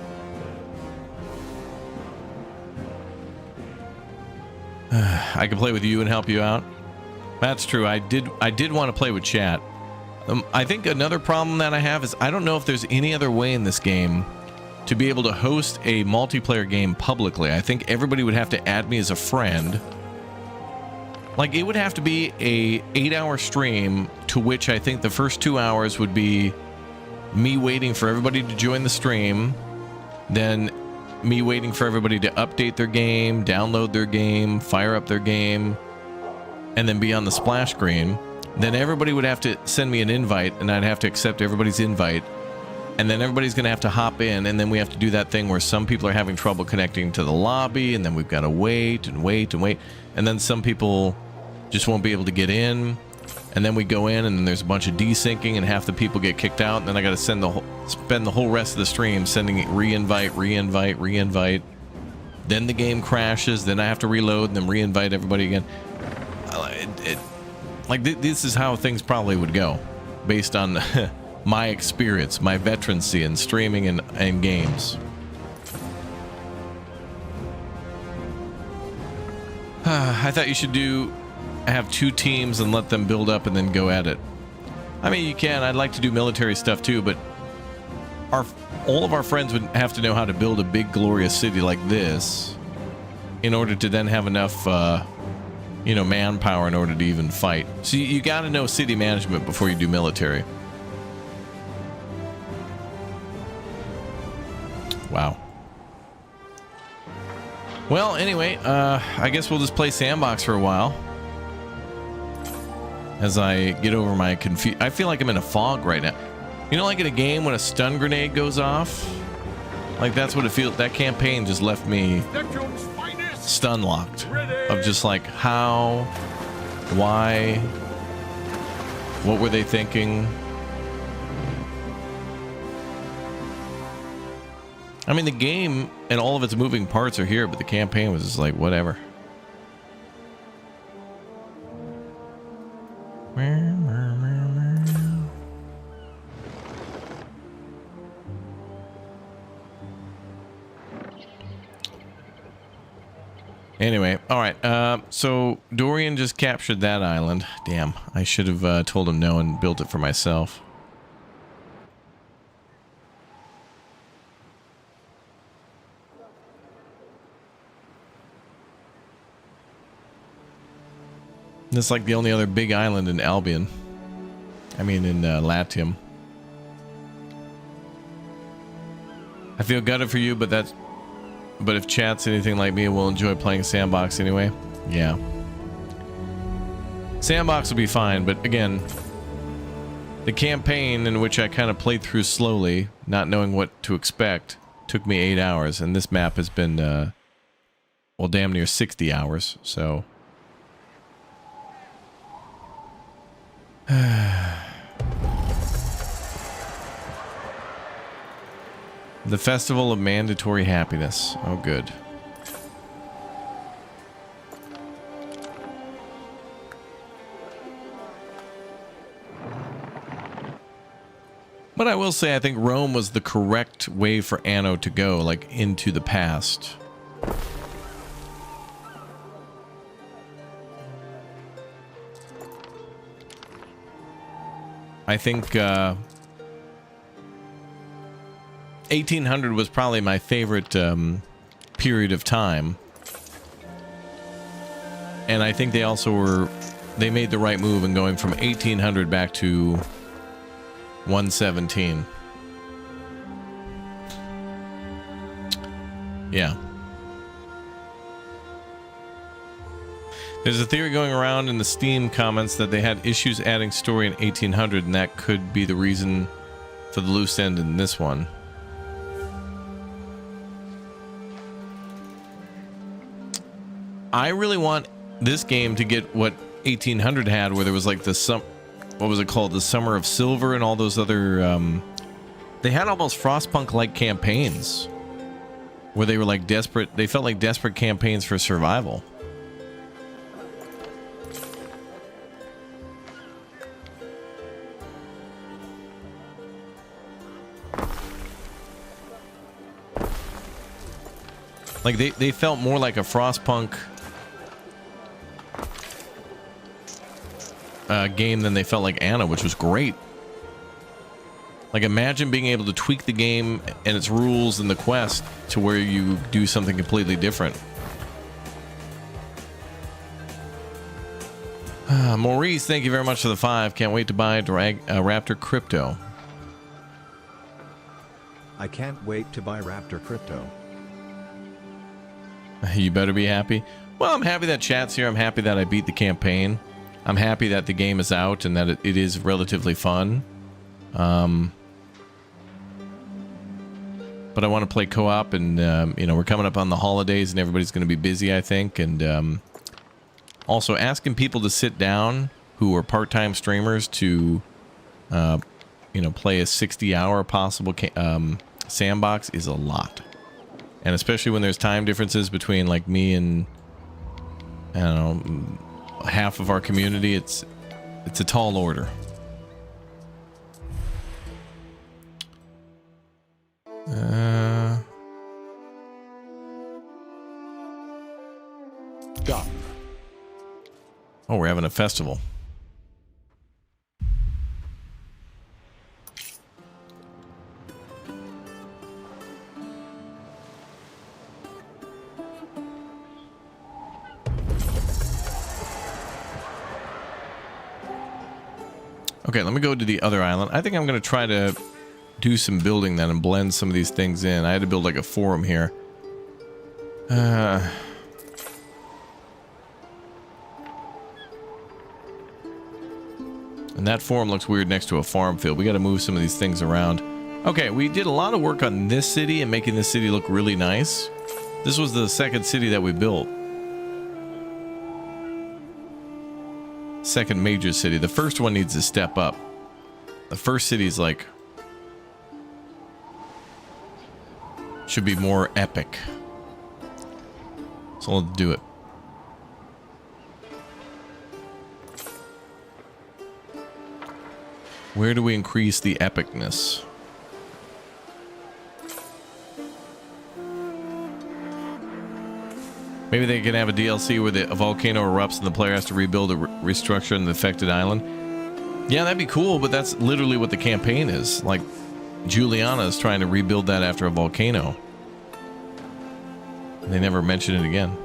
I can play with you and help you out. That's true. I did want to play with chat. I think another problem that I have is I don't know if there's any other way in this game to be able to host a multiplayer game publicly. I think everybody would have to add me as a friend. Like, it would have to be a 8-hour stream to which I think the first 2 hours would be me waiting for everybody to join the stream, then me waiting for everybody to update their game, download their game, fire up their game, and then be on the splash screen. Then everybody would have to send me an invite, and I'd have to accept everybody's invite. And then everybody's going to have to hop in, and then we have to do that thing where some people are having trouble connecting to the lobby, and then we've got to wait and wait and wait. And then some people just won't be able to get in. And then we go in, and then there's a bunch of desyncing, and half the people get kicked out. And then I got to spend the whole rest of the stream sending re-invite. Then the game crashes. Then I have to reload, and then re-invite everybody again. This is how things probably would go, based on my experience, my veterancy in streaming and games. I thought you should have 2 teams and let them build up and then go at it. I mean, you can. I'd like to do military stuff too, but all of our friends would have to know how to build a big, glorious city like this in order to then have enough, manpower in order to even fight. So you got to know city management before you do military. Wow. Well, anyway, I guess we'll just play sandbox for a while. As I get over my confusion. I feel like I'm in a fog right now. You know, like in a game when a stun grenade goes off? Like, that's what it feels. That campaign just left me stun locked. Of just like, how? Why? What were they thinking? I mean, the game and all of its moving parts are here, but the campaign was just like, whatever. Anyway, all right. So Dorian just captured that island. Damn, I should have told him no and built it for myself. It's like the only other big island in Albion. I mean, in Latium. I feel gutted for you, but if chat's anything like me, we'll enjoy playing sandbox anyway. Yeah. Sandbox will be fine, but again, the campaign in which I kind of played through slowly, not knowing what to expect, took me 8 hours, and this map has been, well, damn near 60 hours, so... The Festival of Mandatory Happiness. Oh, good. But I will say, I think Rome was the correct way for Anno to go, like, into the past. I think, 1800 was probably my favorite period of time. And I think they also they made the right move in going from 1800 back to 117. Yeah. There's a theory going around in the Steam comments that they had issues adding story in 1800, and that could be the reason for the loose end in this one. I really want this game to get what 1800 had, where there was like the what was it called? The Summer of Silver and all those other they had almost Frostpunk-like campaigns where they were like desperate, they felt like desperate campaigns for survival. Like they felt more like a Frostpunk game than they felt like Anno, which was great. Like, imagine being able to tweak the game and its rules and the quest to where you do something completely different. Maurice, thank you very much for the 5. Can't wait to buy Raptor Crypto. I can't wait to buy Raptor Crypto. You better be happy. Well, I'm happy that chat's here. I'm happy that I beat the campaign. I'm happy that the game is out and that it is relatively fun. But I want to play co-op, and you know, we're coming up on the holidays and everybody's going to be busy, I think. And also asking people to sit down who are part-time streamers to you know, play a 60-hour possible sandbox is a lot. And especially when there's time differences between like me and, I don't know, half of our community, it's a tall order. Done. Oh, we're having a festival. Okay, let me go to the other island. I think I'm going to try to do some building then and blend some of these things in. I had to build like a forum here. And that forum looks weird next to a farm field. We got to move some of these things around. Okay, we did a lot of work on this city and making this city look really nice. This was the second city that we built. Second major city. The first one needs to step up. The first city is like, should be more epic. So let's do it. Where do we increase the epicness? Maybe they can have a DLC where a volcano erupts and the player has to rebuild or restructure an affected island. Yeah, that'd be cool, but that's literally what the campaign is. Like, Juliana is trying to rebuild that after a volcano. They never mention it again.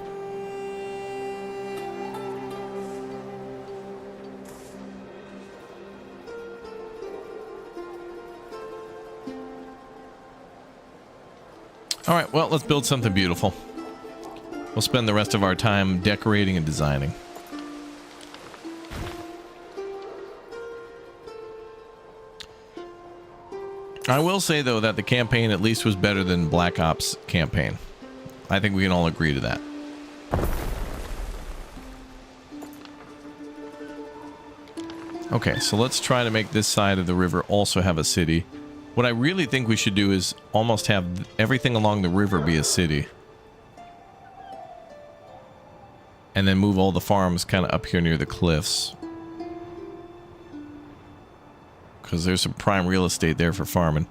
All right, well, let's build something beautiful. We'll spend the rest of our time decorating and designing. I will say, though, that the campaign at least was better than Black Ops campaign. I think we can all agree to that. Okay, so let's try to make this side of the river also have a city. What I really think we should do is almost have everything along the river be a city. And then move all the farms kind of up here near the cliffs. Because there's some prime real estate there for farming.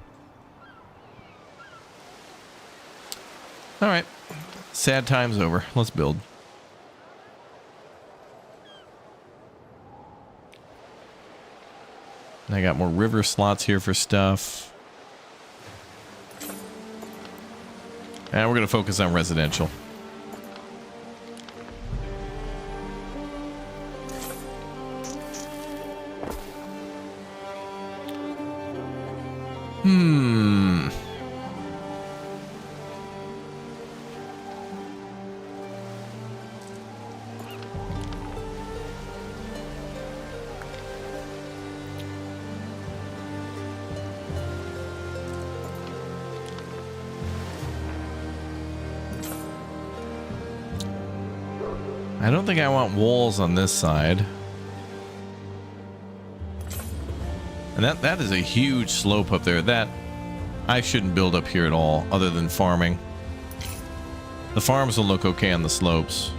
Alright. Sad time's over. Let's build. And I got more river slots here for stuff. And we're going to focus on residential. I don't think I want walls on this side. And that is a huge slope up there. That I shouldn't build up here at all, other than farming. The farms will look okay on the slopes.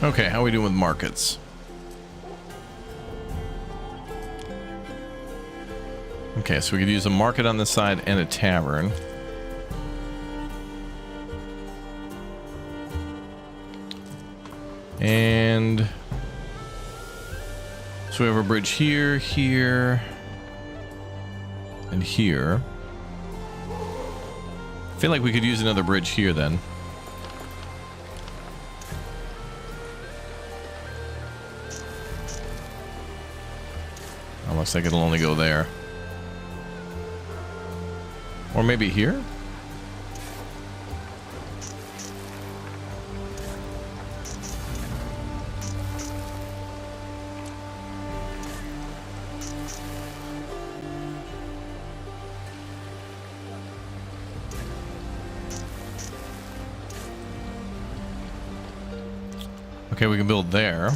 Okay, how are we doing with markets? Okay, so we could use a market on this side and a tavern. And so we have a bridge here, here, and here. I feel like we could use another bridge here then. Looks like it'll only go there. Or maybe here? Okay, we can build there.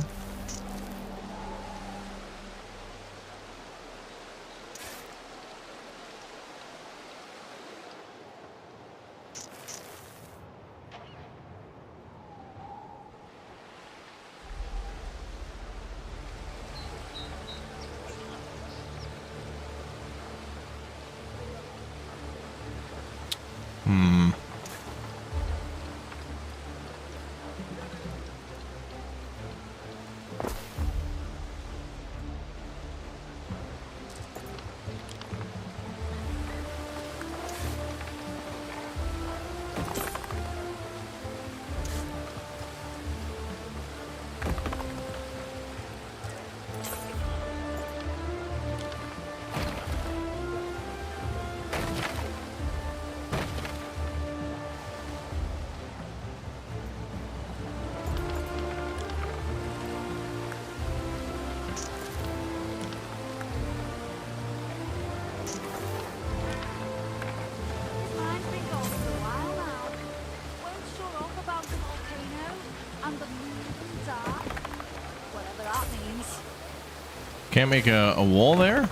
Can't make a wall there?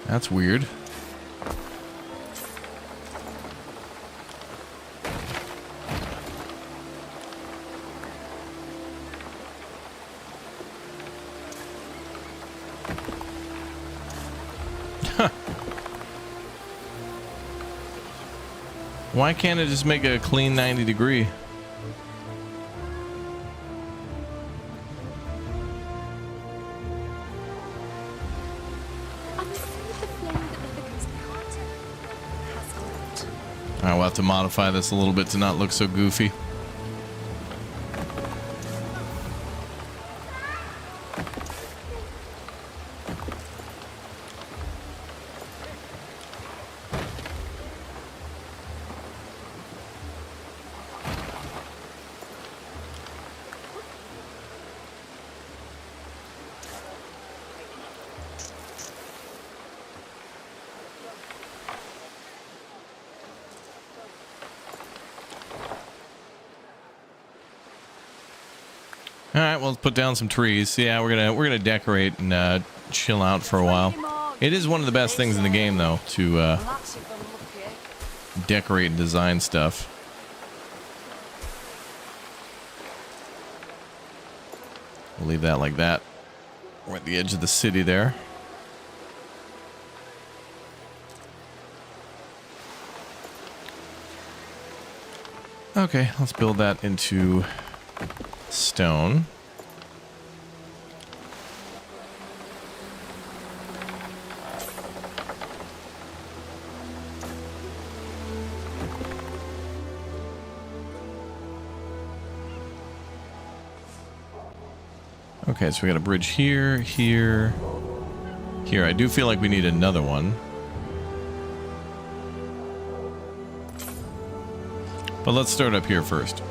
That's weird. Why can't it just make a clean 90 degree? Alright, we'll have to modify this a little bit to not look so goofy. All right, well, let's put down some trees. Yeah, we're gonna decorate and chill out for a while. It is one of the best things in the game, though, to decorate and design stuff. We'll leave that like that. We're at the edge of the city there. Okay, let's build that into stone. Okay, so we got a bridge here, here, here. I do feel like we need another one. But let's start up here first.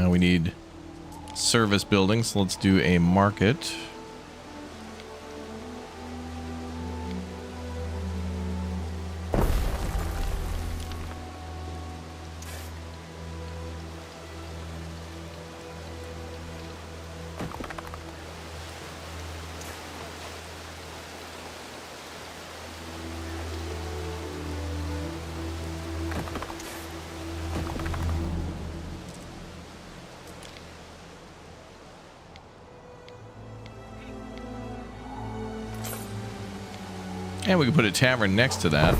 We need service buildings. Let's do a market. And we can put a tavern next to that.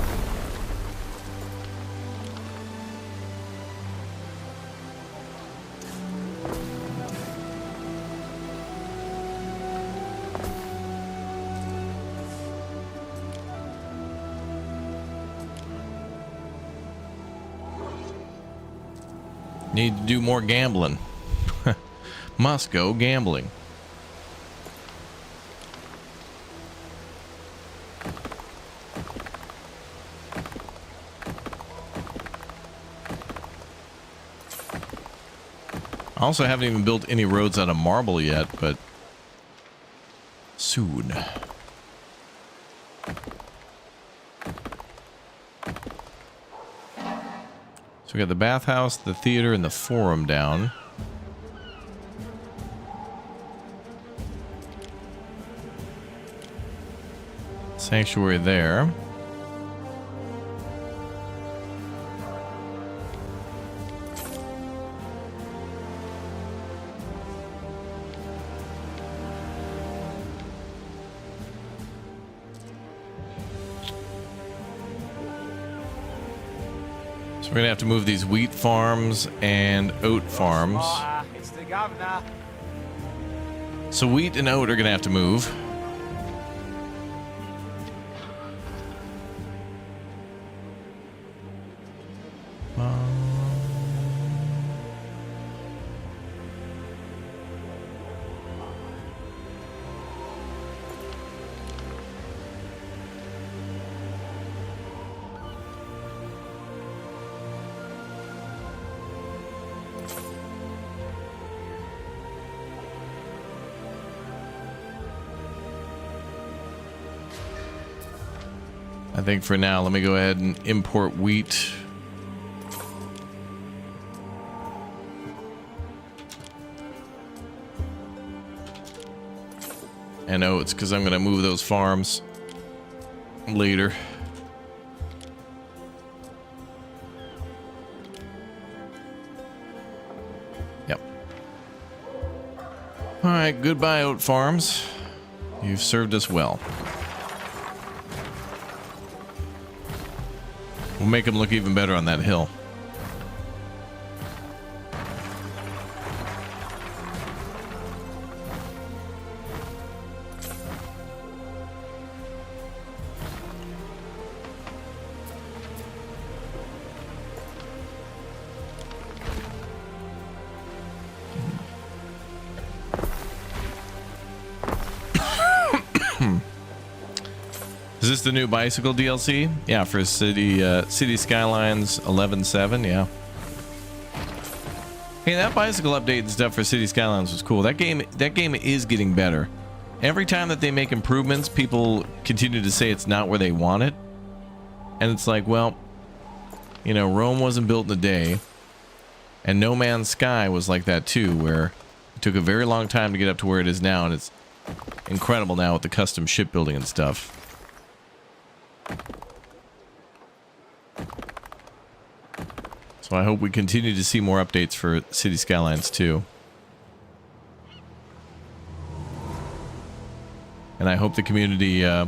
Need to do more gambling. Must go gambling. I also haven't even built any roads out of marble yet, but soon. So we got the bathhouse, the theater, and the forum down. Sanctuary there. We're gonna have to move these wheat farms and oat farms. It's the governor. So wheat and oat are gonna have to move. I think for now, let me go ahead and import wheat. And oats, because I'm going to move those farms later. Yep. All right, goodbye, oat farms. You've served us well. We'll make them look even better on that hill. Is this the new bicycle DLC? Yeah, for City Skylines 11.7. Yeah. Hey, that bicycle update and stuff for City Skylines was cool. That game is getting better. Every time that they make improvements, people continue to say it's not where they want it. And it's like, well, you know, Rome wasn't built in a day. And No Man's Sky was like that too, where it took a very long time to get up to where it is now, and it's incredible now with the custom shipbuilding and stuff. So I hope we continue to see more updates for City Skylines 2. And I hope the community, I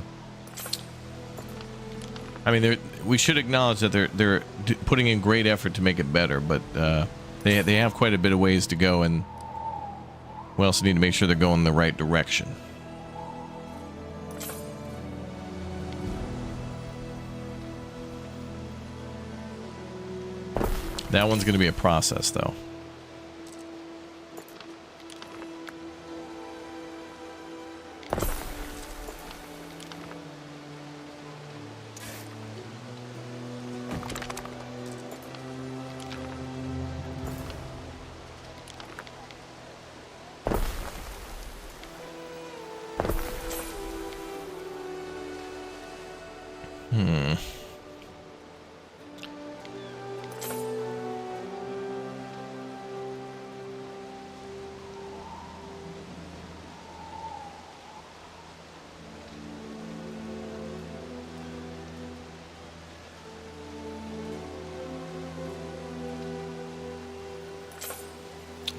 mean, we should acknowledge that they're putting in great effort to make it better, but they have quite a bit of ways to go, and we also need to make sure they're going in the right direction. That one's going to be a process, though.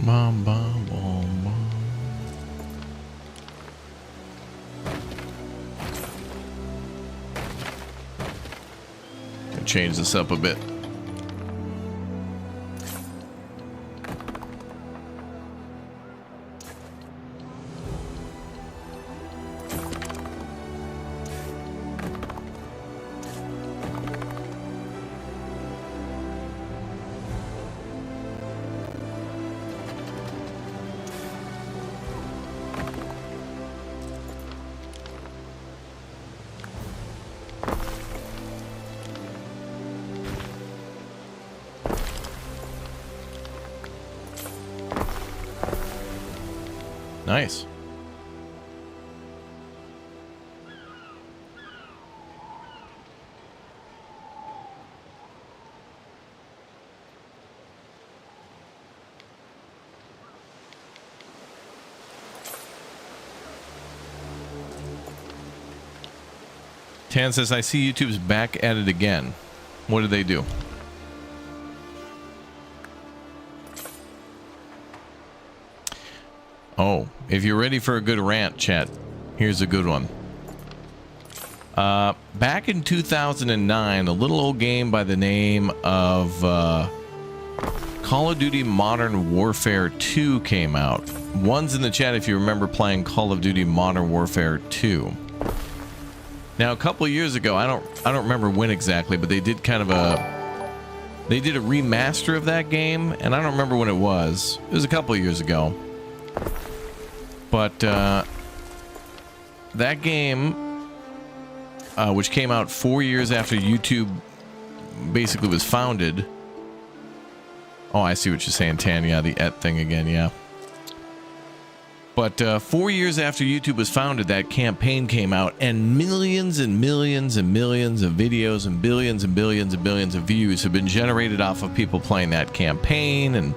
Bum, bum, bum, bum. Gonna change this up a bit. Nice. Tan says, I see YouTube's back at it again. What did they do? Oh, if you're ready for a good rant, chat, here's a good one. Back in 2009, a little old game by the name of Call of Duty Modern Warfare 2 came out. One's in the chat if you remember playing Call of Duty Modern Warfare 2. Now, a couple of years ago, I don't remember when exactly, but they did kind of they did a remaster of that game, and I don't remember when it was. It was a couple of years ago. But that game, which came out 4 years after YouTube basically was founded. Oh, I see what you're saying, Tan. Yeah, the et thing again, yeah. But 4 years after YouTube was founded, that campaign came out, and millions and millions and millions of videos and billions and billions and billions of views have been generated off of people playing that campaign and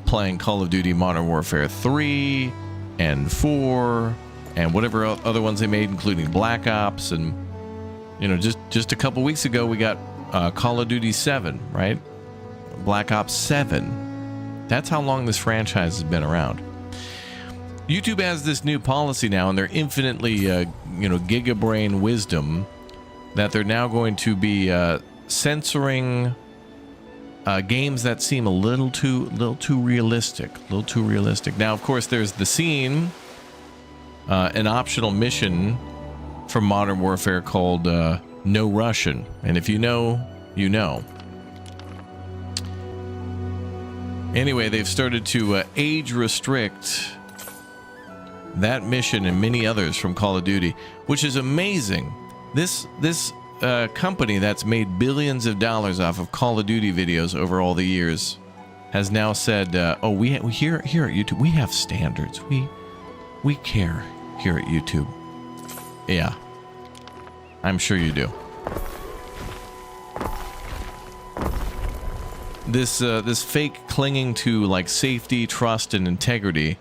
playing Call of Duty Modern Warfare 3 and 4 and whatever other ones they made, including Black Ops. And, you know, just a couple weeks ago, we got Call of Duty 7, right? Black Ops 7. That's how long this franchise has been around. YouTube has this new policy now, and they're infinitely, you know, gigabrain wisdom, that they're now going to be censoring games that seem a little too realistic. Now, of course, there's the scene, an optional mission from Modern Warfare called No Russian, and if you know, you know. Anyway, they've started to age restrict that mission and many others from Call of Duty, which is amazing. This company that's made billions of dollars off of Call of Duty videos over all the years has now said, "Oh, we here at YouTube we have standards. We care here at YouTube." Yeah, I'm sure you do. This fake clinging to like safety, trust, and integrity,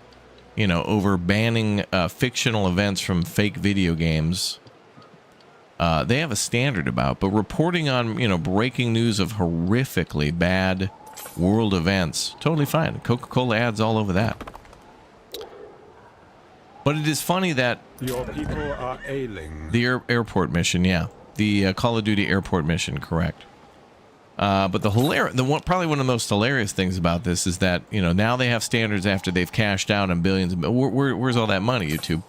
you know, over banning fictional events from fake video games. They have a standard about, but reporting on, you know, breaking news of horrifically bad world events, totally fine. Coca-Cola ads all over that. But it is funny that your people are ailing. The airport mission, yeah, the Call of Duty airport mission, correct. But probably one of the most hilarious things about this is that, you know, now they have standards after they've cashed out on billions. Where's all that money, YouTube?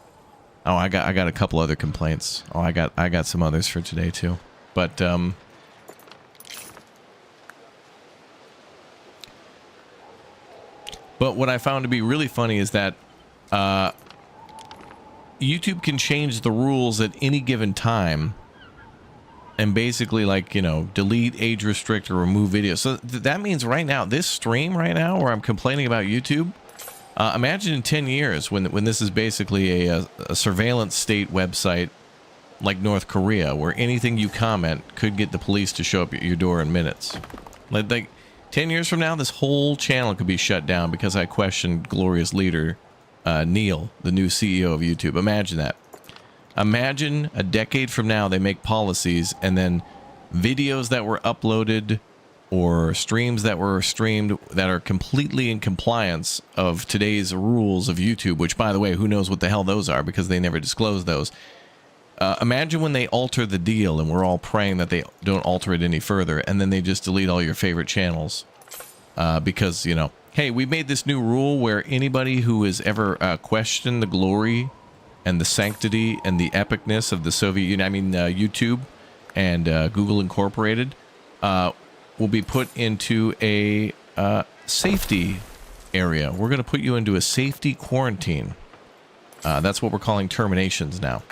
Oh, I got a couple other complaints. Oh, I got some others for today too. But what I found to be really funny is that YouTube can change the rules at any given time. And basically, like, you know, delete, age restrict, or remove videos. So that means right now, this stream right now, where I'm complaining about YouTube, imagine in 10 years when this is basically a surveillance state website like North Korea, where anything you comment could get the police to show up at your door in minutes. Like 10 years from now, this whole channel could be shut down because I questioned glorious leader Neil, the new CEO of YouTube. Imagine that. Imagine a decade from now they make policies and then videos that were uploaded or streams that were streamed that are completely in compliance of today's rules of YouTube, which, by the way, who knows what the hell those are because they never disclose those. Imagine when they alter the deal, and we're all praying that they don't alter it any further, and then they just delete all your favorite channels because, you know, hey, we made this new rule where anybody who has ever questioned the glory and the sanctity and the epicness of the Soviet Union, YouTube and Google Incorporated, will be put into a safety area. We're going to put you into a safety quarantine. That's what we're calling terminations now.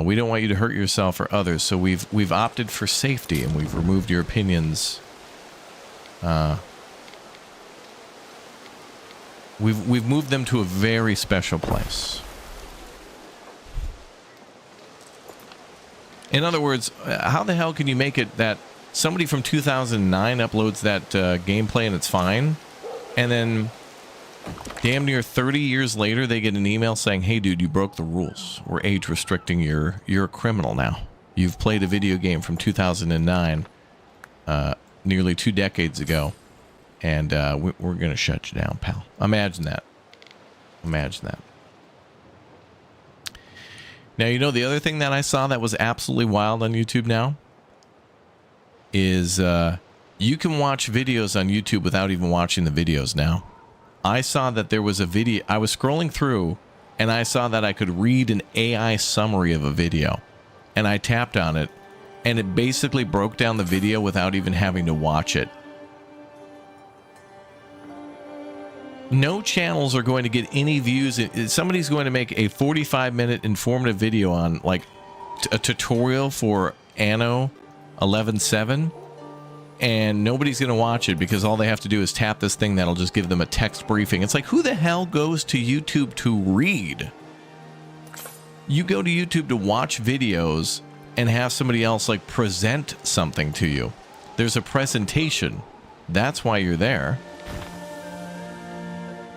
We don't want you to hurt yourself or others, so we've opted for safety, and we've removed your opinions. We've moved them to a very special place. In other words, how the hell can you make it that somebody from 2009 uploads that gameplay and it's fine, and then damn near 30 years later they get an email saying, "Hey dude, you broke the rules. We're age restricting you're a criminal now. You've played a video game from 2009, nearly 2 decades ago. And we're going to shut you down, pal." Imagine that. Imagine that. Now, you know, the other thing that I saw that was absolutely wild on YouTube now is you can watch videos on YouTube without even watching the videos now. I saw that there was a video. I was scrolling through, and I saw that I could read an AI summary of a video. And I tapped on it, and it basically broke down the video without even having to watch it. No channels are going to get any views. Somebody's going to make a 45-minute informative video on, like, a tutorial for Anno 11.7, and nobody's going to watch it because all they have to do is tap this thing that'll just give them a text briefing. It's like, who the hell goes to YouTube to read? You go to YouTube to watch videos and have somebody else, like, present something to you. There's a presentation. That's why you're there.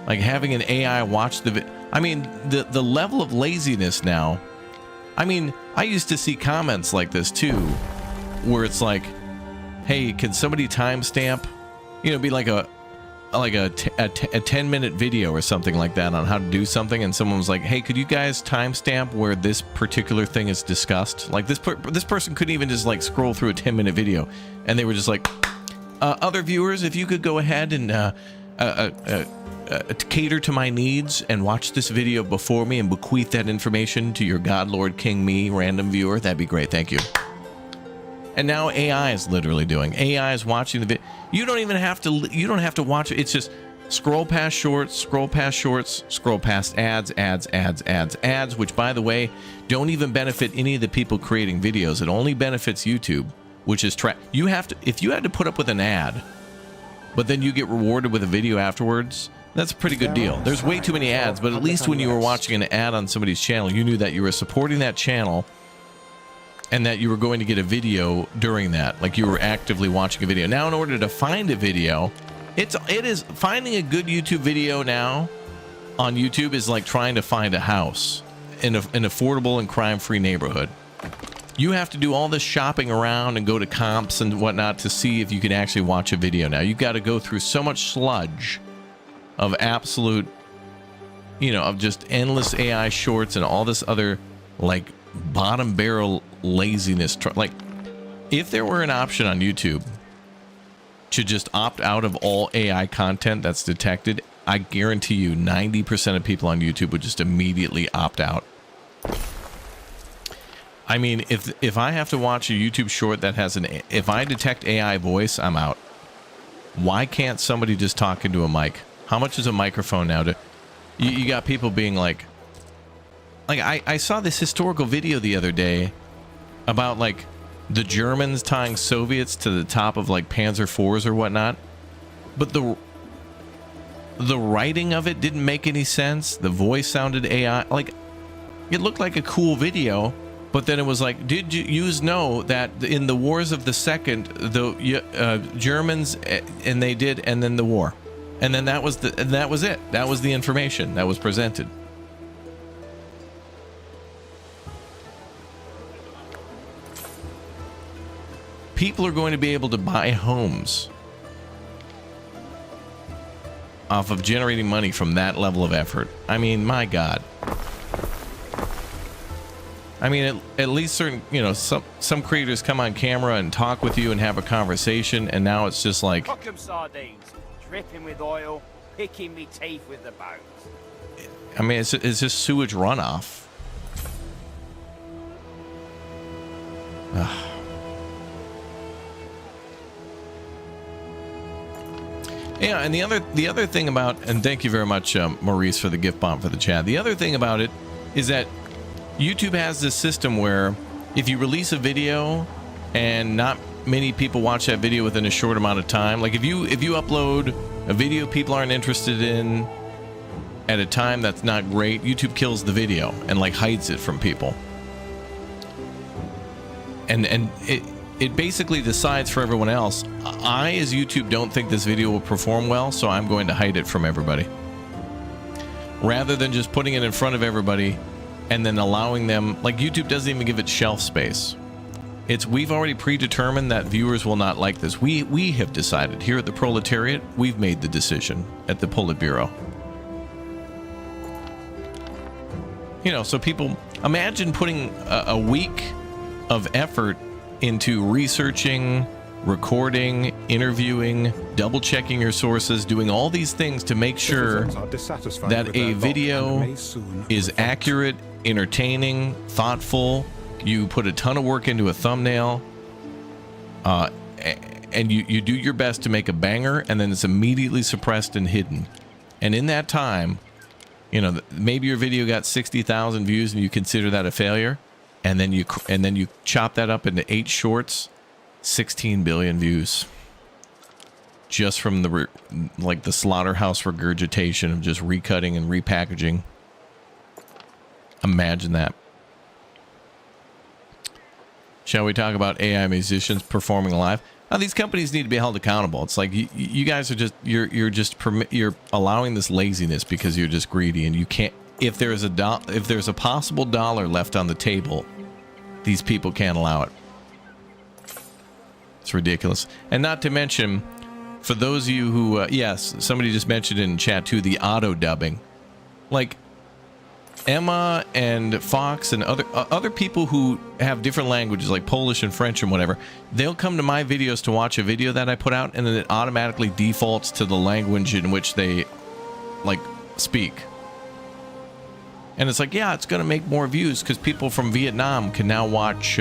Like having an AI watch the I mean, the level of laziness now. I mean, I used to see comments like this too, where it's like, "Hey, can somebody timestamp?" You know, be like a 10-minute video or something like that on how to do something, and someone was like, "Hey, could you guys timestamp where this particular thing is discussed?" Like this person couldn't even just like scroll through a 10-minute video, and they were just like, "Other viewers, if you could go ahead and to cater to my needs and watch this video before me and bequeath that information to your God, Lord, King, me, random viewer, that'd be great. Thank you." And now AI is literally doing. AI is watching the video. You don't even have to. You don't have to watch it. It's just Scroll past shorts, scroll past shorts, scroll past ads, which, by the way, don't even benefit any of the people creating videos. It only benefits YouTube, which is you have to, if you had to put up with an ad, but then you get rewarded with a video afterwards, that's a pretty good deal. There's way too many ads, but at least when you were watching an ad on somebody's channel, you knew that you were supporting that channel and that you were going to get a video during that, like you were actively watching a video. Now, in order to find a video, it is finding a good YouTube video now on YouTube is like trying to find a house in an affordable and crime-free neighborhood. You have to do all this shopping around and go to comps and whatnot to see if you can actually watch a video now. You've got to go through so much sludge of absolute, of just endless AI shorts and all this other, like, bottom barrel laziness. Like, if there were an option on YouTube to just opt out of all AI content that's detected, I guarantee you 90% of people on YouTube would just immediately opt out. I mean, if I have to watch a YouTube short that has if I detect AI voice, I'm out. Why can't somebody just talk into a mic? How much is a microphone now to, you got people being like I saw this historical video the other day about like the Germans tying Soviets to the top of like Panzer IVs or whatnot, but the writing of it didn't make any sense. The voice sounded AI. Like, it looked like a cool video, but then it was like, did you know that in the wars of the second, the Germans, and they did, and then the war, and then that was it. That was the information that was presented. People are going to be able to buy homes off of generating money from that level of effort. I mean, my God. I mean, at least certain, some creators come on camera and talk with you and have a conversation, and now it's just like, Cook 'em sardines, dripping with oil, picking me teeth with the bones. I mean, it's just sewage runoff. Yeah, and the other thing about, and thank you very much, Maurice, for the gift bomb for the chat. The other thing about it is that YouTube has this system where if you release a video and not many people watch that video within a short amount of time, like if you upload a video people aren't interested in at a time that's not great, YouTube kills the video and like hides it from people. And it basically decides for everyone else, I as YouTube don't think this video will perform well, so I'm going to hide it from everybody, rather than just putting it in front of everybody and then allowing them, like YouTube doesn't even give it shelf space. We've already predetermined that viewers will not like this. We have decided here at the Proletariat, we've made the decision at the Politburo. So people, imagine putting a week of effort into researching, recording, interviewing, double checking your sources, doing all these things to make sure that a video is accurate, entertaining, thoughtful. You put a ton of work into a thumbnail, and you do your best to make a banger, and then it's immediately suppressed and hidden. And in that time, maybe your video got 60,000 views and you consider that a failure. And then you chop that up into 8 shorts, 16 billion views, just from the slaughterhouse regurgitation of just recutting and repackaging. Imagine that. Shall we talk about AI musicians performing live? Now, these companies need to be held accountable. It's like you guys are just you're allowing this laziness because you're just greedy, and you can't. If there's a possible dollar left on the table, these people can't allow it. It's ridiculous. And not to mention, for those of you who, yes, somebody just mentioned in chat too, the auto dubbing. Like Emma and Fox and other people who have different languages like Polish and French and whatever, they'll come to my videos to watch a video that I put out, and then it automatically defaults to the language in which they speak. And it's like, yeah, it's going to make more views because people from Vietnam can now watch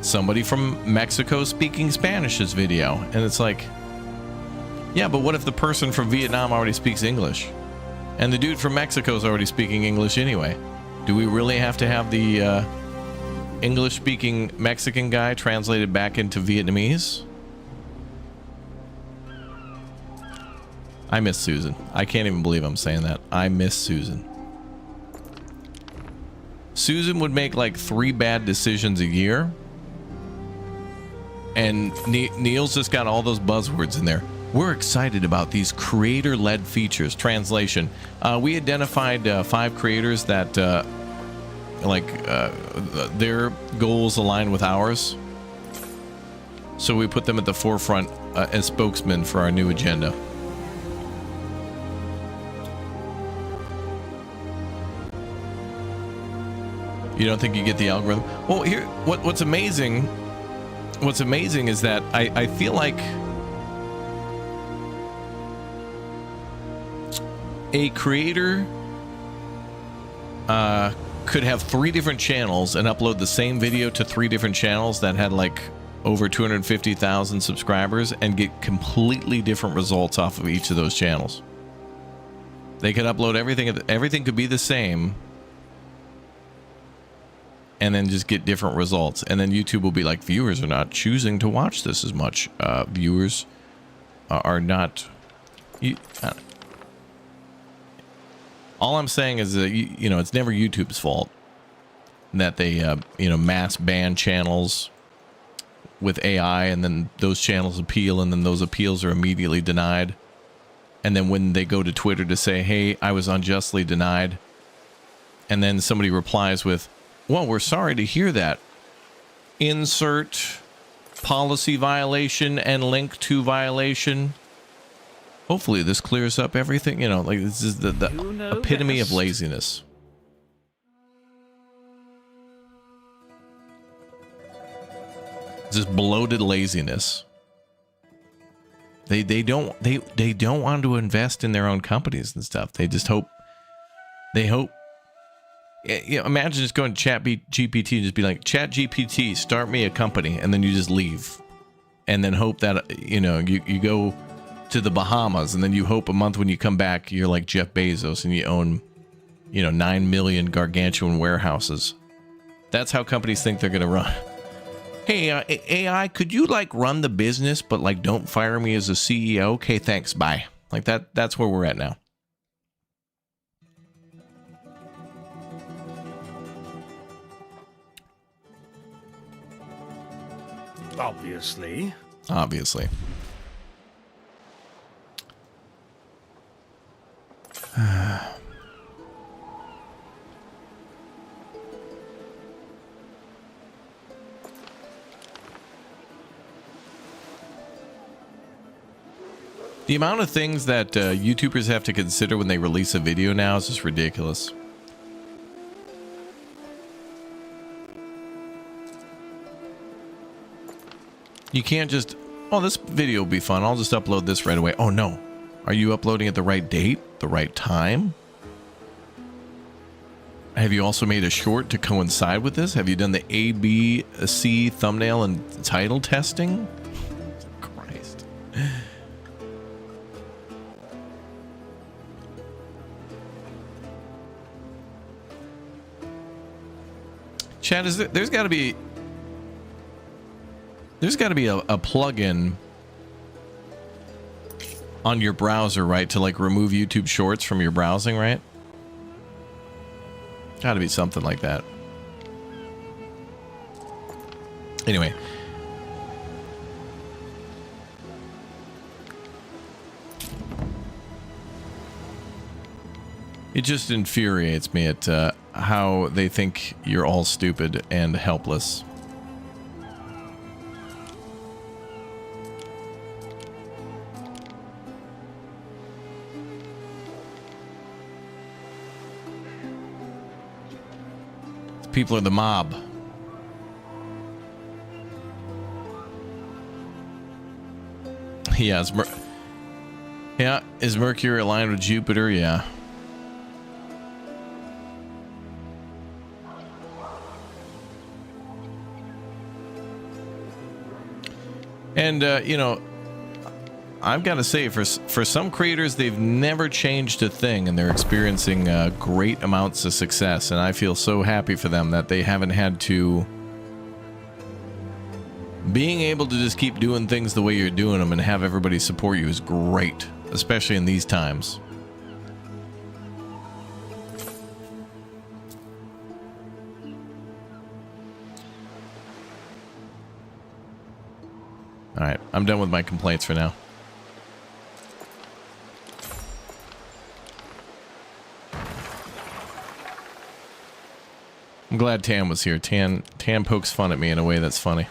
somebody from Mexico speaking Spanish's video. And it's like, Yeah, but what if the person from Vietnam already speaks English? And the dude from Mexico is already speaking English anyway. Do we really have to have the English-speaking Mexican guy translated back into Vietnamese? I miss Susan. I can't even believe I'm saying that. I miss Susan. Susan would make like 3 bad decisions a year. And Neil's just got all those buzzwords in there. We're excited about these creator-led features. Translation. We identified 5 creators that their goals align with ours. So we put them at the forefront as spokesmen for our new agenda. You don't think you get the algorithm? Well, here, what's amazing is that I feel like a creator could have 3 different channels and upload the same video to 3 different channels that had like over 250,000 subscribers and get completely different results off of each of those channels. They could upload everything could be the same, and then just get different results. And then YouTube will be like, viewers are not choosing to watch this as much. Viewers are not. All I'm saying is that it's never YouTube's fault that they mass ban channels with AI, and then those channels appeal, and then those appeals are immediately denied. And then when they go to Twitter to say, hey, I was unjustly denied, and then somebody replies with, well, we're sorry to hear that. Insert policy violation and link to violation. Hopefully this clears up everything. Like this is the epitome of laziness. Just bloated laziness. They don't want to invest in their own companies and stuff. They hope. Imagine just going to ChatGPT and just be like, ChatGPT, start me a company, and then you just leave, and then hope that you go to the Bahamas, and then you hope a month when you come back you're like Jeff Bezos and you own 9 million gargantuan warehouses. That's how companies think they're gonna run. Hey, AI, could you like run the business, but like don't fire me as a CEO? Okay, thanks, bye. Like that's where we're at now. Obviously. The amount of things that YouTubers have to consider when they release a video now is just ridiculous. You can't just, oh, this video will be fun, I'll just upload this right away. Oh no, are you uploading at the right date, the right time? Have you also made a short to coincide with this? Have you done the A, B, C thumbnail and title testing? Christ. Chad, there's got to be a plugin on your browser, right, to like remove YouTube Shorts from your browsing, right? Got to be something like that. Anyway. It just infuriates me at how they think you're all stupid and helpless. People are the mob. Yeah, is Mercury aligned with Jupiter? Yeah. And I've got to say, for some creators, they've never changed a thing, and they're experiencing great amounts of success. And I feel so happy for them that they haven't had to. Being able to just keep doing things the way you're doing them and have everybody support you is great, especially in these times. All right, I'm done with my complaints for now. I'm glad Tan was here. Tan pokes fun at me in a way that's funny.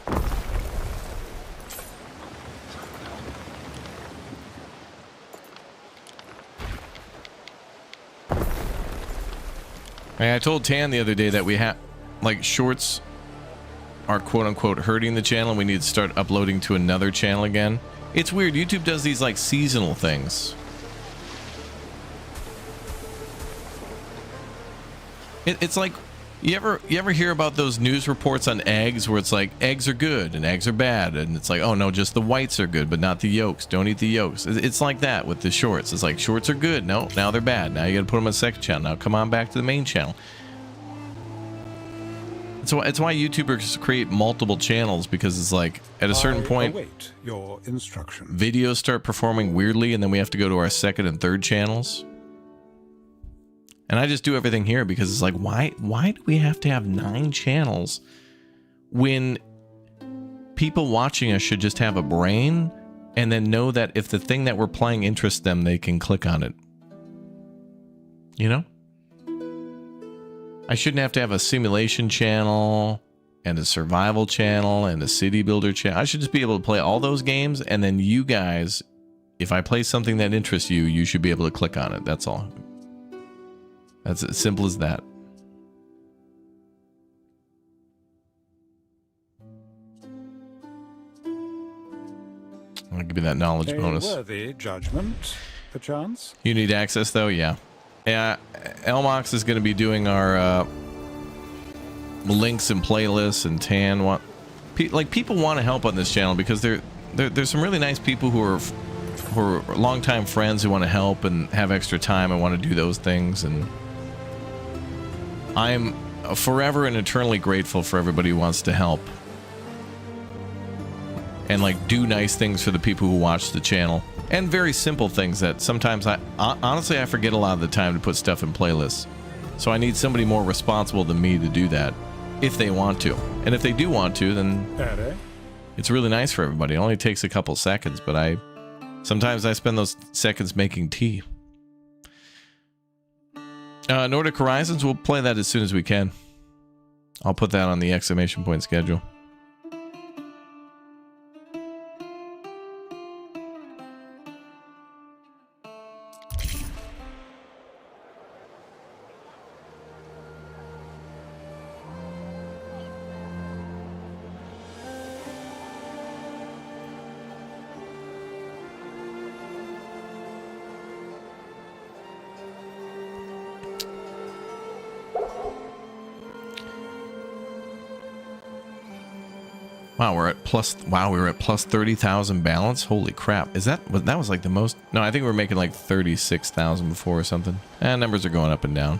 I told Tan the other day that we have, like, shorts are quote-unquote hurting the channel, and we need to start uploading to another channel again. It's weird. YouTube does these, like, seasonal things. It's like, you ever hear about those news reports on eggs where it's like, eggs are good and eggs are bad, and it's like, oh no, just the whites are good, but not the yolks. Don't eat the yolks. It's like that with the shorts. It's like, shorts are good. No, now they're bad. Now you gotta put them on the second channel. Now come on back to the main channel. It's why YouTubers create multiple channels, because it's like, at a certain point, await your instruction. Videos start performing weirdly, and then we have to go to our second and third channels. And I just do everything here because it's like, why do we have to have 9 channels when people watching us should just have a brain and then know that if the thing that we're playing interests them, they can click on it? You know? I shouldn't have to have a simulation channel and a survival channel and a city builder channel. I should just be able to play all those games, and then you guys, if I play something that interests you, you should be able to click on it. That's all. That's as simple as that. I'll give you that knowledge bonus. Worthy judgment, perchance. You need access, though? Yeah. Yeah, Elmox is going to be doing our links and playlists, and Tan want... people want to help on this channel because there's some really nice people who are longtime friends who want to help and have extra time and want to do those things, and I'm forever and eternally grateful for everybody who wants to help and like do nice things for the people who watch the channel, and very simple things that sometimes honestly I forget a lot of the time to put stuff in playlists. So I need somebody more responsible than me to do that if they want to. And if they do want to, then it's really nice for everybody. It only takes a couple seconds, but sometimes I spend those seconds making tea. Nordic Horizons, we'll play that as soon as we can. I'll put that on the exclamation point schedule. Wow, we were at plus 30,000 balance. Holy crap. That was like the most? No, I think we were making like 36,000 before or something. Numbers are going up and down.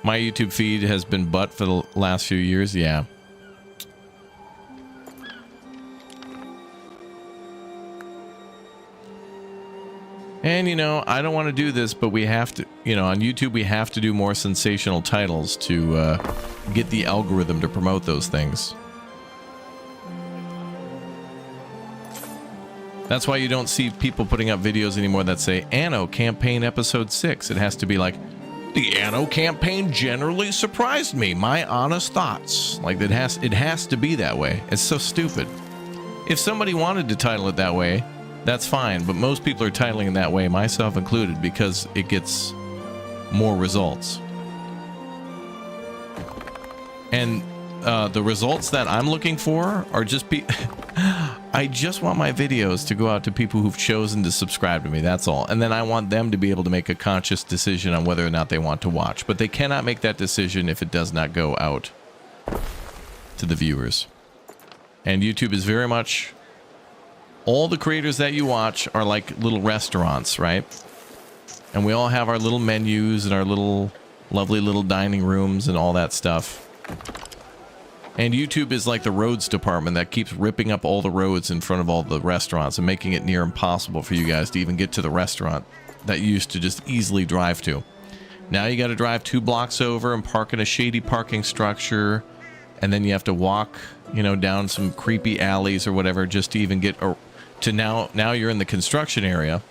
My YouTube feed has been butt for the last few years. Yeah. And, you know, I don't want to do this, but we have to, you know, on YouTube, we have to do more sensational titles to get the algorithm to promote those things. That's why you don't see people putting up videos anymore that say, Anno Campaign Episode 6. It has to be like, the Anno campaign generally surprised me. My honest thoughts. Like, it has to be that way. It's so stupid. If somebody wanted to title it that way, that's fine, but most people are titling it that way, myself included, because it gets more results. And the results that I'm looking for are just I just want my videos to go out to people who've chosen to subscribe to me, that's all. And then I want them to be able to make a conscious decision on whether or not they want to watch. But they cannot make that decision if it does not go out to the viewers. And YouTube is very much, all the creators that you watch are like little restaurants, right? And we all have our little menus and our little lovely little dining rooms and all that stuff. And YouTube is like the roads department that keeps ripping up all the roads in front of all the restaurants and making it near impossible for you guys to even get to the restaurant that you used to just easily drive to. Now you got to drive 2 blocks over and park in a shady parking structure, and then you have to walk, you know, down some creepy alleys or whatever just to even get to now you're in the construction area,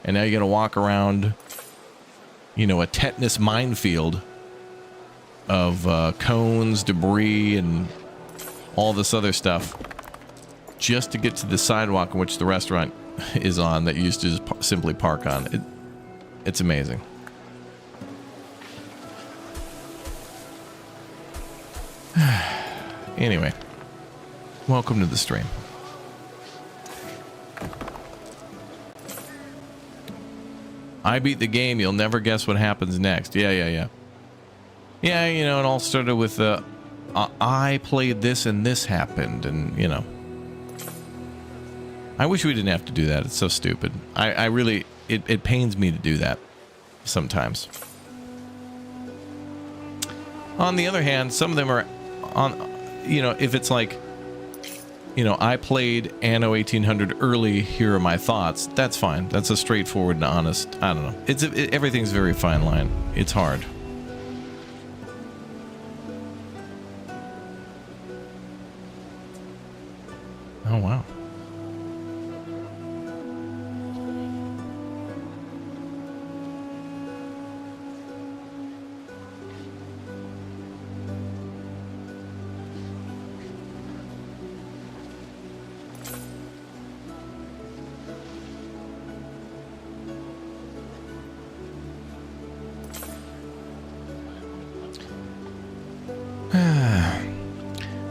and now you got to walk around, you know, a tetanus minefield of cones, debris, and all this other stuff just to get to the sidewalk in which the restaurant is on that you used to just simply park on. It's amazing. Anyway, welcome to the stream. I beat the game, you'll never guess what happens next. Yeah, you know, it all started with I played this and this happened, and you know, I wish we didn't have to do that. It's so stupid. I really, it pains me to do that sometimes. On the other hand, some of them are on, you know, if it's like, you know, I played Anno 1800 early, here are my thoughts, that's fine. That's a straightforward and honest, I don't know. Everything's very fine line. It's hard. Oh, wow.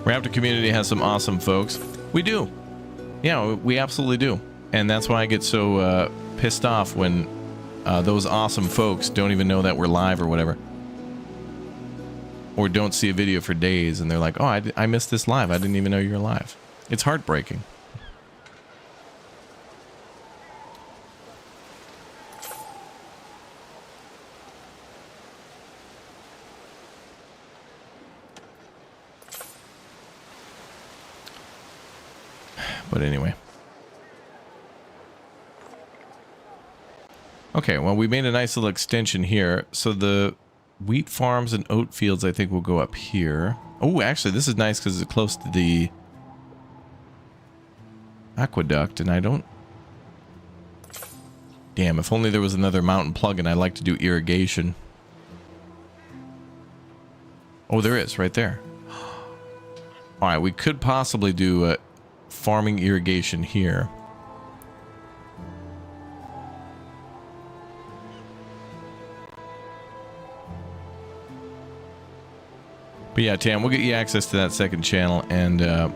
Raptor community has some awesome folks. We do. Yeah, we absolutely do. And that's why I get so pissed off when those awesome folks don't even know that we're live or whatever. Or don't see a video for days and they're like, oh, I missed this live. I didn't even know you were live. It's heartbreaking. But anyway. Okay, well, we made a nice little extension here. So the wheat farms and oat fields, I think, will go up here. Oh, actually, this is nice because it's close to the aqueduct, and I don't... Damn, if only there was another mountain plug-in. I'd like to do irrigation. Oh, there is, right there. Alright, we could possibly do farming irrigation here. But yeah, Tam, we'll get you access to that second channel, and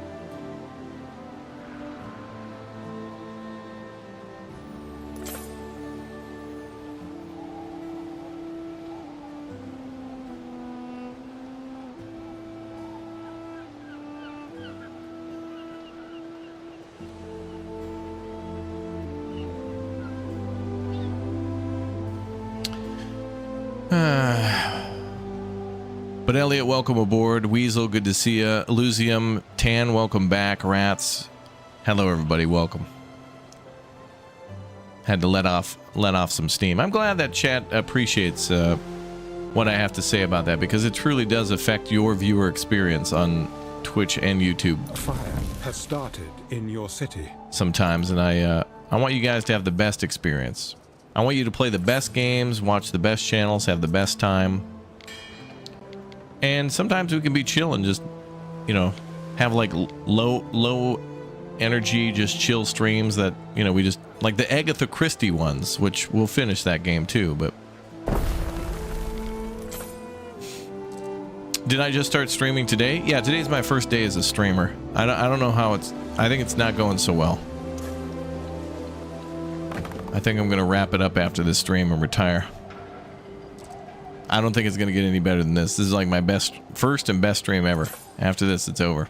but Elliot, welcome aboard. Weasel, good to see you. Elusium, Tan, welcome back. Rats, hello everybody, welcome. Had to let off some steam. I'm glad that chat appreciates what I have to say about that, because it truly does affect your viewer experience on Twitch and YouTube. Fire has started in your city. Sometimes, and I want you guys to have the best experience. I want you to play the best games, watch the best channels, have the best time. And sometimes we can be chill and just, you know, have like low energy, just chill streams that, you know, we just like the Agatha Christie ones, which we'll finish that game too. But did I just start streaming today? Yeah, today's my first day as a streamer. I don't know how I think it's not going so well. I think I'm gonna wrap it up after this stream and retire. I don't think it's gonna get any better than this. This is like my first and best stream ever. After this, it's over.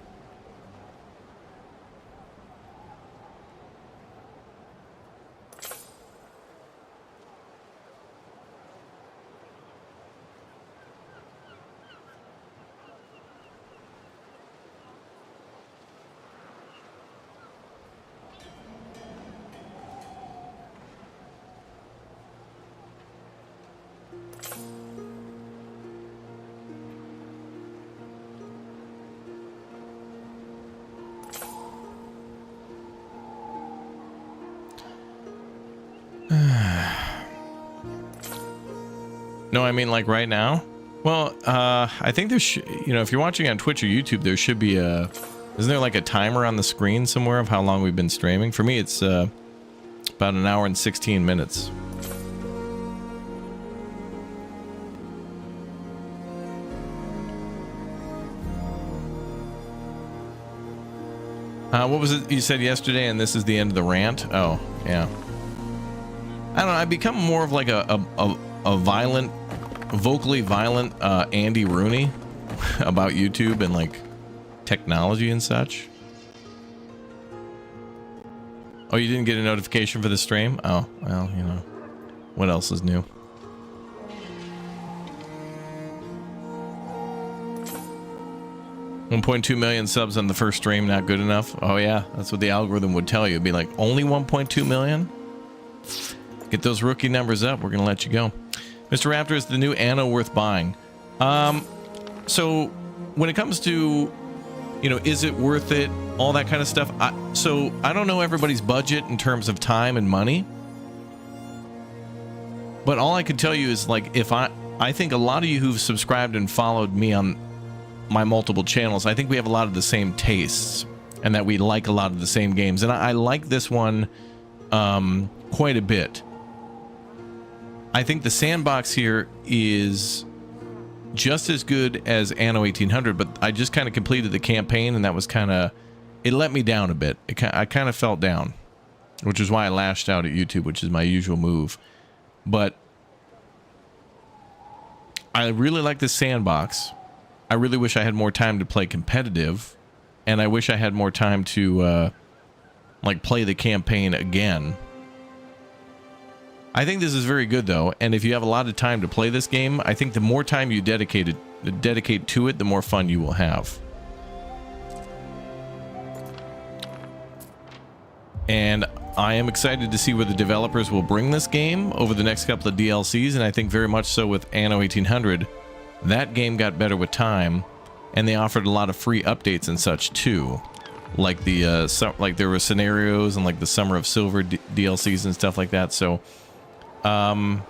No, I mean like right now. Well, I think there's, if you're watching on Twitch or YouTube, there should be isn't there like a timer on the screen somewhere of how long we've been streaming? For me, it's about an hour and 16 minutes. What was it you said yesterday? And this is the end of the rant. Oh, yeah. I don't know. I become more of like a violent, vocally violent Andy Rooney about YouTube and like technology and such. Oh, you didn't get a notification for the stream? Oh, well, what else is new? $1.2 million subs on the first stream, not good enough? Oh yeah, that's what the algorithm would tell you. It'd be like, only 1.2 million? Get those rookie numbers up, we're gonna let you go. Mr. Raptor, is the new Anno worth buying? So when it comes to, is it worth it? All that kind of stuff. So I don't know everybody's budget in terms of time and money. But all I can tell you is like, if I think a lot of you who've subscribed and followed me on my multiple channels, I think we have a lot of the same tastes and that we like a lot of the same games. And I like this one quite a bit. I think the sandbox here is just as good as Anno 1800, but I just kind of completed the campaign and that was kind of, it let me down a bit. I kind of felt down, which is why I lashed out at YouTube, which is my usual move. But I really like this sandbox. I really wish I had more time to play competitive, and I wish I had more time to like play the campaign again. I think this is very good though, and if you have a lot of time to play this game, I think the more time you dedicate to it, the more fun you will have. And I am excited to see where the developers will bring this game over the next couple of DLCs, and I think very much so with Anno 1800. That game got better with time, and they offered a lot of free updates and such too, like the like there were scenarios and like the Summer of Silver DLCs and stuff like that. So I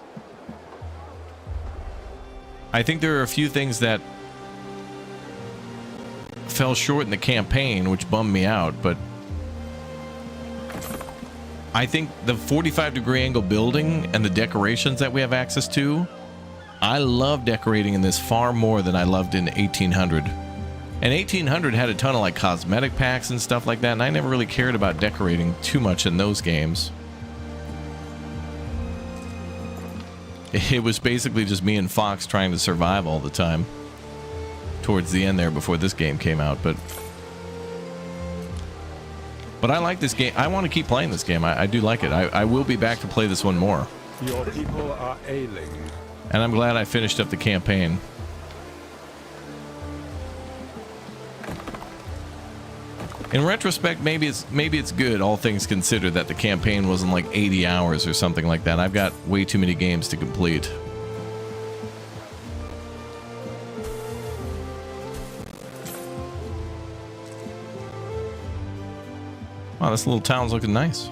think there are a few things that fell short in the campaign, which bummed me out, but I think the 45-degree angle building and the decorations that we have access to, I love decorating in this far more than I loved in 1800. And 1800 had a ton of like cosmetic packs and stuff like that, and I never really cared about decorating too much in those games. It was basically just me and Fox trying to survive all the time towards the end there before this game came out, but I like this game. I want to keep playing this game. I do like it. I will be back to play this one more. Your people are ailing. And I'm glad I finished up the campaign. In retrospect, maybe it's good, all things considered, that the campaign wasn't like 80 hours or something like that. I've got way too many games to complete. Wow, this little town's looking nice.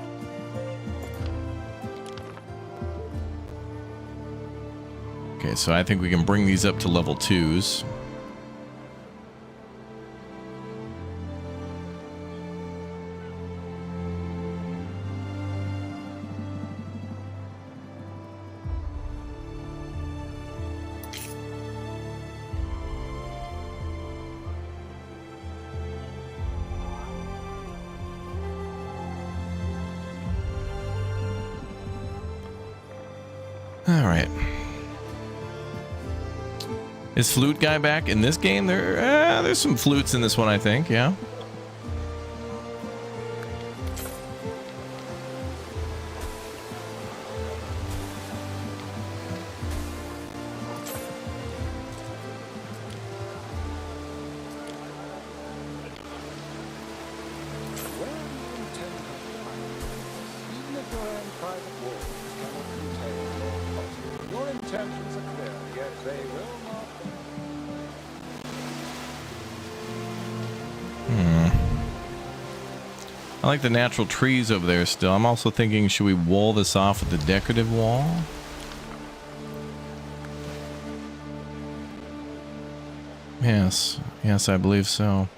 Okay, so I think we can bring these up to level 2s. All right. Is Flute Guy back in this game? There's some flutes in this one, I think. Yeah. I like the natural trees over there still. I'm also thinking, should we wall this off with the decorative wall? Yes. Yes, I believe so.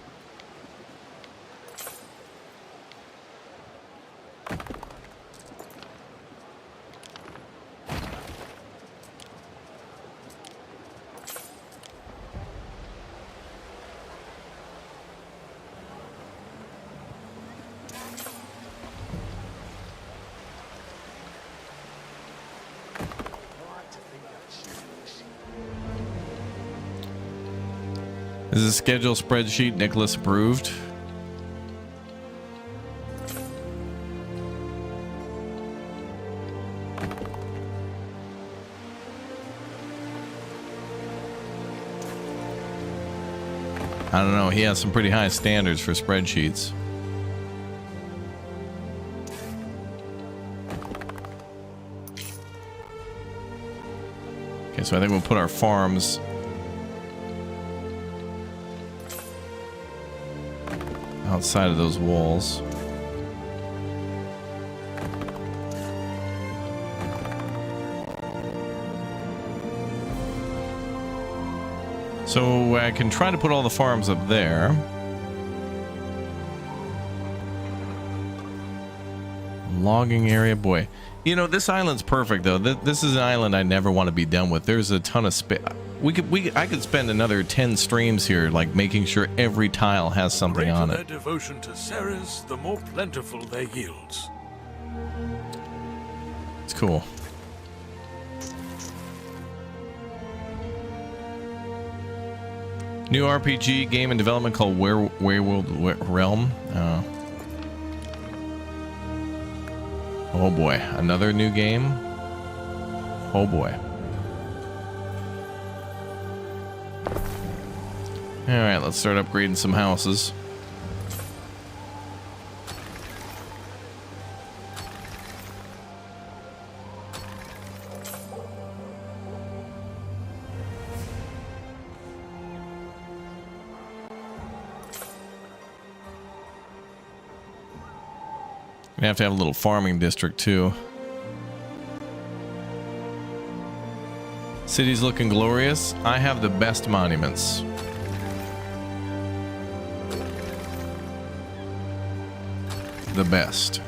Is the schedule spreadsheet Nicholas approved? I don't know. He has some pretty high standards for spreadsheets. Okay, so I think we'll put our farms outside of those walls. So I can try to put all the farms up there. Logging area, boy. You know, this island's perfect though. This is an island I never want to be done with. There's a ton of space. I could spend another 10 streams here, like making sure every tile has something on it. The greater their devotion to Ceres, the more plentiful their yields. It's cool. New RPG game in development called Werewolf Realm. Oh boy, another new game. Oh boy. All right, let's start upgrading some houses. We have to have a little farming district too. City's looking glorious. I have the best monuments. The best.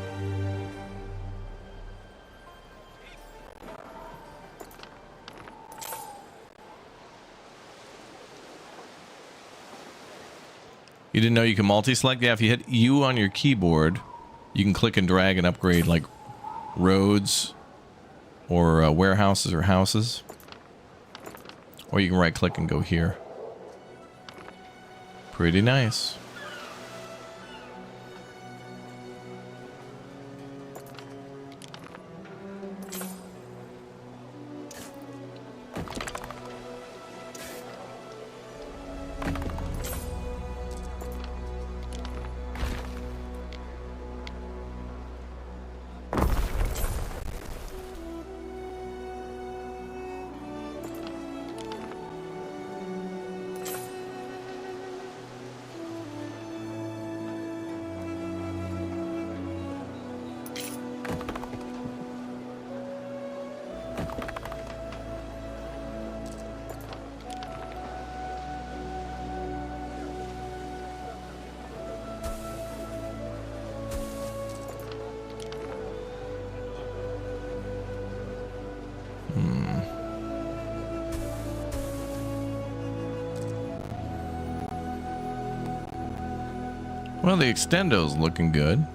You didn't know you can multi-select? Yeah, if you hit U on your keyboard, you can click and drag and upgrade like roads or warehouses or houses. Or you can right click and go here. Pretty nice. Well, the extendo's looking good.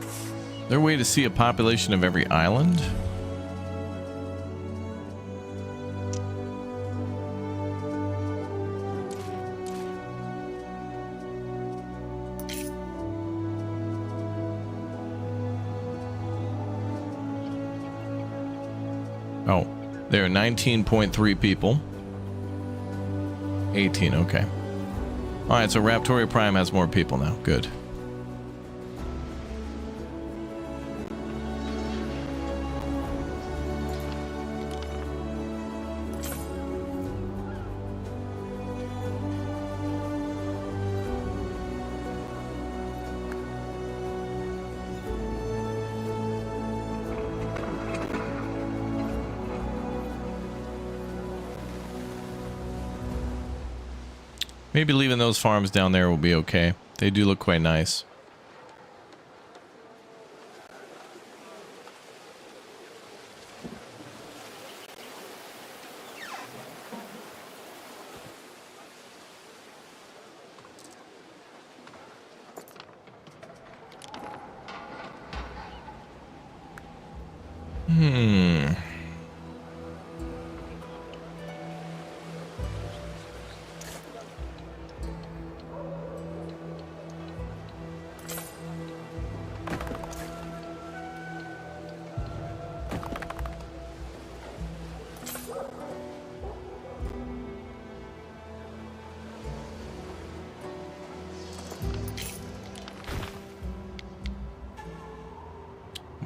Is there a way to see a population of every island? Oh, there are 19.3 people. 18, okay. All right, so Raptoria Prime has more people now. Good. Maybe leaving those farms down there will be okay. They do look quite nice.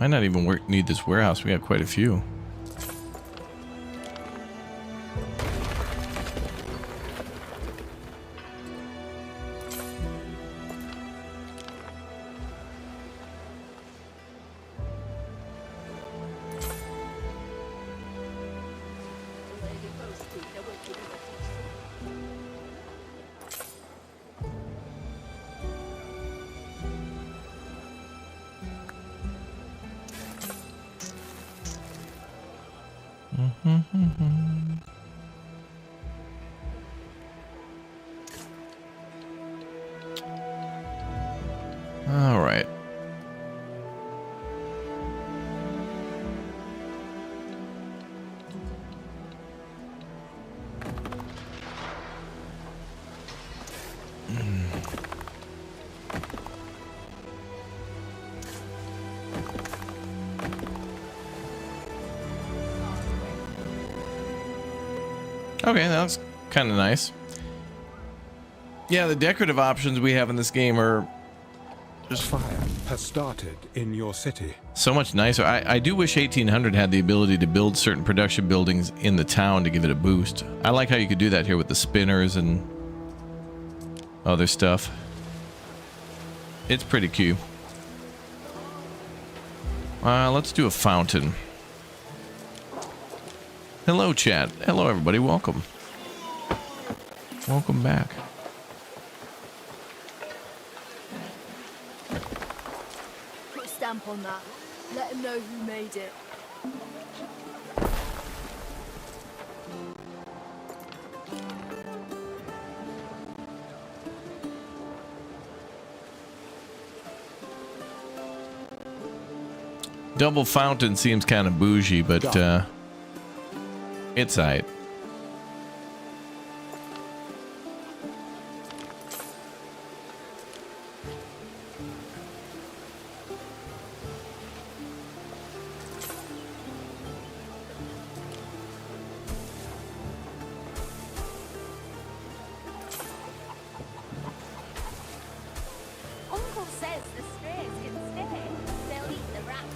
Might not even need this warehouse. We got quite a few. All right. Okay, that's kind of nice. Yeah, the decorative options we have in this game are just fire has started in your city. So much nicer. I do wish 1800 had the ability to build certain production buildings in the town to give it a boost. I like how you could do that here with the spinners and other stuff. It's pretty cute. Let's do a fountain. Hello, chat. Hello, everybody. Welcome. Welcome back. Put a stamp on that. Let him know who made it. Double fountain seems kind of bougie, but it's alright. Uncle says the strays can stay. They'll eat the rats.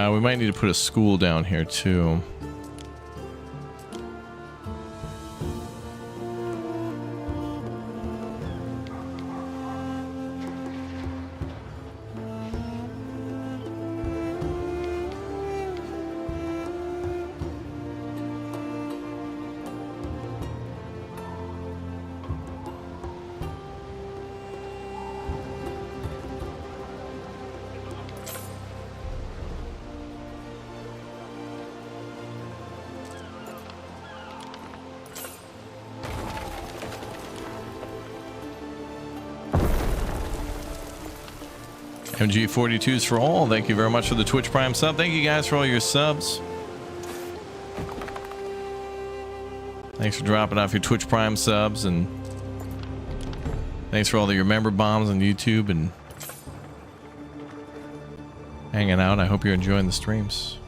We might need to put a school down here too. MG42s for all. Thank you very much for the Twitch Prime sub. Thank you guys for all your subs. Thanks for dropping off your Twitch Prime subs, and thanks for all of your member bombs on YouTube and hanging out. I hope you're enjoying the streams.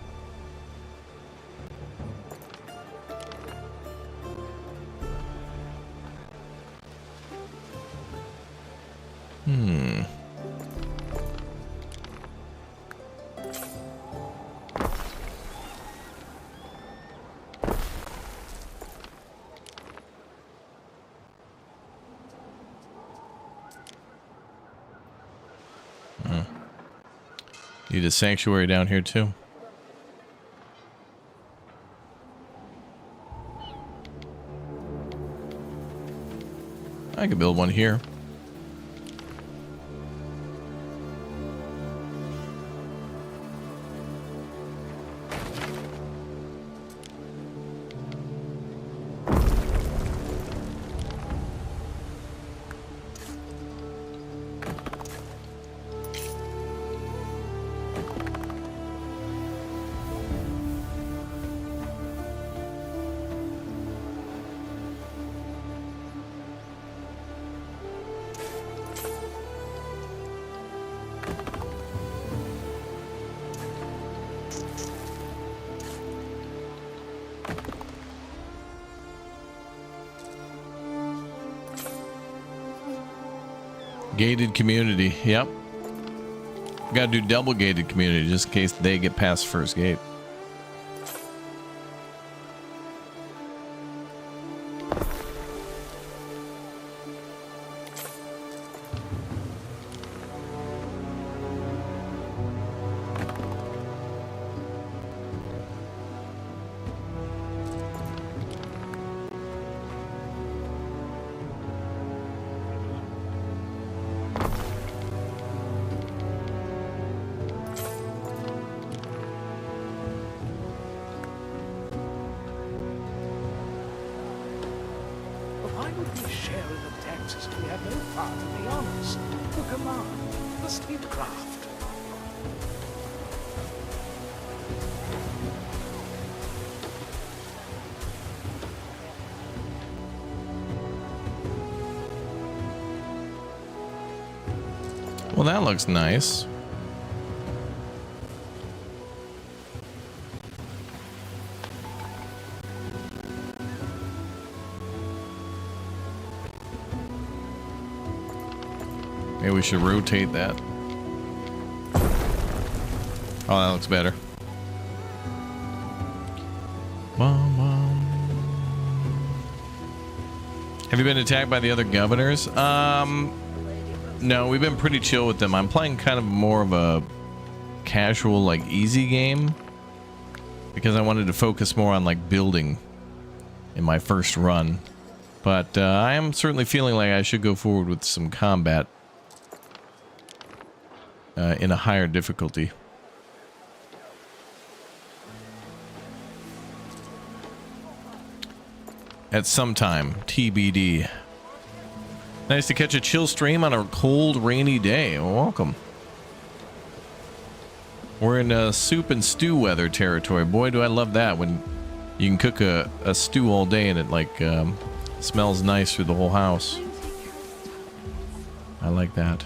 Need a sanctuary down here too. I could build one here. Gated community. Yep. Got to do double gated community just in case they get past first gate. Why would we share in the taxes if we have no part in the honors, the command, the statecraft? Well, that looks nice. Maybe we should rotate that. Oh, that looks better. Have you been attacked by the other governors? No, we've been pretty chill with them. I'm playing kind of more of a casual, like, easy game because I wanted to focus more on, like, building in my first run. But I am certainly feeling like I should go forward with some combat in a higher difficulty. At some time, TBD. Nice to catch a chill stream on a cold, rainy day. Well, welcome. We're in soup and stew weather territory. Boy, do I love that when you can cook a stew all day and it like smells nice through the whole house. I like that.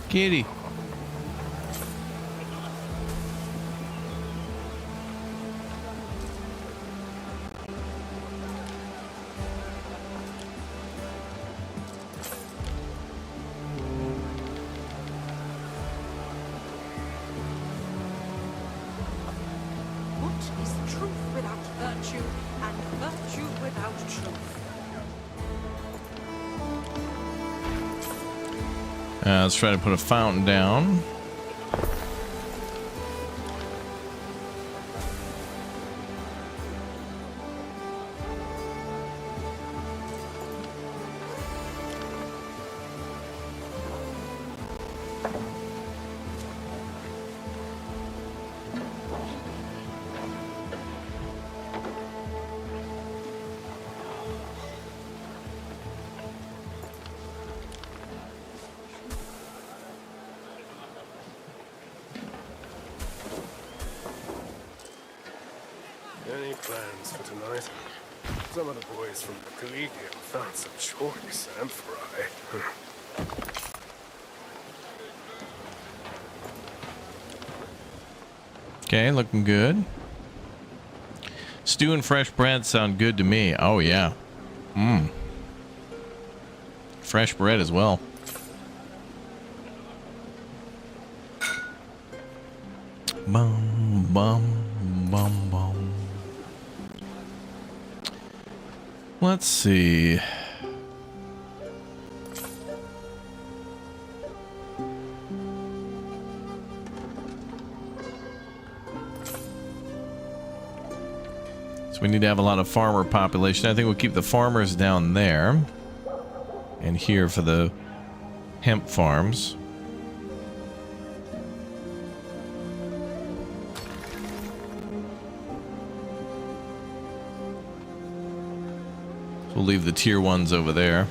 Kitty. is truth without virtue, and virtue without truth. Let's try to put a fountain down. Any plans for tonight? Some of the boys from the Collegium found some choice amphorae. Okay, looking good. Stew and fresh bread sound good to me. Oh, yeah. Mmm. Fresh bread as well. Bum, bum, bum, bum. Let's see. So we need to have a lot of farmer population. I think we'll keep the farmers down there. And here for the hemp farms. We'll leave the tier 1s over there.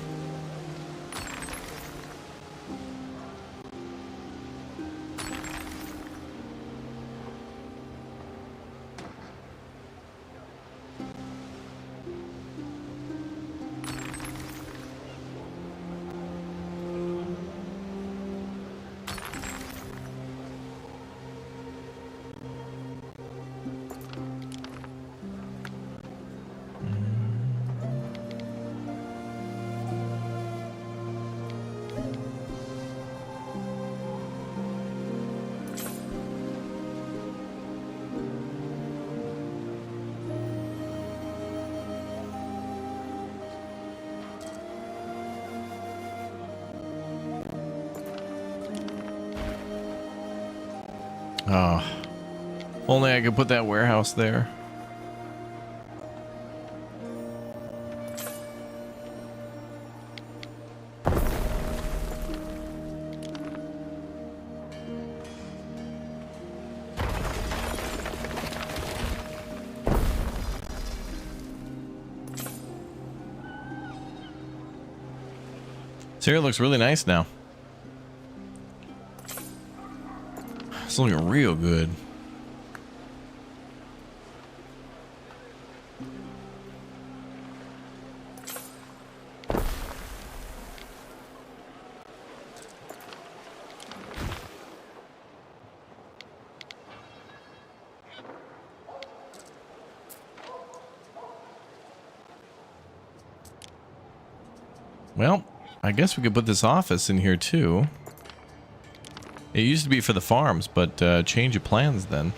Oh, only I could put that warehouse there. This area looks really nice now. It's looking real good. Well, I guess we could put this office in here too. It used to be for the farms, but change of plans then.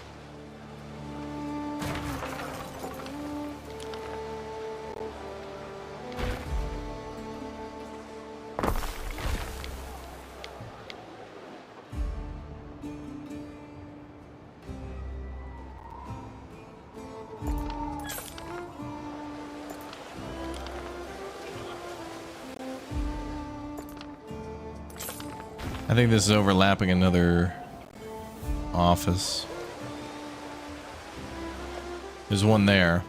I think this is overlapping another office. There's one there.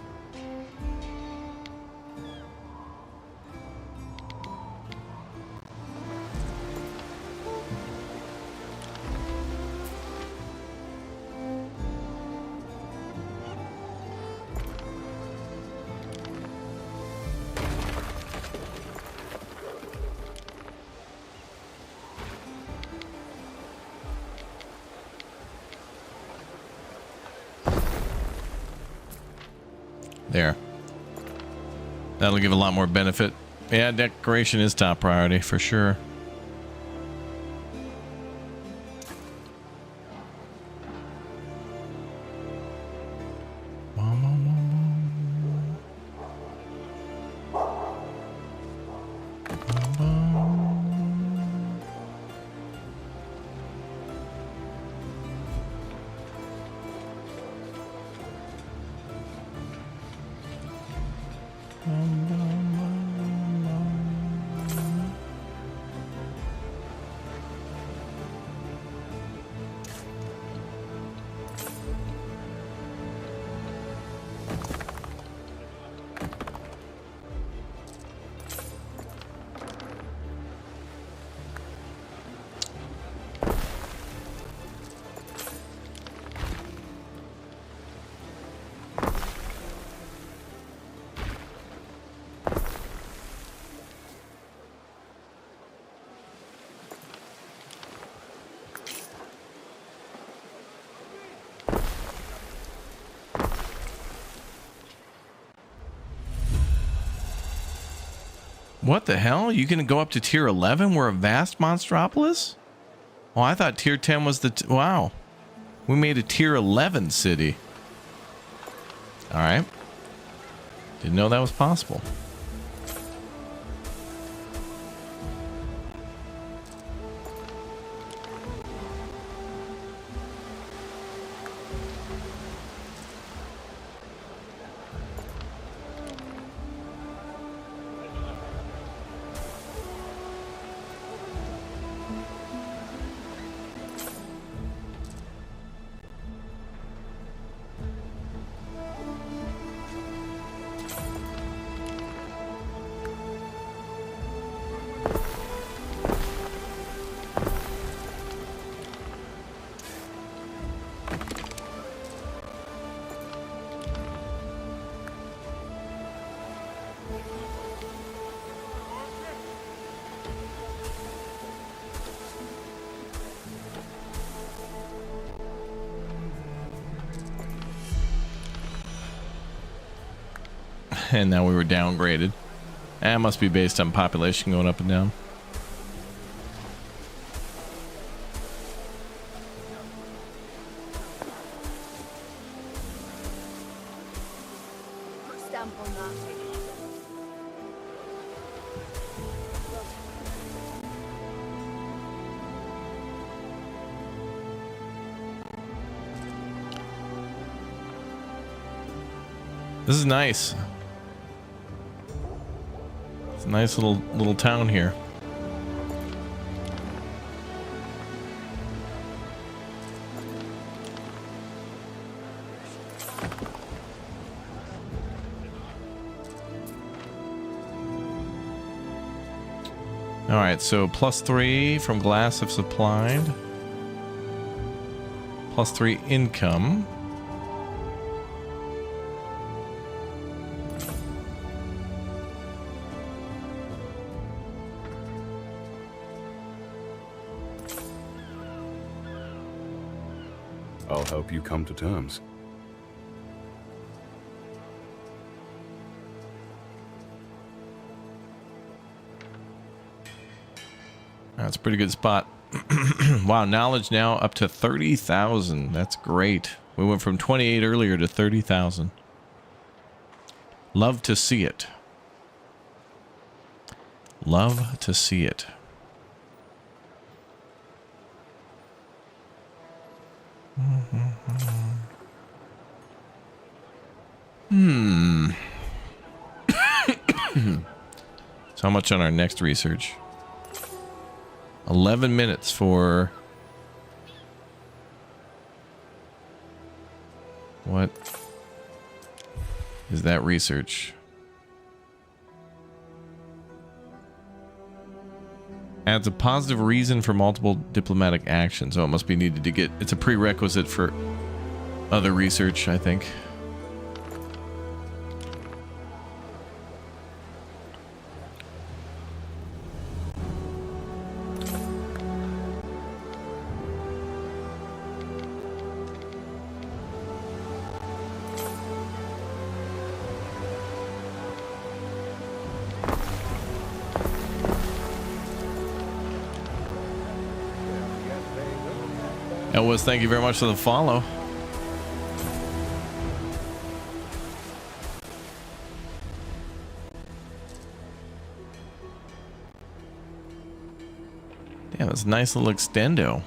There. That'll give a lot more benefit. Yeah, decoration is top priority for sure. What the hell? You can go up to tier 11? We're a vast monstropolis? Oh, I thought tier 10 was the... wow. We made a tier 11 city. Alright. Didn't know that was possible. And now we were downgraded. That must be based on population going up and down. Stamp on that. This is nice. It's a nice little town here. All right, so +3 from glass if supplied. +3 income. I'll help you come to terms. That's a pretty good spot. Wow, knowledge now up to 30,000. That's great. We went from 28 earlier to 30,000. Love to see it. Love to see it. So how much on our next research? 11 minutes for... what is that research? Adds a positive reason for multiple diplomatic actions. Oh, it must be needed to get... it's a prerequisite for other research, I think. Elwes, thank you very much for the follow. Damn, that's a nice little extendo.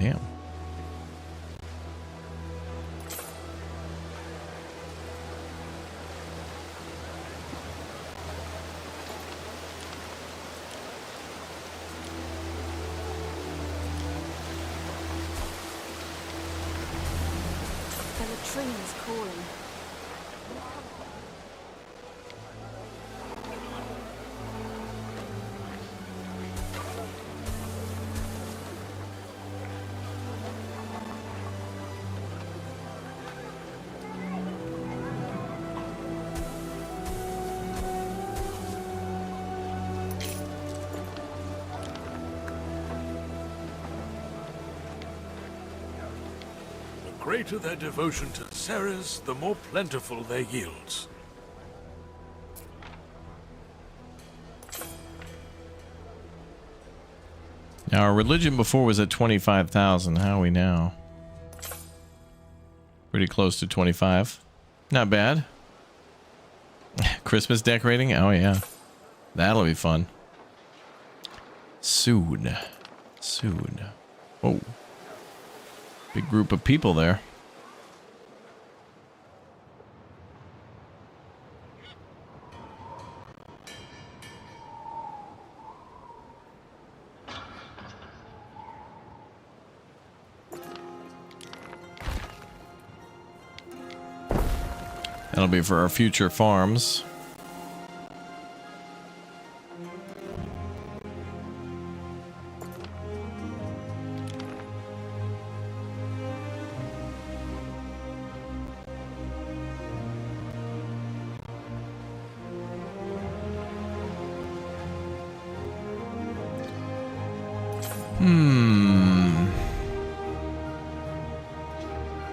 Damn. The latrine is calling. The greater their devotion to Ceres, the more plentiful their yields. Now, our religion before was at 25,000. How are we now? Pretty close to 25. Not bad. Christmas decorating? Oh, yeah. That'll be fun. Soon. Soon. Oh. Big group of people there. That'll be for our future farms.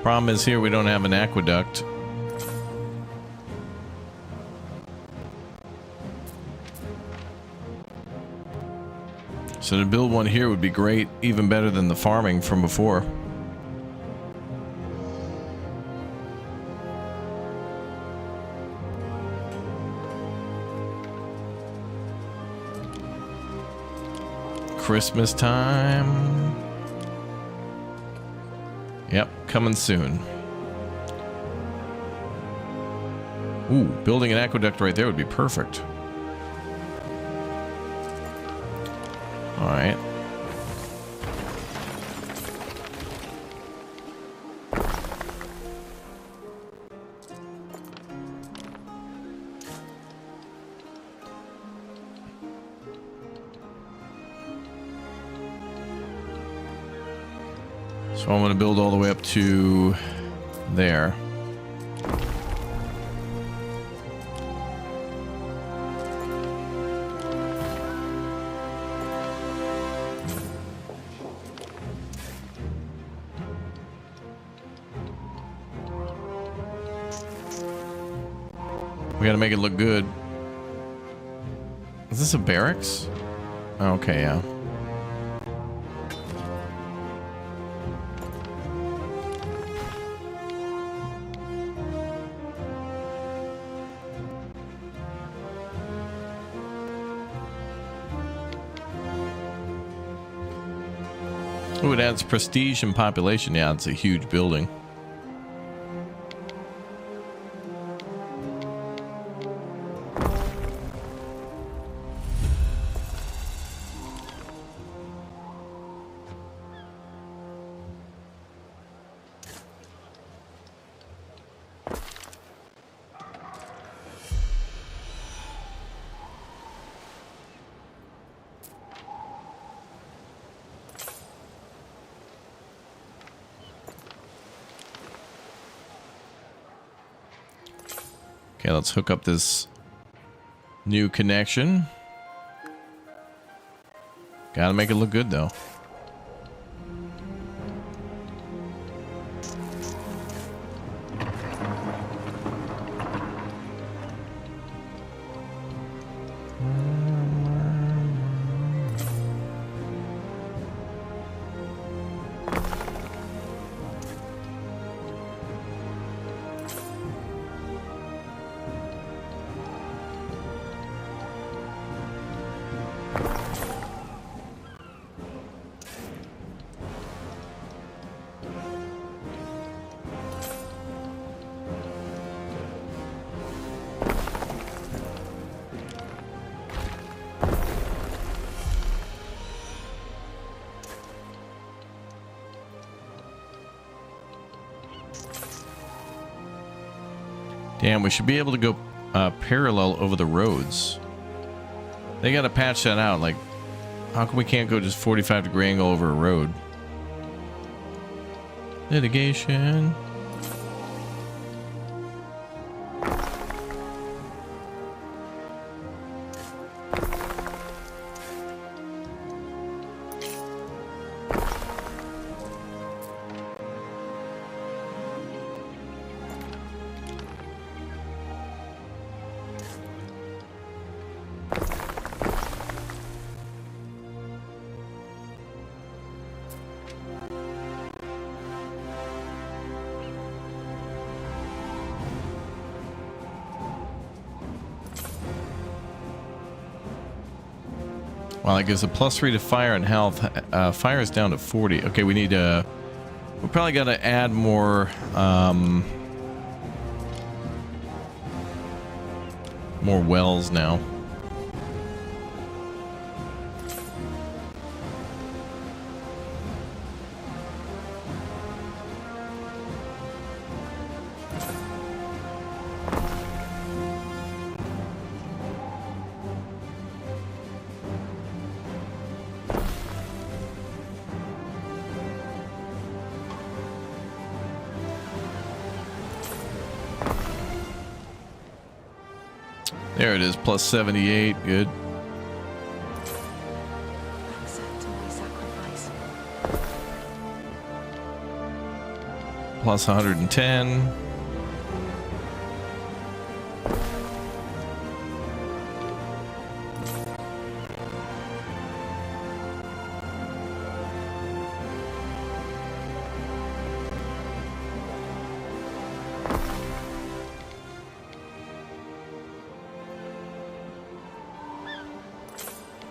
Problem is here we don't have an aqueduct. So to build one here would be great, even better than the farming from before. Christmas time. Yep, coming soon. Ooh, building an aqueduct right there would be perfect. All right. So I'm going to build all the way up to there. We gotta make it look good. Is this a barracks? Okay, yeah. Oh, it adds prestige and population. Yeah, it's a huge building. Okay, let's hook up this new connection. Gotta make it look good, though. Damn, we should be able to go parallel over the roads. They got to patch that out. Like, how come we can't go just 45-degree angle over a road? Litigation. Well, it gives a +3 to fire and health. Fire is down to 40. Okay, we need to... we probably got to add more... more wells now. There it is, +78. Good. Accept my sacrifice. +110.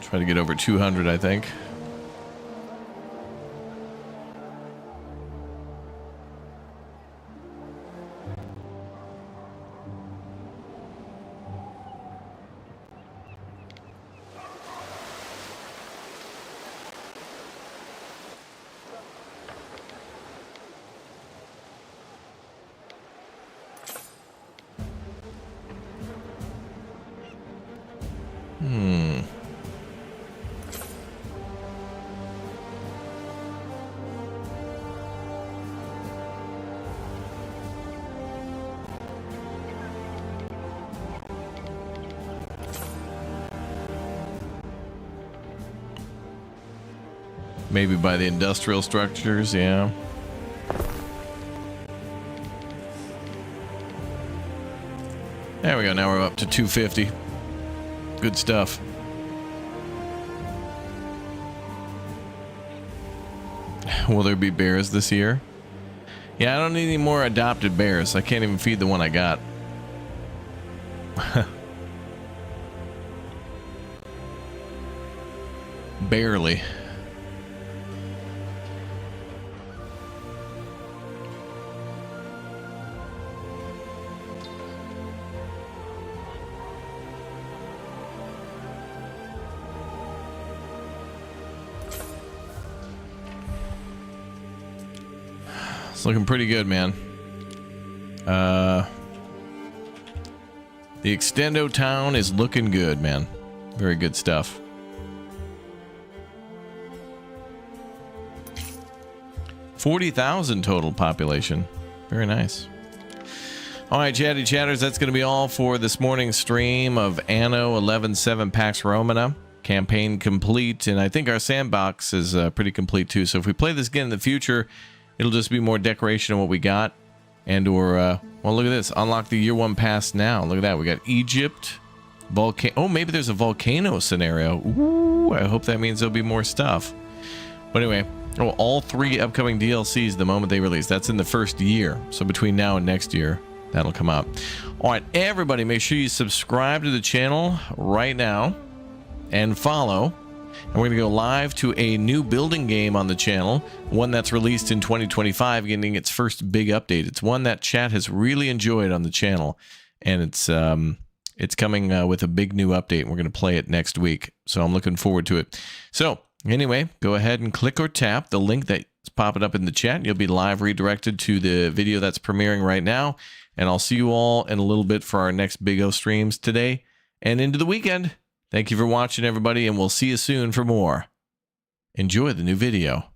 Try to get over 200, I think. Maybe by the industrial structures, yeah. There we go, now we're up to 250. Good stuff. Will there be bears this year? Yeah, I don't need any more adopted bears. I can't even feed the one I got. Barely. It's looking pretty good, man. The Extendo town is looking good, man. Very good stuff. $40,000 total population. Very nice. All right, chatty chatters, that's going to be all for this morning's stream of Anno 11.7 Pax Romana. Campaign complete, and I think our sandbox is pretty complete too. So if we play this again in the future, it'll just be more decoration of what we got. And or, well, look at this. Unlock the year 1 pass now. Look at that. We got Egypt. Oh, maybe there's a volcano scenario. Ooh, I hope that means there'll be more stuff. But anyway, all 3 upcoming DLCs the moment they release. That's in the first year. So between now and next year, that'll come out. All right, everybody, make sure you subscribe to the channel right now and follow. And we're going to go live to a new building game on the channel, one that's released in 2025, getting its first big update. It's one that chat has really enjoyed on the channel, and it's coming with a big new update. We're going to play it next week, so I'm looking forward to it. So anyway, go ahead and click or tap the link that Just pop it up in the chat. You'll be live redirected to the video that's premiering right now. And I'll see you all in a little bit for our next Big O streams today and into the weekend. Thank you for watching, everybody, and we'll see you soon for more. Enjoy the new video.